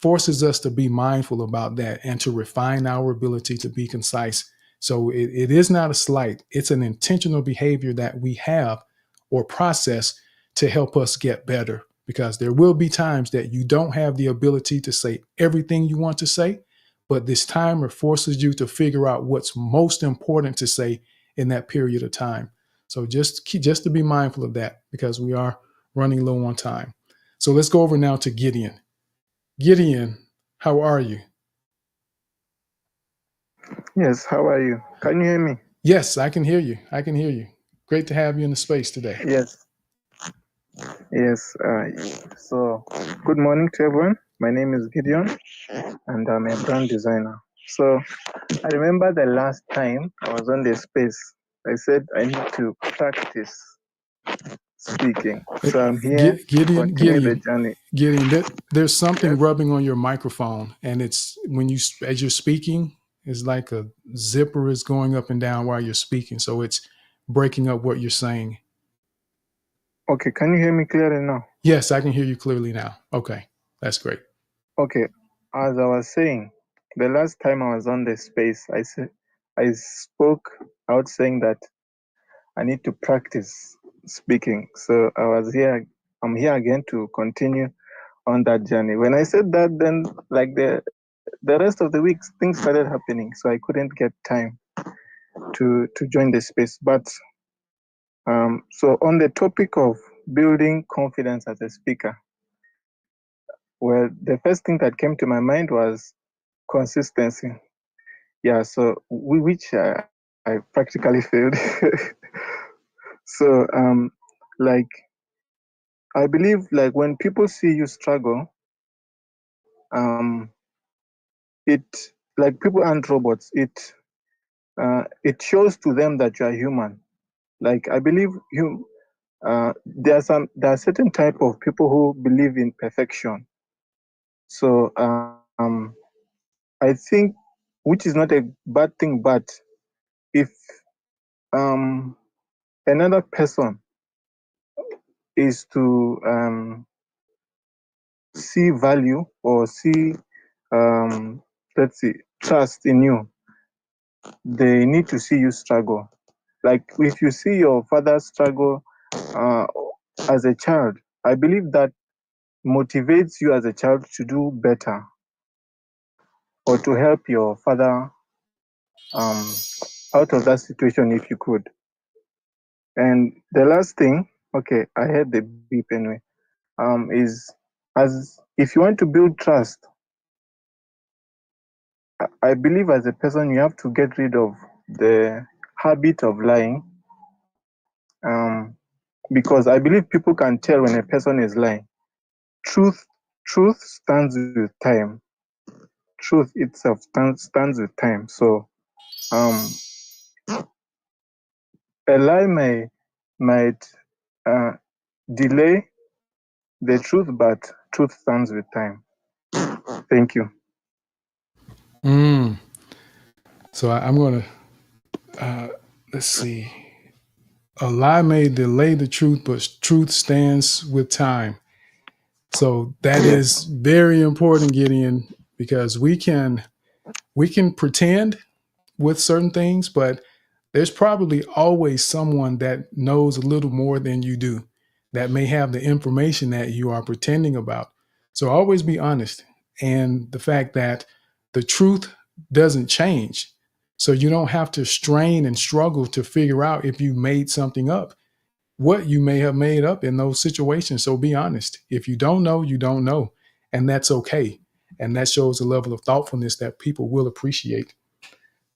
forces us to be mindful about that and to refine our ability to be concise. So it is not a slight, it's an intentional behavior that we have or process to help us get better. Because there will be times that you don't have the ability to say everything you want to say, but this timer forces you to figure out what's most important to say in that period of time. So just to be mindful of that because we are running low on time. So let's go over now to Gideon. Gideon, how are you? Yes, how are you? Can you hear me? Yes, I can hear you. I can hear you. Great to have you in the space today. Yes. Yes. So, good morning to everyone. My name is Gideon, and I'm a brand designer. So, I remember the last time I was on the space, I said I need to practice speaking. So, I'm here to continue the journey. Gideon, there's something Yes. rubbing on your microphone, and it's as you're speaking, it's like a zipper is going up and down while you're speaking, so it's breaking up what you're saying. Okay, can you hear me clearly now? Yes, I can hear you clearly now. Okay, that's great. Okay, as I was saying, the last time I was on the space, I spoke out saying that I need to practice speaking. So I'm here again to continue on that journey. When I said that, then like the rest of the week, things started happening. So I couldn't get time to join the space. But so on the topic of building confidence as a speaker, well, the first thing that came to my mind was consistency. Yeah, so which I practically failed. So like I believe like when people see you struggle, it like people aren't robots. It shows to them that you are human. Like I believe there are certain type of people who believe in perfection. So I think, which is not a bad thing, but if um another person is to see value or see let's see trust in you, they need to see you struggle. Like if you see your father struggle uh, as a child, I believe that motivates you as a child to do better or to help your father um, out of that situation if you could. And the last thing, okay, I heard the beep anyway, is as if you want to build trust, I believe as a person you have to get rid of the habit of lying. because I believe people can tell when a person is lying. Truth stands with time. Truth itself stands with time. So a lie might delay the truth, but truth stands with time. Thank you. So I'm going to, let's see. A lie may delay the truth, but truth stands with time. So that is very important, Gideon, because we can pretend with certain things, but there's probably always someone that knows a little more than you do that may have the information that you are pretending about. So always be honest. And the fact that the truth doesn't change. So you don't have to strain and struggle to figure out if you made something up, what you may have made up in those situations. So be honest. If you don't know, you don't know. And that's okay. And that shows a level of thoughtfulness that people will appreciate.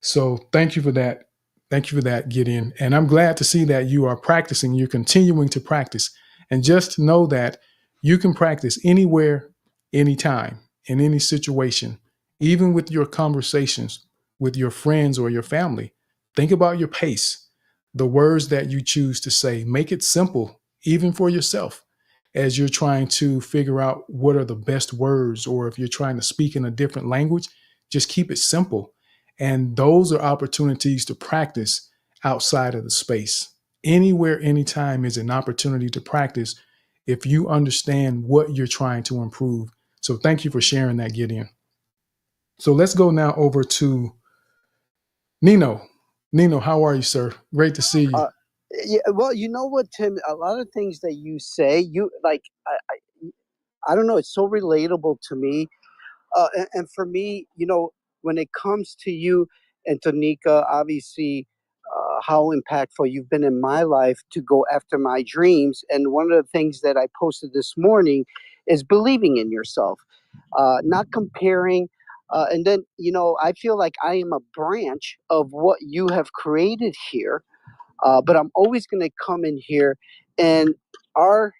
So thank you for that. Thank you for that, Gideon. And I'm glad to see that you are practicing, you're continuing to practice. And just know that you can practice anywhere, anytime, in any situation, even with your conversations with your friends or your family. Think about your pace, the words that you choose to say. Make it simple, even for yourself, as you're trying to figure out what are the best words, or if you're trying to speak in a different language, just keep it simple. And those are opportunities to practice outside of the space. Anywhere, anytime is an opportunity to practice if you understand what you're trying to improve. So thank you for sharing that, Gideon. So let's go now over to Nino. Nino, how are you, sir? Great to see you. Yeah, well, you know what, Tim? A lot of things that you say, you like, I don't know. It's so relatable to me. And for me, when it comes to you and Tonika, obviously, how impactful you've been in my life to go after my dreams. And one of the things that I posted this morning is believing in yourself, not comparing. And then, I feel like I am a branch of what you have created here, but I'm always going to come in here, and our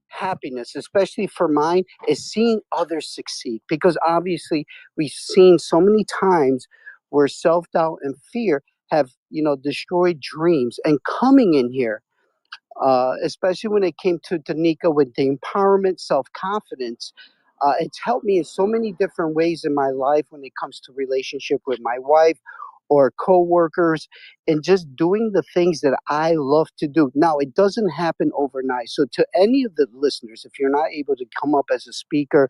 happiness, especially for mine, is seeing others succeed. Because obviously, we've seen so many times where self doubt and fear have, destroyed dreams. And coming in here, especially when it came to Danica with the empowerment, self confidence. It's helped me in so many different ways in my life when it comes to relationship with my wife or coworkers, and just doing the things that I love to do. Now, it doesn't happen overnight. So to any of the listeners, if you're not able to come up as a speaker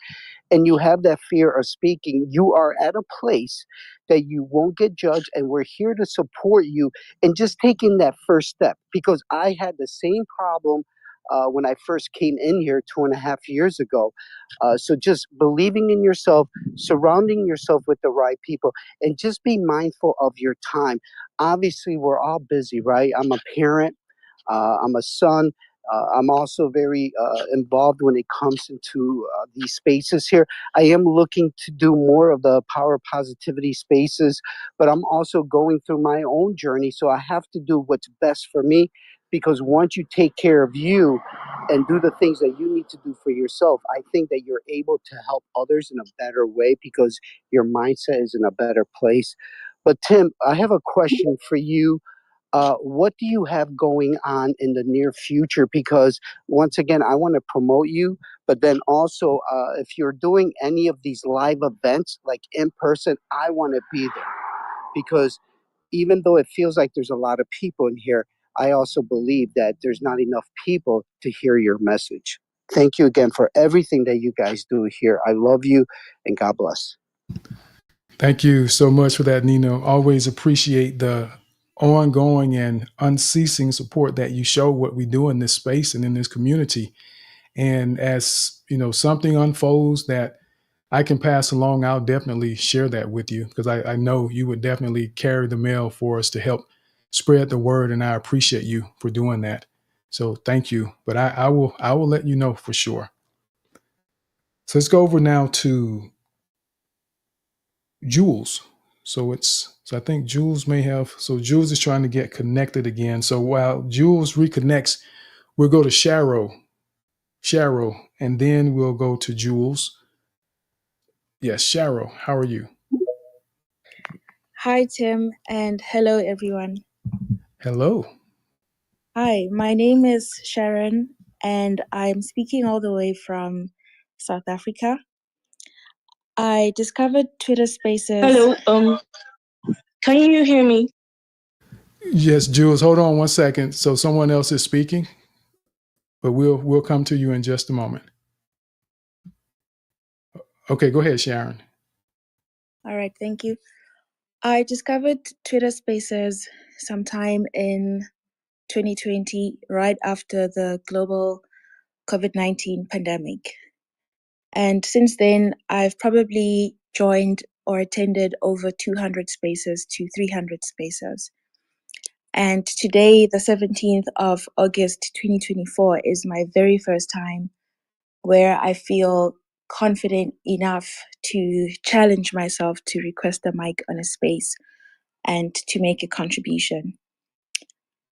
and you have that fear of speaking, you are at a place that you won't get judged, and we're here to support you in just taking that first step. Because I had the same problem when I first came in here 2.5 years ago. So just believing in yourself, surrounding yourself with the right people, and just be mindful of your time. Obviously, we're all busy, right? I'm a parent, I'm a son. I'm also very involved when it comes into these spaces here. I am looking to do more of the power positivity spaces, but I'm also going through my own journey. So I have to do what's best for me, because once you take care of you and do the things that you need to do for yourself, I think that you're able to help others in a better way because your mindset is in a better place. But Tim, I have a question for you. What do you have going on in the near future? Because once again, I want to promote you, but then also, if you're doing any of these live events, like in person, I want to be there, because even though it feels like there's a lot of people in here, I also believe that there's not enough people to hear your message. Thank you again for everything that you guys do here. I love you, and God bless. Thank you so much for that, Nino. Always appreciate the ongoing and unceasing support that you show what we do in this space and in this community. And as something unfolds that I can pass along, I'll definitely share that with you, because I know you would definitely carry the mail for us to help spread the word, and I appreciate you for doing that. So thank you. But I will let you know for sure. So let's go over now to Jules. So I think Jules may have, so Jules is trying to get connected again. So while Jules reconnects, We'll go to Sharo, and then we'll go to Jules. Yes, Sharo, how are you? Hi, Tim, and hello, everyone. Hello. Hi, my name is Sharon, and I'm speaking all the way from South Africa. I discovered Twitter Spaces. Hello, can you hear me? Yes, Jules, hold on one second. So someone else is speaking, but we'll come to you in just a moment. Okay, go ahead, Sharon. All right, thank you. I discovered Twitter Spaces sometime in 2020, right after the global COVID-19 pandemic. And since then, I've probably joined or attended over 200 spaces to 300 spaces. And today, the 17th of August 2024, is my very first time where I feel confident enough to challenge myself to request a mic on a space and to make a contribution.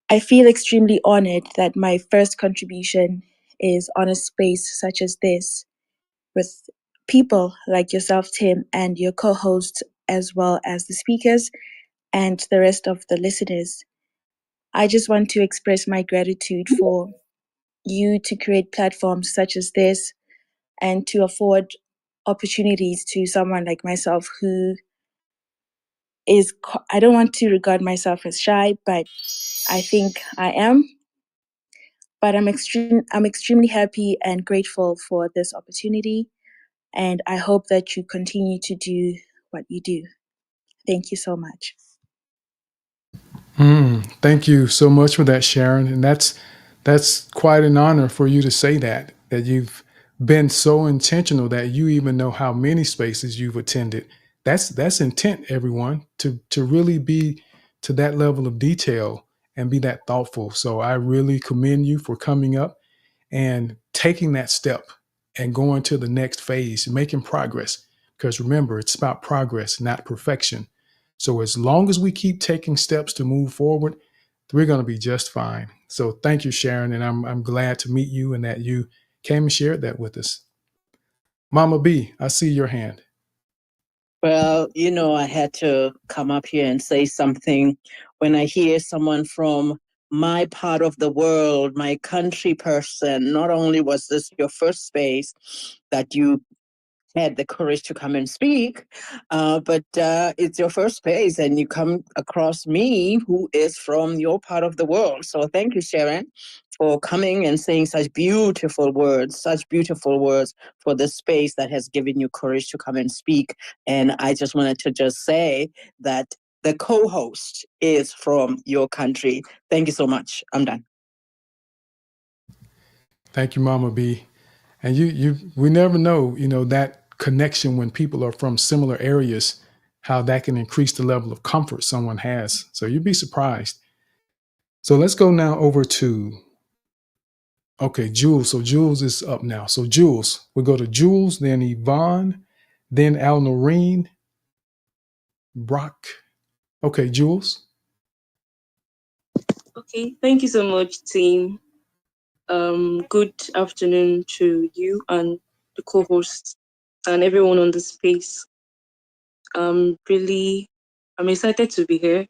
I feel extremely honored that my first contribution is on a space such as this with people like yourself, Tim, and your co hosts, as well as the speakers and the rest of the listeners. I just want to express my gratitude for you to create platforms such as this and to afford opportunities to someone like myself who is, I don't want to regard myself as shy, but I think I am. But I'm extremely happy and grateful for this opportunity. And I hope that you continue to do what you do. Thank you so much. Thank you so much for that, Sharon. And that's quite an honor for you to say that you've been so intentional that you even know how many spaces you've attended. That's intent, everyone, to really be to that level of detail and be that thoughtful. So I really commend you for coming up and taking that step and going to the next phase, making progress. Because remember, it's about progress, not perfection. So as long as we keep taking steps to move forward, we're going to be just fine. So thank you, Sharon, and I'm glad to meet you and that you came and shared that with us. Mama B, I see your hand. Well, I had to come up here and say something when I hear someone from my part of the world, my country person. Not only was this your first space that you had the courage to come and speak, but it's your first space and you come across me who is from your part of the world. So thank you, Sharon, for coming and saying such beautiful words for the space that has given you courage to come and speak. And I just wanted to just say that the co-host is from your country. Thank you so much. I'm done. Thank you, Mama B. And we never know, that connection when people are from similar areas, how that can increase the level of comfort someone has. So you'd be surprised. So let's go now over to, okay, Jules. So Jules is up now. So Jules, we go to Jules, then Yvonne, then Al Noreen, Brock. Okay, Jules. Okay, thank you so much, team. Good afternoon to you and the co-host and everyone on the space. I'm excited to be here,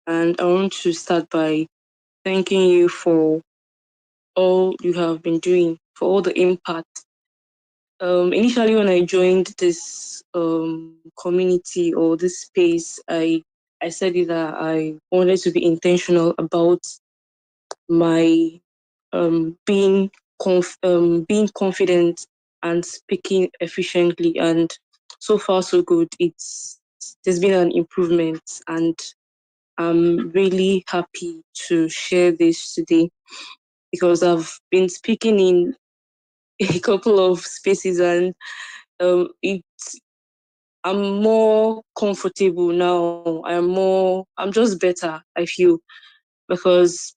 and I want to start by thanking you for all you have been doing, for all the impact. Initially, when I joined this community or this space, I said that I wanted to be intentional about my being confident and speaking efficiently, and so far so good. There's been an improvement, and I'm really happy to share this today because I've been speaking in a couple of spaces, and I'm more comfortable now. I'm just better, I feel, because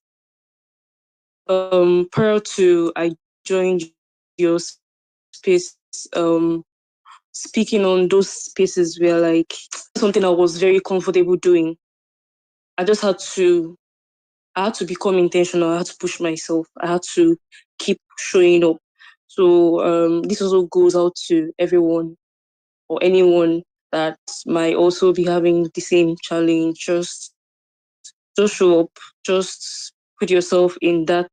prior to I joined your space, speaking on those spaces were like something I was very comfortable doing. I just had to I had to become intentional. I had to push myself. I had to keep showing up. So this also goes out to everyone or anyone that might also be having the same challenge. Just show up. Just put yourself in that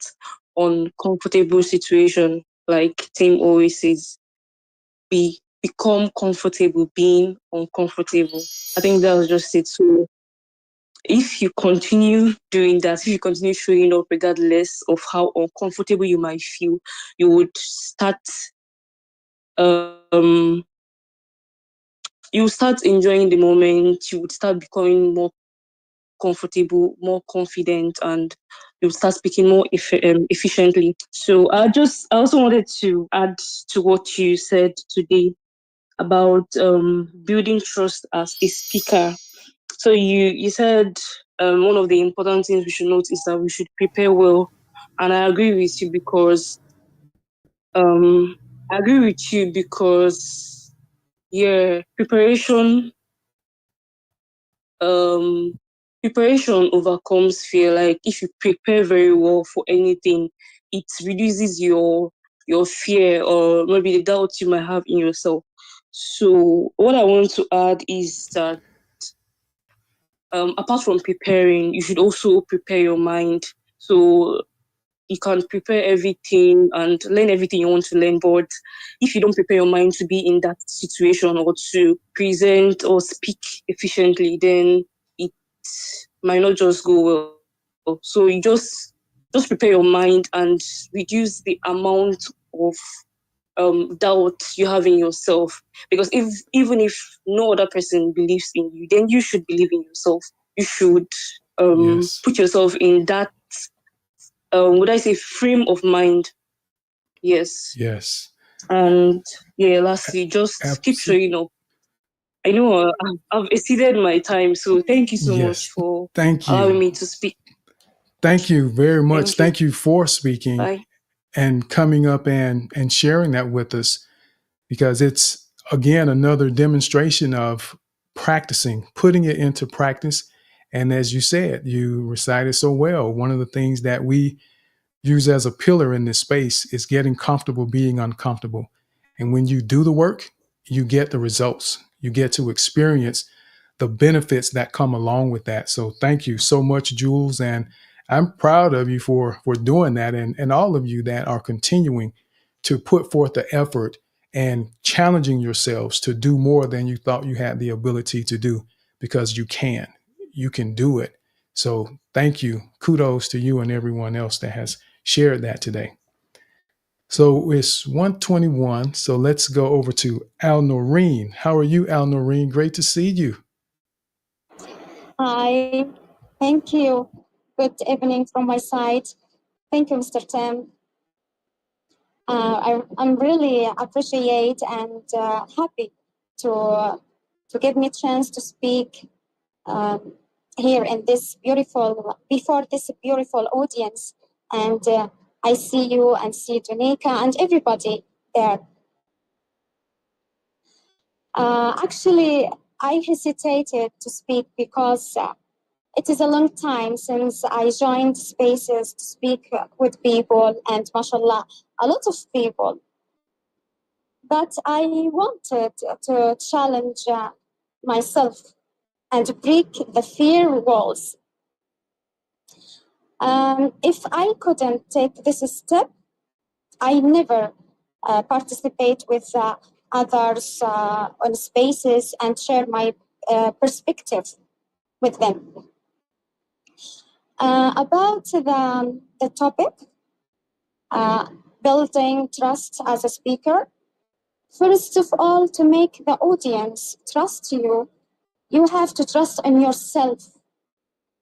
uncomfortable situation. Like Tim always says, become comfortable being uncomfortable. I think that was just it. So if you continue doing that, if you continue showing up regardless of how uncomfortable you might feel, you would start um you would start enjoying the moment, you would start becoming more comfortable, more confident, and you would start speaking more efficiently. So I also wanted to add to what you said today about building trust as a speaker. So you said one of the important things we should note is that we should prepare well, and um I agree with you because yeah, um preparation overcomes fear. Like if you prepare very well for anything, it reduces your fear or maybe the doubt you might have in yourself. So what I want to add is that apart from preparing, you should also prepare your mind. So you can prepare everything and learn everything you want to learn, but if you don't prepare your mind to be in that situation or to present or speak efficiently, then it might not just go well. So you just prepare your mind and reduce the amount of doubt you have in yourself. Because even if no other person believes in you, then you should believe in yourself. You should Yes. put yourself in that would I say frame of mind. Yes. Yes. And yeah, lastly, just keep Absolutely. showing up. I know I've exceeded my time, so thank you so much Yes. for Thank allowing you. me to speak. Thank you very much. Thank you. Thank you for speaking Bye. and coming up and sharing that with us, because it's again another demonstration of practicing, putting it into practice. And as you said, you recited so well. One of the things that we use as a pillar in this space is getting comfortable being uncomfortable. And when you do the work, you get the results. You get to experience the benefits that come along with that. So thank you so much, Jules. And I'm proud of you for doing that, and all of you that are continuing to put forth the effort and challenging yourselves to do more than you thought you had the ability to do, because you can. You can do it. So thank you. Kudos to you and everyone else that has shared that today. So it's 1:21. So let's go over to Al Noreen. How are you, Al Noreen? Great to see you. Hi, thank you. Good evening from my side. Thank you, Mr. Tim. I'm really appreciate and happy to give me a chance to speak um, here in this before this beautiful audience. And I see you and see Donika and everybody there. Actually, I hesitated to speak because it is a long time since I joined spaces to speak with people, and mashallah, a lot of people. But I wanted to challenge myself and break the fear walls. If I couldn't take this step, I never participate with others on spaces and share my perspective with them. About the topic, building trust as a speaker, first of all, to make the audience trust you, you have to trust in yourself.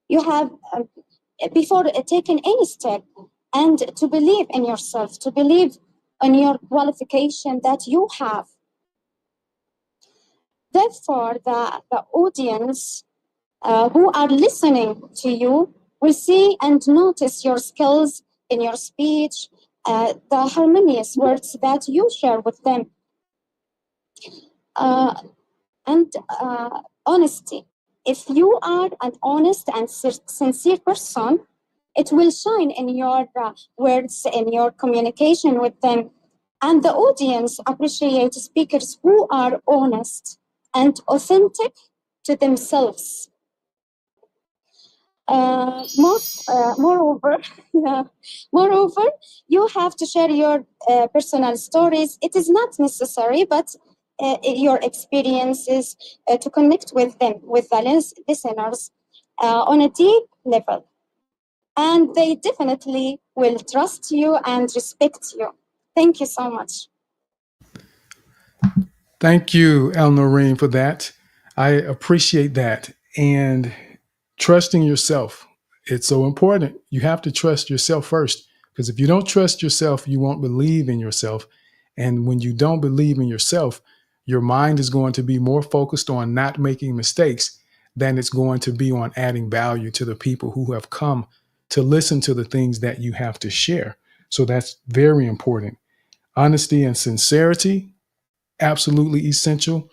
You have, before taking any step, and to believe in yourself, to believe in your qualification that you have. Therefore, the audience who are listening to you will see and notice your skills in your speech, the harmonious words that you share with them, and honesty. If you are an honest and sincere person, It will shine in your words, in your communication with them. And the audience appreciate speakers who are honest and authentic to themselves. Moreover, yeah, moreover, you have to share your personal stories. It is not necessary, but your experiences to connect with them, with the listeners, on a deep level. And they definitely will trust you and respect you. Thank you so much. Thank you, El Noreen, for that. I appreciate that. And trusting yourself, it's so important. You have to trust yourself first, because if you don't trust yourself, you won't believe in yourself. And when you don't believe in yourself, your mind is going to be more focused on not making mistakes than it's going to be on adding value to the people who have come to listen to the things that you have to share. So that's very important. Honesty and sincerity, absolutely essential.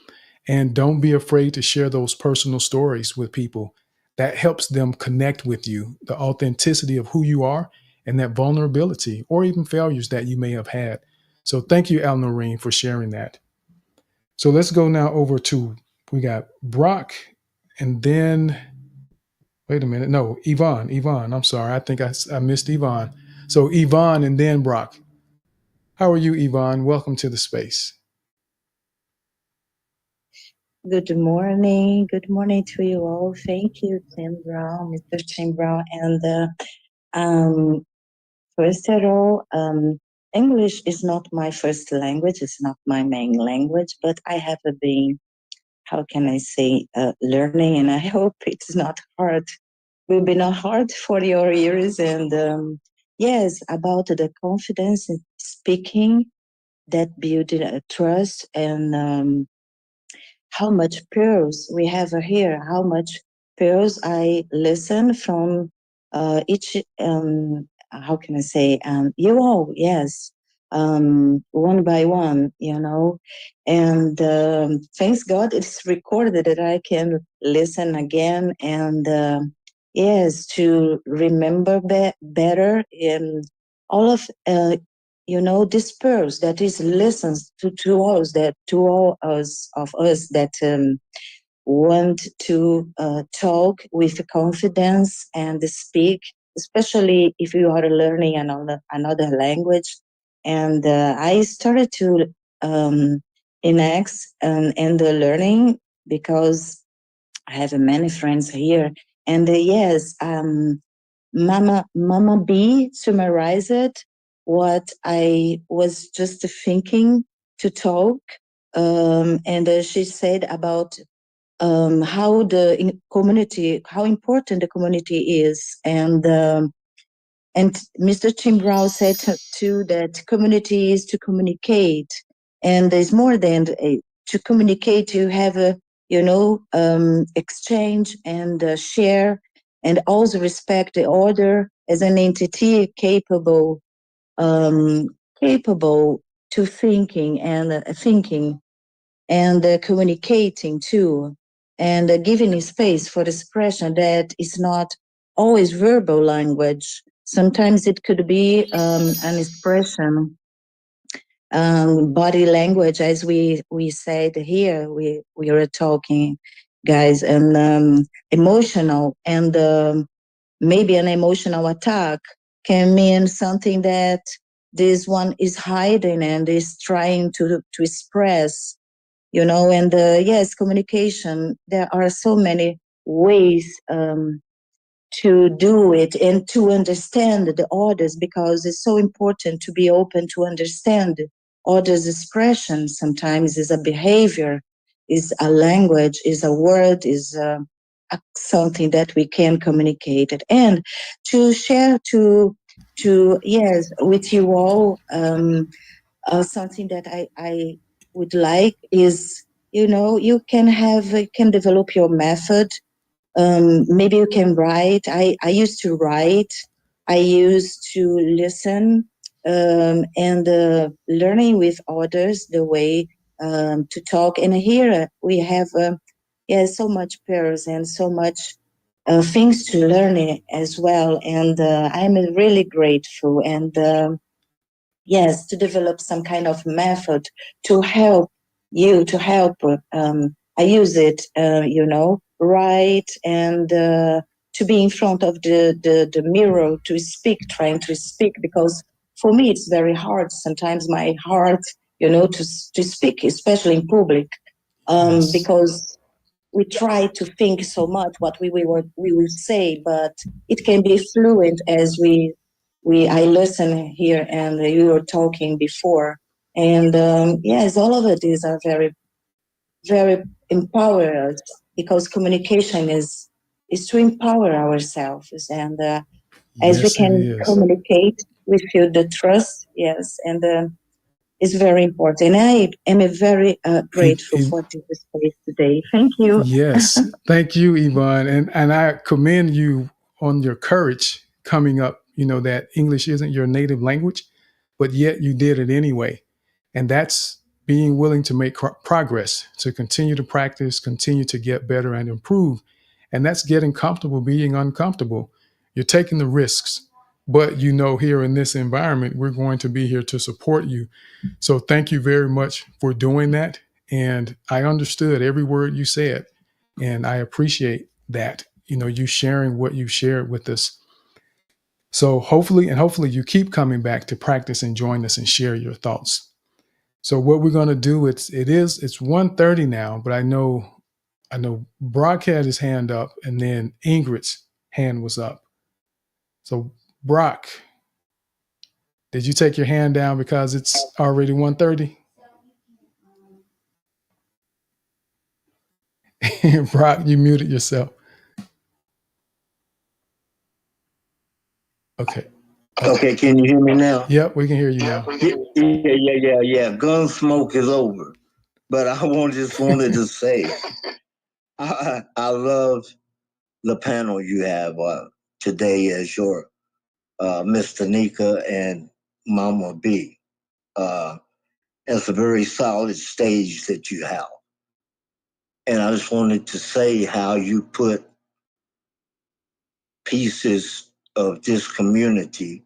And don't be afraid to share those personal stories with people. That helps them connect with you, the authenticity of who you are and that vulnerability or even failures that you may have had. So thank you, Al Noreen, for sharing that. So let's go now over to, we got Brock and then, wait a minute. No, Yvonne. I'm sorry. I think I missed Yvonne. So Yvonne and then Brock. How are you, Yvonne? Welcome to the space. Good morning. Good morning to you all. Thank you, Tim Brown, Mr. Tim Brown. And um, first of all, English is not my first language. It's not my main language, but I have been, how can I say, learning, and I hope it's not hard. Will be not hard for your ears. And yes, about the confidence in speaking that build trust and how much pearls we have here, how much pearls I listen from each, how can I say, you all, yes, one by one, you know. And thanks God it's recorded that I can listen again and, yes, to remember better in all of disperse that is listens to us that to all us of us that want to talk with confidence and speak, especially if you are learning another language. And I started to enact and the learning because I have many friends here. And yes, Mama B summarized what I was just thinking to talk. And she said about how the community, how important the community is. And Mr. Tim Brown said too that community is to communicate. And there's more than to communicate, you have a, exchange and share and also respect the order as an entity capable to thinking and communicating too, and giving space for expression that is not always verbal language. Sometimes it could be an expression, body language, as we said here. We are talking, guys, and emotional, and maybe an emotional attack can mean something that this one is hiding and is trying to express, and yes, communication, there are so many ways to do it and to understand the others, because it's so important to be open to understand others' expression. Sometimes is a behavior, is a language, is a word, is something that we can communicate it, and to share to yes with you all. Something that I would like is, you can develop your method. Maybe you can write. I used to write. I used to listen, and learning with others the way to talk. And here we have, so much pairs and so much things to learn as well. And I'm really grateful. And yes, to develop some kind of method to help you, to help. I use it, write and to be in front of the mirror to speak, trying to speak, because for me it's very hard sometimes, my heart, to speak, especially in public, Yes. because we try to think so much what we will say, but it can be fluent as I listen here and you were talking before. And yes, all of it is a very, very empowered, because communication is to empower ourselves. And as we Yes, it can is. communicate, we feel the trust. Yes. And it's very important. I am very grateful for this space today. Thank you. Yes. Thank you, Yvonne. And I commend you on your courage coming up, that English isn't your native language, but yet you did it anyway. And that's being willing to make progress, to continue to practice, continue to get better and improve. And that's getting comfortable being uncomfortable. You're taking the risks, but here in this environment, we're going to be here to support you. So thank you very much for doing that. And I understood every word you said. And I appreciate that, you sharing what you shared with us. So hopefully you keep coming back to practice and join us and share your thoughts. So what we're going to do, it's 1:30 now, but I know Brock had his hand up and then Ingrid's hand was up. So Brock, did you take your hand down because it's already 1:30? Brock, you muted yourself. Okay. Okay, can you hear me now? Yep, we can hear you now. Yeah. Gunsmoke is over. But I just wanted to say, I love the panel you have today as your Miss Tanika and Mama B. It's a very solid stage that you have. And I just wanted to say how you put pieces of this community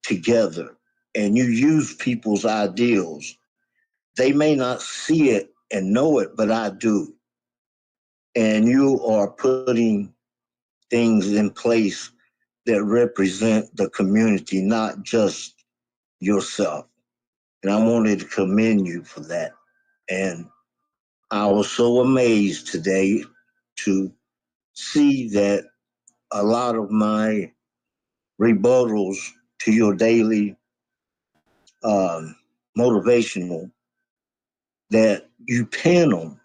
together, and you use people's ideals. They may not see it and know it, but I do. And you are putting things in place that represent the community, not just yourself. And I wanted to commend you for that. And I was so amazed today to see that a lot of my rebuttals to your daily motivational, that you pin them.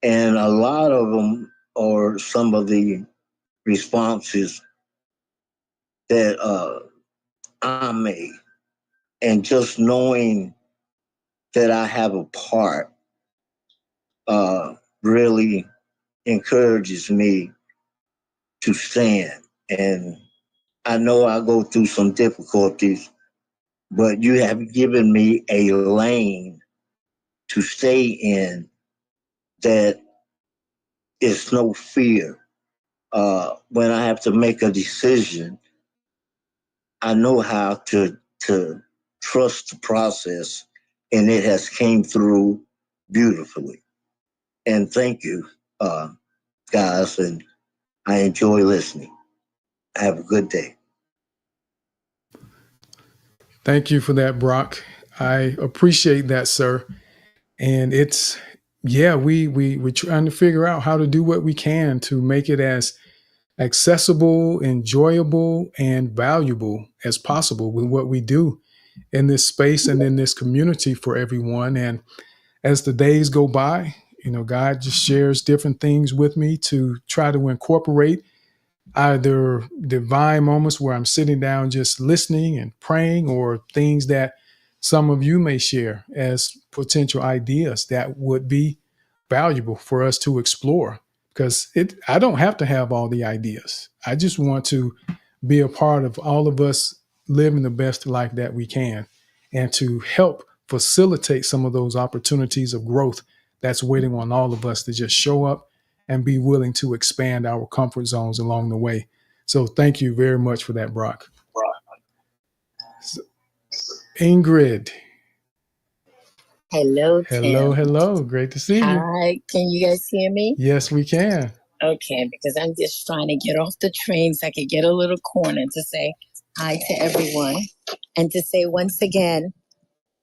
And a lot of them are some of the responses that I made. And just knowing that I have a part really encourages me to stand. And I know I go through some difficulties, but you have given me a lane to stay in that is no fear. When I have to make a decision, I know how to trust the process, and it has came through beautifully. And thank you, guys, and I enjoy listening. Have a good day. Thank you for that, Brock. I appreciate that, sir. And we're trying to figure out how to do what we can to make it as accessible, enjoyable, and valuable as possible with what we do in this space and in this community for everyone. And as the days go by, God just shares different things with me to try to incorporate either divine moments where I'm sitting down just listening and praying, or things that some of you may share as potential ideas that would be valuable for us to explore. Because I don't have to have all the ideas. I just want to be a part of all of us living the best life that we can, and to help facilitate some of those opportunities of growth that's waiting on all of us to just show up and be willing to expand our comfort zones along the way. So thank you very much for that, Brock. Ingrid. Hello, Hello, Tim. hello. Great to see you. Hi, can you guys hear me? Yes, we can. Okay, because I'm just trying to get off the train so I could get a little corner to say hi to everyone and to say once again,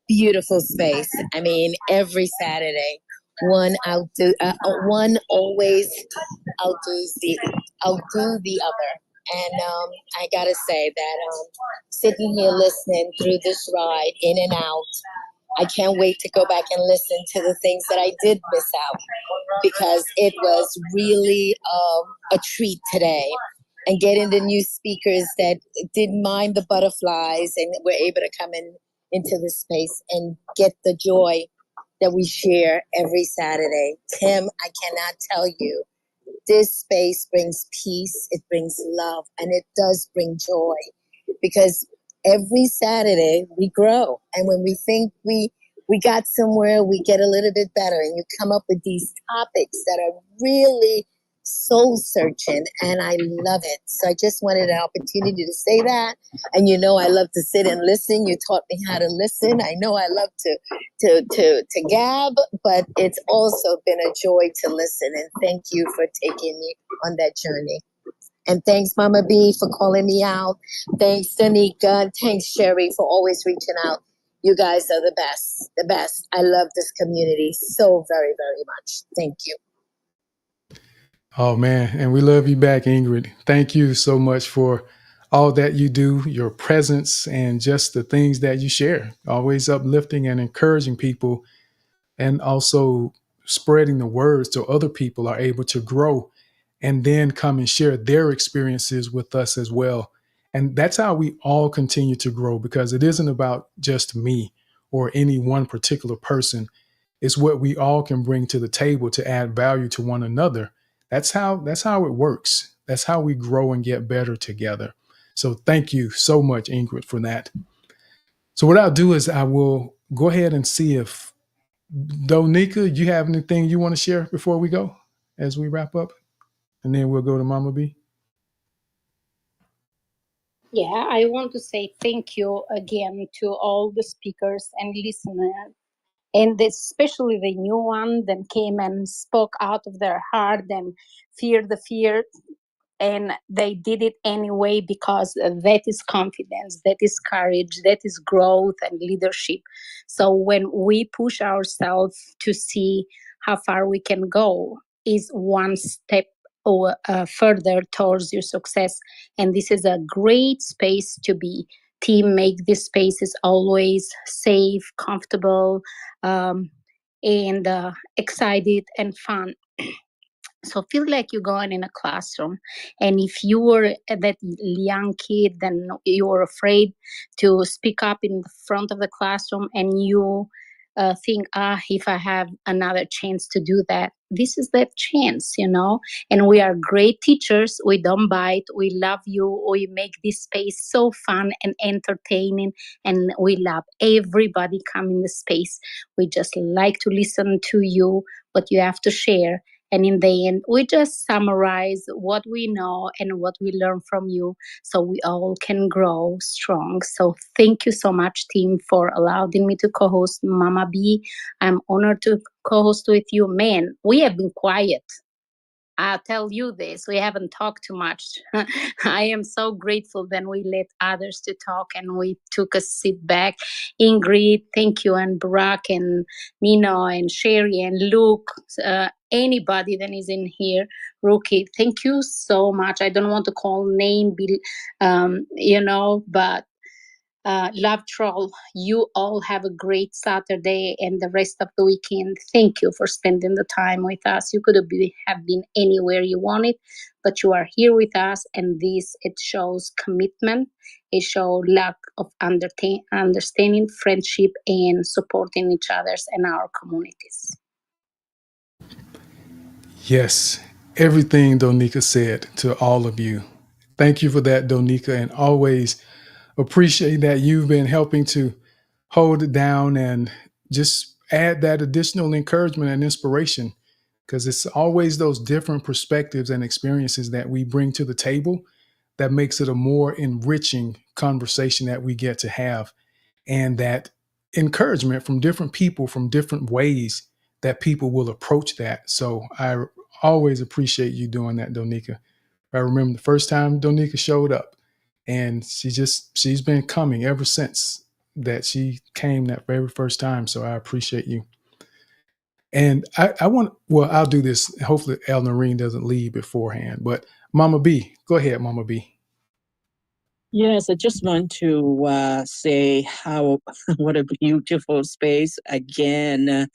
beautiful space. I mean, every Saturday, one always outdo the other. And I gotta say that sitting here listening through this ride, in and out, I can't wait to go back and listen to the things that I did miss out because it was really a treat today. And getting the new speakers that didn't mind the butterflies and were able to come into the space and get the joy that we share every Saturday. Tim, I cannot tell you, this space brings peace, it brings love, and it does bring joy because every Saturday we grow. And when we think we got somewhere, we get a little bit better. And you come up with these topics that are really soul searching, and I love it. So I just wanted an opportunity to say that. And you know, I love to sit and listen. You taught me how to listen. I know I love to gab, but it's also been a joy to listen. And thank you for taking me on that journey. And thanks, Mama B, for calling me out. Thanks, Danica. And thanks, Sherry, for always reaching out. You guys are the best, the best. I love this community so very, very much. Thank you. Oh, man. And we love you back, Ingrid. Thank you so much for all that you do, your presence, and just the things that you share. Always uplifting and encouraging people, and also spreading the words so other people are able to grow and then come and share their experiences with us as well. And that's how we all continue to grow, because it isn't about just me or any one particular person. It's what we all can bring to the table to add value to one another. That's how it works. That's how we grow and get better together. So thank you so much, Ingrid, for that. So what I'll do is I will go ahead and see if Donika, you have anything you want to share before we go as we wrap up? And then we'll go to Mama B. Yeah, I want to say thank you again to all the speakers and listeners, and especially the new one that came and spoke out of their heart and feared the fear, and they did it anyway because that is confidence, that is courage, that is growth and leadership. So when we push ourselves to see how far we can go, is one step or further towards your success. And this is a great space to be. Team make this spaces always safe, comfortable, and excited and fun. So feel like you're going in a classroom. And if you were that young kid, then you were afraid to speak up in front of the classroom, and you think, if I have another chance to do that, this is that chance, you know. And we are great teachers. We don't bite. We love you. We make this space so fun and entertaining, and we love everybody come in the space. We just like to listen to you, what you have to share. And in the end, we just summarize what we know and what we learn from you so we all can grow strong. So thank you so much, team, for allowing me to co-host Mama B. I'm honored to co-host with you. Man, we have been quiet. I'll tell you this, we haven't talked too much. I am so grateful that we let others to talk and we took a sit back. Ingrid, thank you, and Barack and Nino and Sherry and Luke, anybody that is in here, Rookie, thank you so much. I don't want to call name, but Love Troll, you all have a great Saturday and the rest of the weekend. Thank you for spending the time with us. You could have been anywhere you wanted, but you are here with us, and it shows commitment. It shows lack of understanding, friendship, and supporting each other's and our communities. Yes, everything Donika said to all of you. Thank you for that, Donika, and always appreciate that you've been helping to hold it down and just add that additional encouragement and inspiration because it's always those different perspectives and experiences that we bring to the table that makes it a more enriching conversation that we get to have, and that encouragement from different people from different ways that people will approach that. So I always appreciate you doing that, Donika. I remember the first time Donika showed up, and she's been coming ever since that she came that very first time. So I appreciate you. And I want, well, I'll do this. Hopefully El Noreen doesn't leave beforehand, but Mama B, go ahead, Mama B. Yes, I just want to say how what a beautiful space again.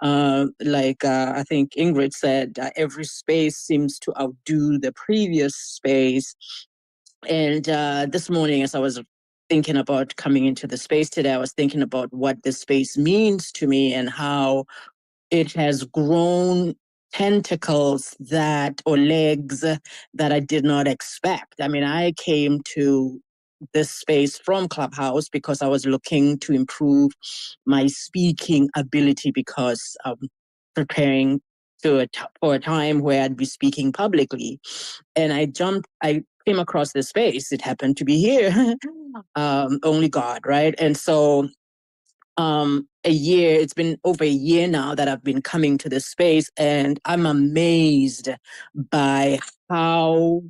I think Ingrid said, every space seems to outdo the previous space. And this morning, as I was thinking about coming into the space today, I was thinking about what this space means to me and how it has grown tentacles or legs that I did not expect. I mean, I came to this space from Clubhouse because I was looking to improve my speaking ability because I'm preparing for a time where I'd be speaking publicly. And I came across this space. It happened to be here. Only God, right? And so it's been over a year now that I've been coming to this space, and I'm amazed by how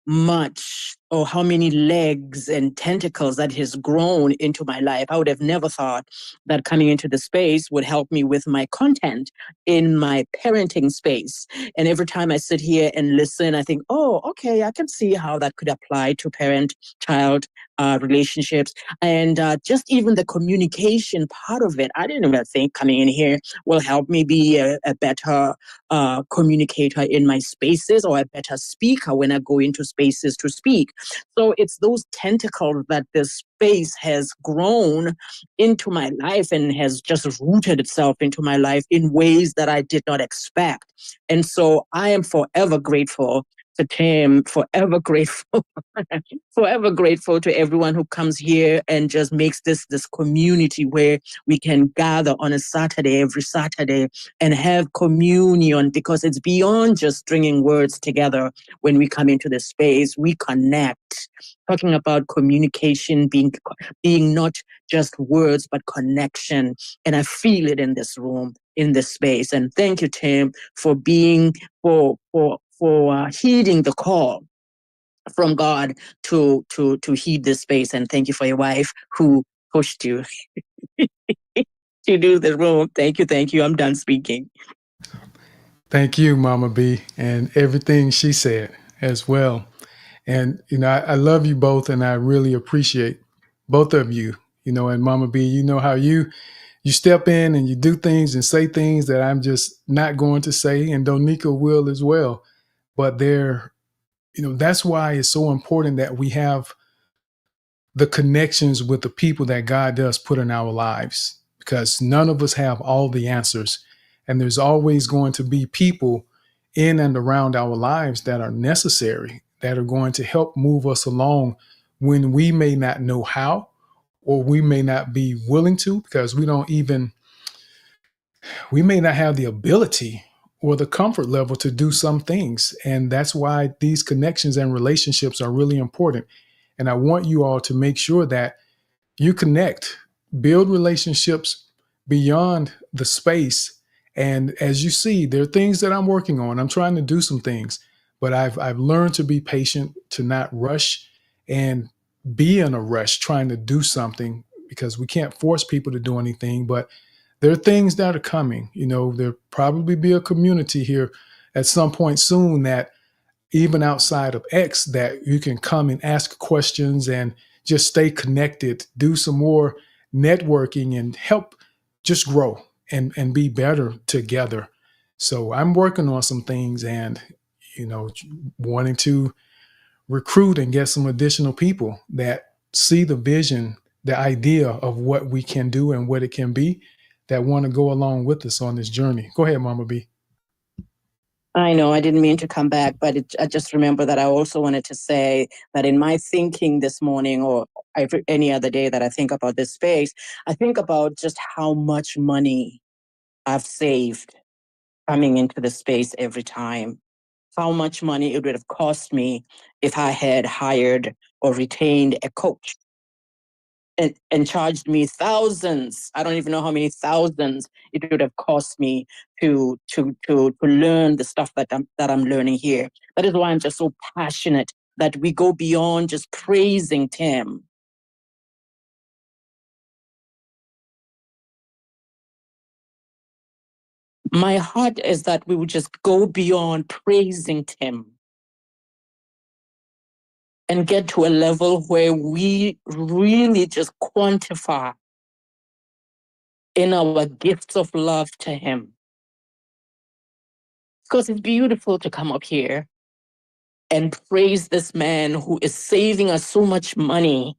much or how many legs and tentacles that has grown into my life. I would have never thought that coming into the space would help me with my content in my parenting space. And every time I sit here and listen, I think, oh, okay, I can see how that could apply to parent-child relationships. And just even the communication part of it, I didn't even think coming in here will help me be a better communicator in my spaces, or a better speaker when I go into spaces to speak. So it's those tentacles that this space has grown into my life and has just rooted itself into my life in ways that I did not expect. And so I am forever grateful to Tim, forever grateful, forever grateful to everyone who comes here and just makes this community where we can gather on a Saturday, every Saturday, and have communion, because it's beyond just stringing words together. When we come into the space, we connect. Talking about communication being not just words, but connection. And I feel it in this room, in this space. And thank you, Tim, for heeding the call from God to heed this space. And thank you for your wife who pushed you to do the room. Thank you. I'm done speaking. Thank you, Mama B, and everything she said as well. And, I love you both, and I really appreciate both of you, and Mama B, how you step in and you do things and say things that I'm just not going to say, and Donika will as well. But that's why it's so important that we have the connections with the people that God does put in our lives, because none of us have all the answers. And there's always going to be people in and around our lives that are necessary, that are going to help move us along when we may not know how, or we may not be willing to, because we may not have the ability or the comfort level to do some things. And that's why these connections and relationships are really important. And I want you all to make sure that you connect, build relationships beyond the space. And as you see, there are things that I'm working on. I'm trying to do some things, but I've learned to be patient, to not rush and be in a rush trying to do something, because we can't force people to do anything. But there are things that are coming. There'll probably be a community here at some point soon, that even outside of X, that you can come and ask questions and just stay connected, do some more networking, and help just grow and be better together. So I'm working on some things, and wanting to recruit and get some additional people that see the vision, the idea of what we can do and what it can be, that want to go along with us on this journey. Go ahead, Mama B. I know I didn't mean to come back, but I just remember that I also wanted to say that in my thinking this morning, or any other day that I think about this space, I think about just how much money I've saved coming into the space every time. How much money it would have cost me if I had hired or retained a coach and charged me thousands. I don't even know how many thousands it would have cost me to learn the stuff that I'm learning here. That is why I'm just so passionate that we go beyond just praising Tim. My heart is that we would just go beyond praising Tim and get to a level where we really just quantify in our gifts of love to him. Because it's beautiful to come up here and praise this man who is saving us so much money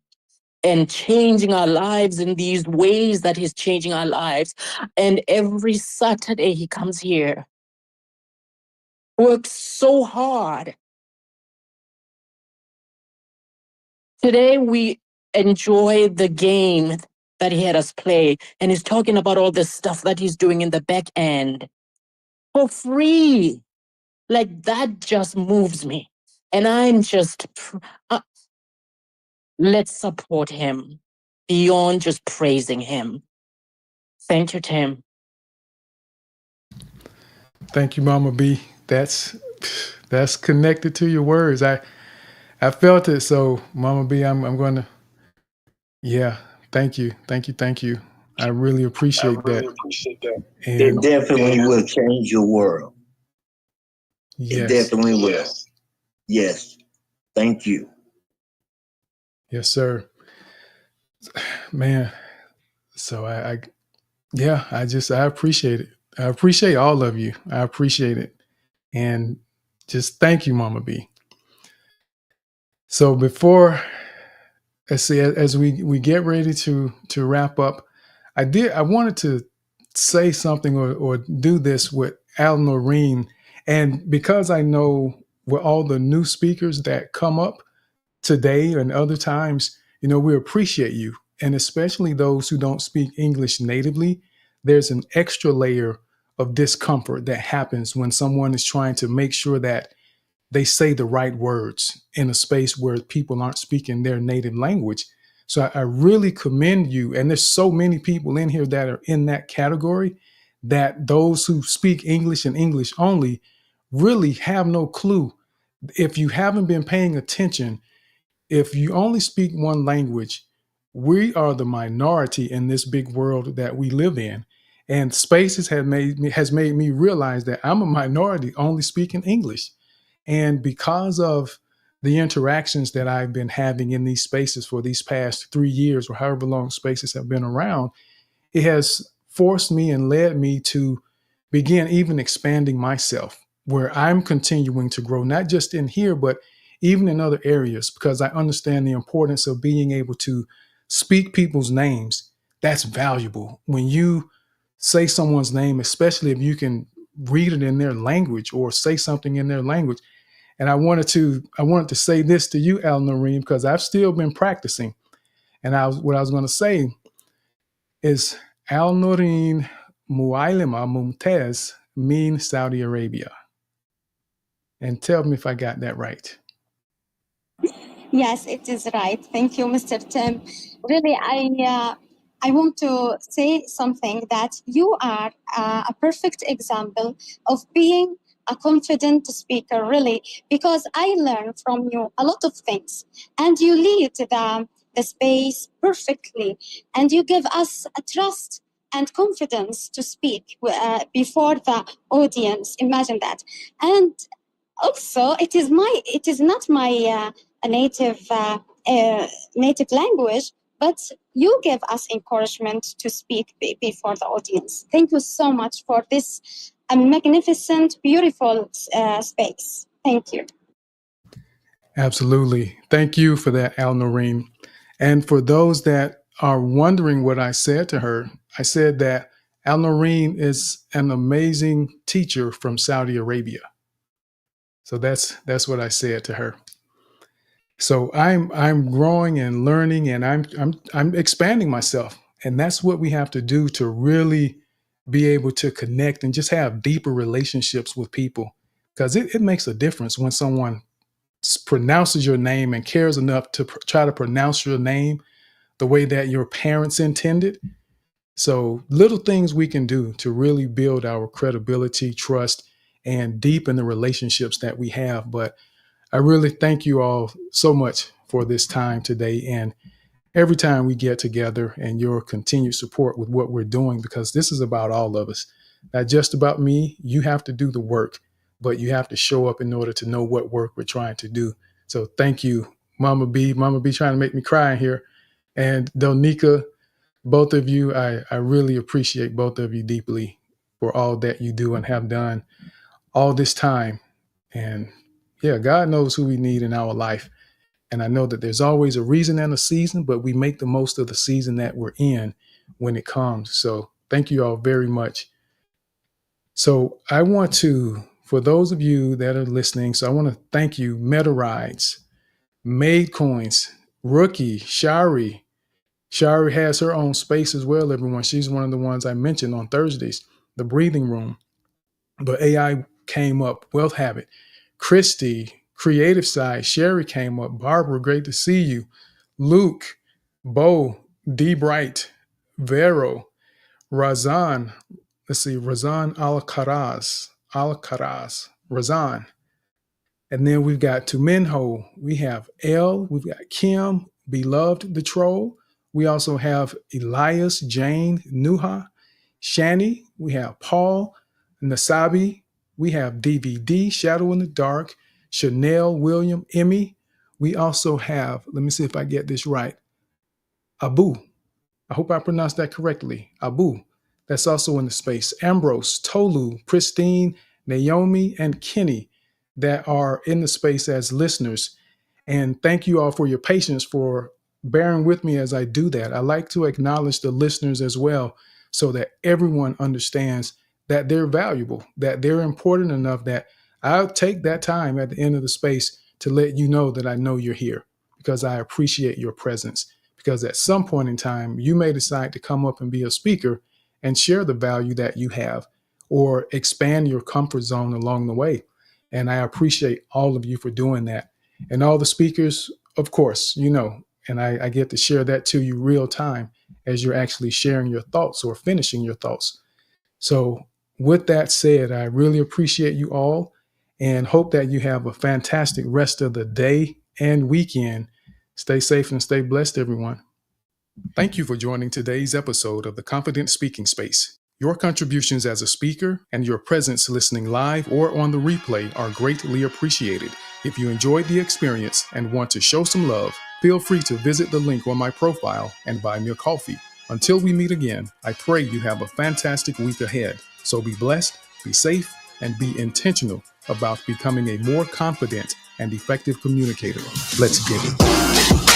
and changing our lives in these ways that he's changing our lives. And every Saturday he comes here, works so hard. Today we enjoy the game that he had us play, and he's talking about all the stuff that he's doing in the back end for free. Like, that just moves me. And I'm just, let's support him beyond just praising him. Thank you, Tim. Thank you, Mama B. That's connected to your words. I felt it. So, Mama B, I'm going to, yeah. Thank you. I really appreciate that. It And definitely will change your world. yes, It definitely will. Yes. Thank you. yes, sir. Man. So I appreciate it. I appreciate all of you. I appreciate it. And just thank you, Mama B. So before, let's see, as we get ready to wrap up, I wanted to say something or do this with Al Noreen. And because I know with all the new speakers that come up today and other times, we appreciate you. And especially those who don't speak English natively, there's an extra layer of discomfort that happens when someone is trying to make sure that they say the right words in a space where people aren't speaking their native language. So I really commend you. And there's so many people in here that are in that category, that those who speak English and English only really have no clue. If you haven't been paying attention, if you only speak one language, we are the minority in this big world that we live in. And Spaces has made me realize that I'm a minority only speaking English. And because of the interactions that I've been having in these spaces for these past 3 years or however long Spaces have been around, it has forced me and led me to begin even expanding myself, where I'm continuing to grow, not just in here, but even in other areas, because I understand the importance of being able to speak people's names. That's valuable. When you say someone's name, especially if you can read it in their language or say something in their language. And I wanted to say this to you, Al Noreen, because I've still been practicing. And what I was going to say is Al Noreen Muailima Mumtaz mean Saudi Arabia. And tell me if I got that right. Yes, it is right. Thank you, Mr. Tim. Really, I want to say something that you are a perfect example of being a confident speaker, really, because I learn from you a lot of things, and you lead the space perfectly, and you give us a trust and confidence to speak before the audience. Imagine that. And also, it is not my native native language, but you give us encouragement to speak before the audience. Thank you so much for this magnificent, beautiful space. Thank you. Absolutely. Thank you for that, Al Noreen. And for those that are wondering what I said to her, I said that Al Noreen is an amazing teacher from Saudi Arabia. So that's what I said to her. So I'm growing and learning, and I'm expanding myself, and that's what we have to do to really be able to connect and just have deeper relationships with people, because it makes a difference when someone pronounces your name and cares enough to try to pronounce your name the way that your parents intended. So little things we can do to really build our credibility, trust, and deepen the relationships that we have. But I really thank you all so much for this time today, and every time we get together, and your continued support with what we're doing, because this is about all of us, not just about me. You have to do the work, but you have to show up in order to know what work we're trying to do. So thank you, Mama B. Mama B trying to make me cry in here. And Donika, both of you, I really appreciate both of you deeply for all that you do and have done all this time. And yeah, God knows who we need in our life. And I know that there's always a reason and a season, but we make the most of the season that we're in when it comes. So thank you all very much. So I want to, for those of you that are listening, so I want to thank you, Meta Rides, Made Coins, Rookie, Shari. Shari has her own space as well, everyone. She's one of the ones I mentioned on Thursdays, the breathing room. But AI came up, Wealth Habit, Christy, Creative Side, Sherry came up, Barbara, great to see you, Luke, Bo, D Bright, Vero, Razan, let's see, Razan Alcaraz, Razan. And then we've got Tuminho, we have Elle, we've got Kim, Beloved the Troll. We also have Elias, Jane, Nuha, Shani, we have Paul, Nasabi, we have DVD, Shadow in the Dark, Chanel, William, Emmy. We also have, let me see if I get this right, Abu. I hope I pronounced that correctly. Abu. That's also in the space. Ambrose, Tolu, Pristine, Naomi, and Kenny that are in the space as listeners. And thank you all for your patience, for bearing with me as I do that. I like to acknowledge the listeners as well, so that everyone understands that they're valuable, that they're important enough that I'll take that time at the end of the space to let you know that I know you're here, because I appreciate your presence. Because at some point in time, you may decide to come up and be a speaker and share the value that you have, or expand your comfort zone along the way. And I appreciate all of you for doing that. And all the speakers, of course, and I get to share that to you real time as you're actually sharing your thoughts or finishing your thoughts. So, with that said, I really appreciate you all and hope that you have a fantastic rest of the day and weekend. Stay safe and stay blessed, everyone. Thank you for joining today's episode of the Confident Speaking Space. Your contributions as a speaker and your presence listening live or on the replay are greatly appreciated. If you enjoyed the experience and want to show some love, feel free to visit the link on my profile and buy me a coffee. Until we meet again, I pray you have a fantastic week ahead. So be blessed, be safe, and be intentional about becoming a more confident and effective communicator. Let's get it.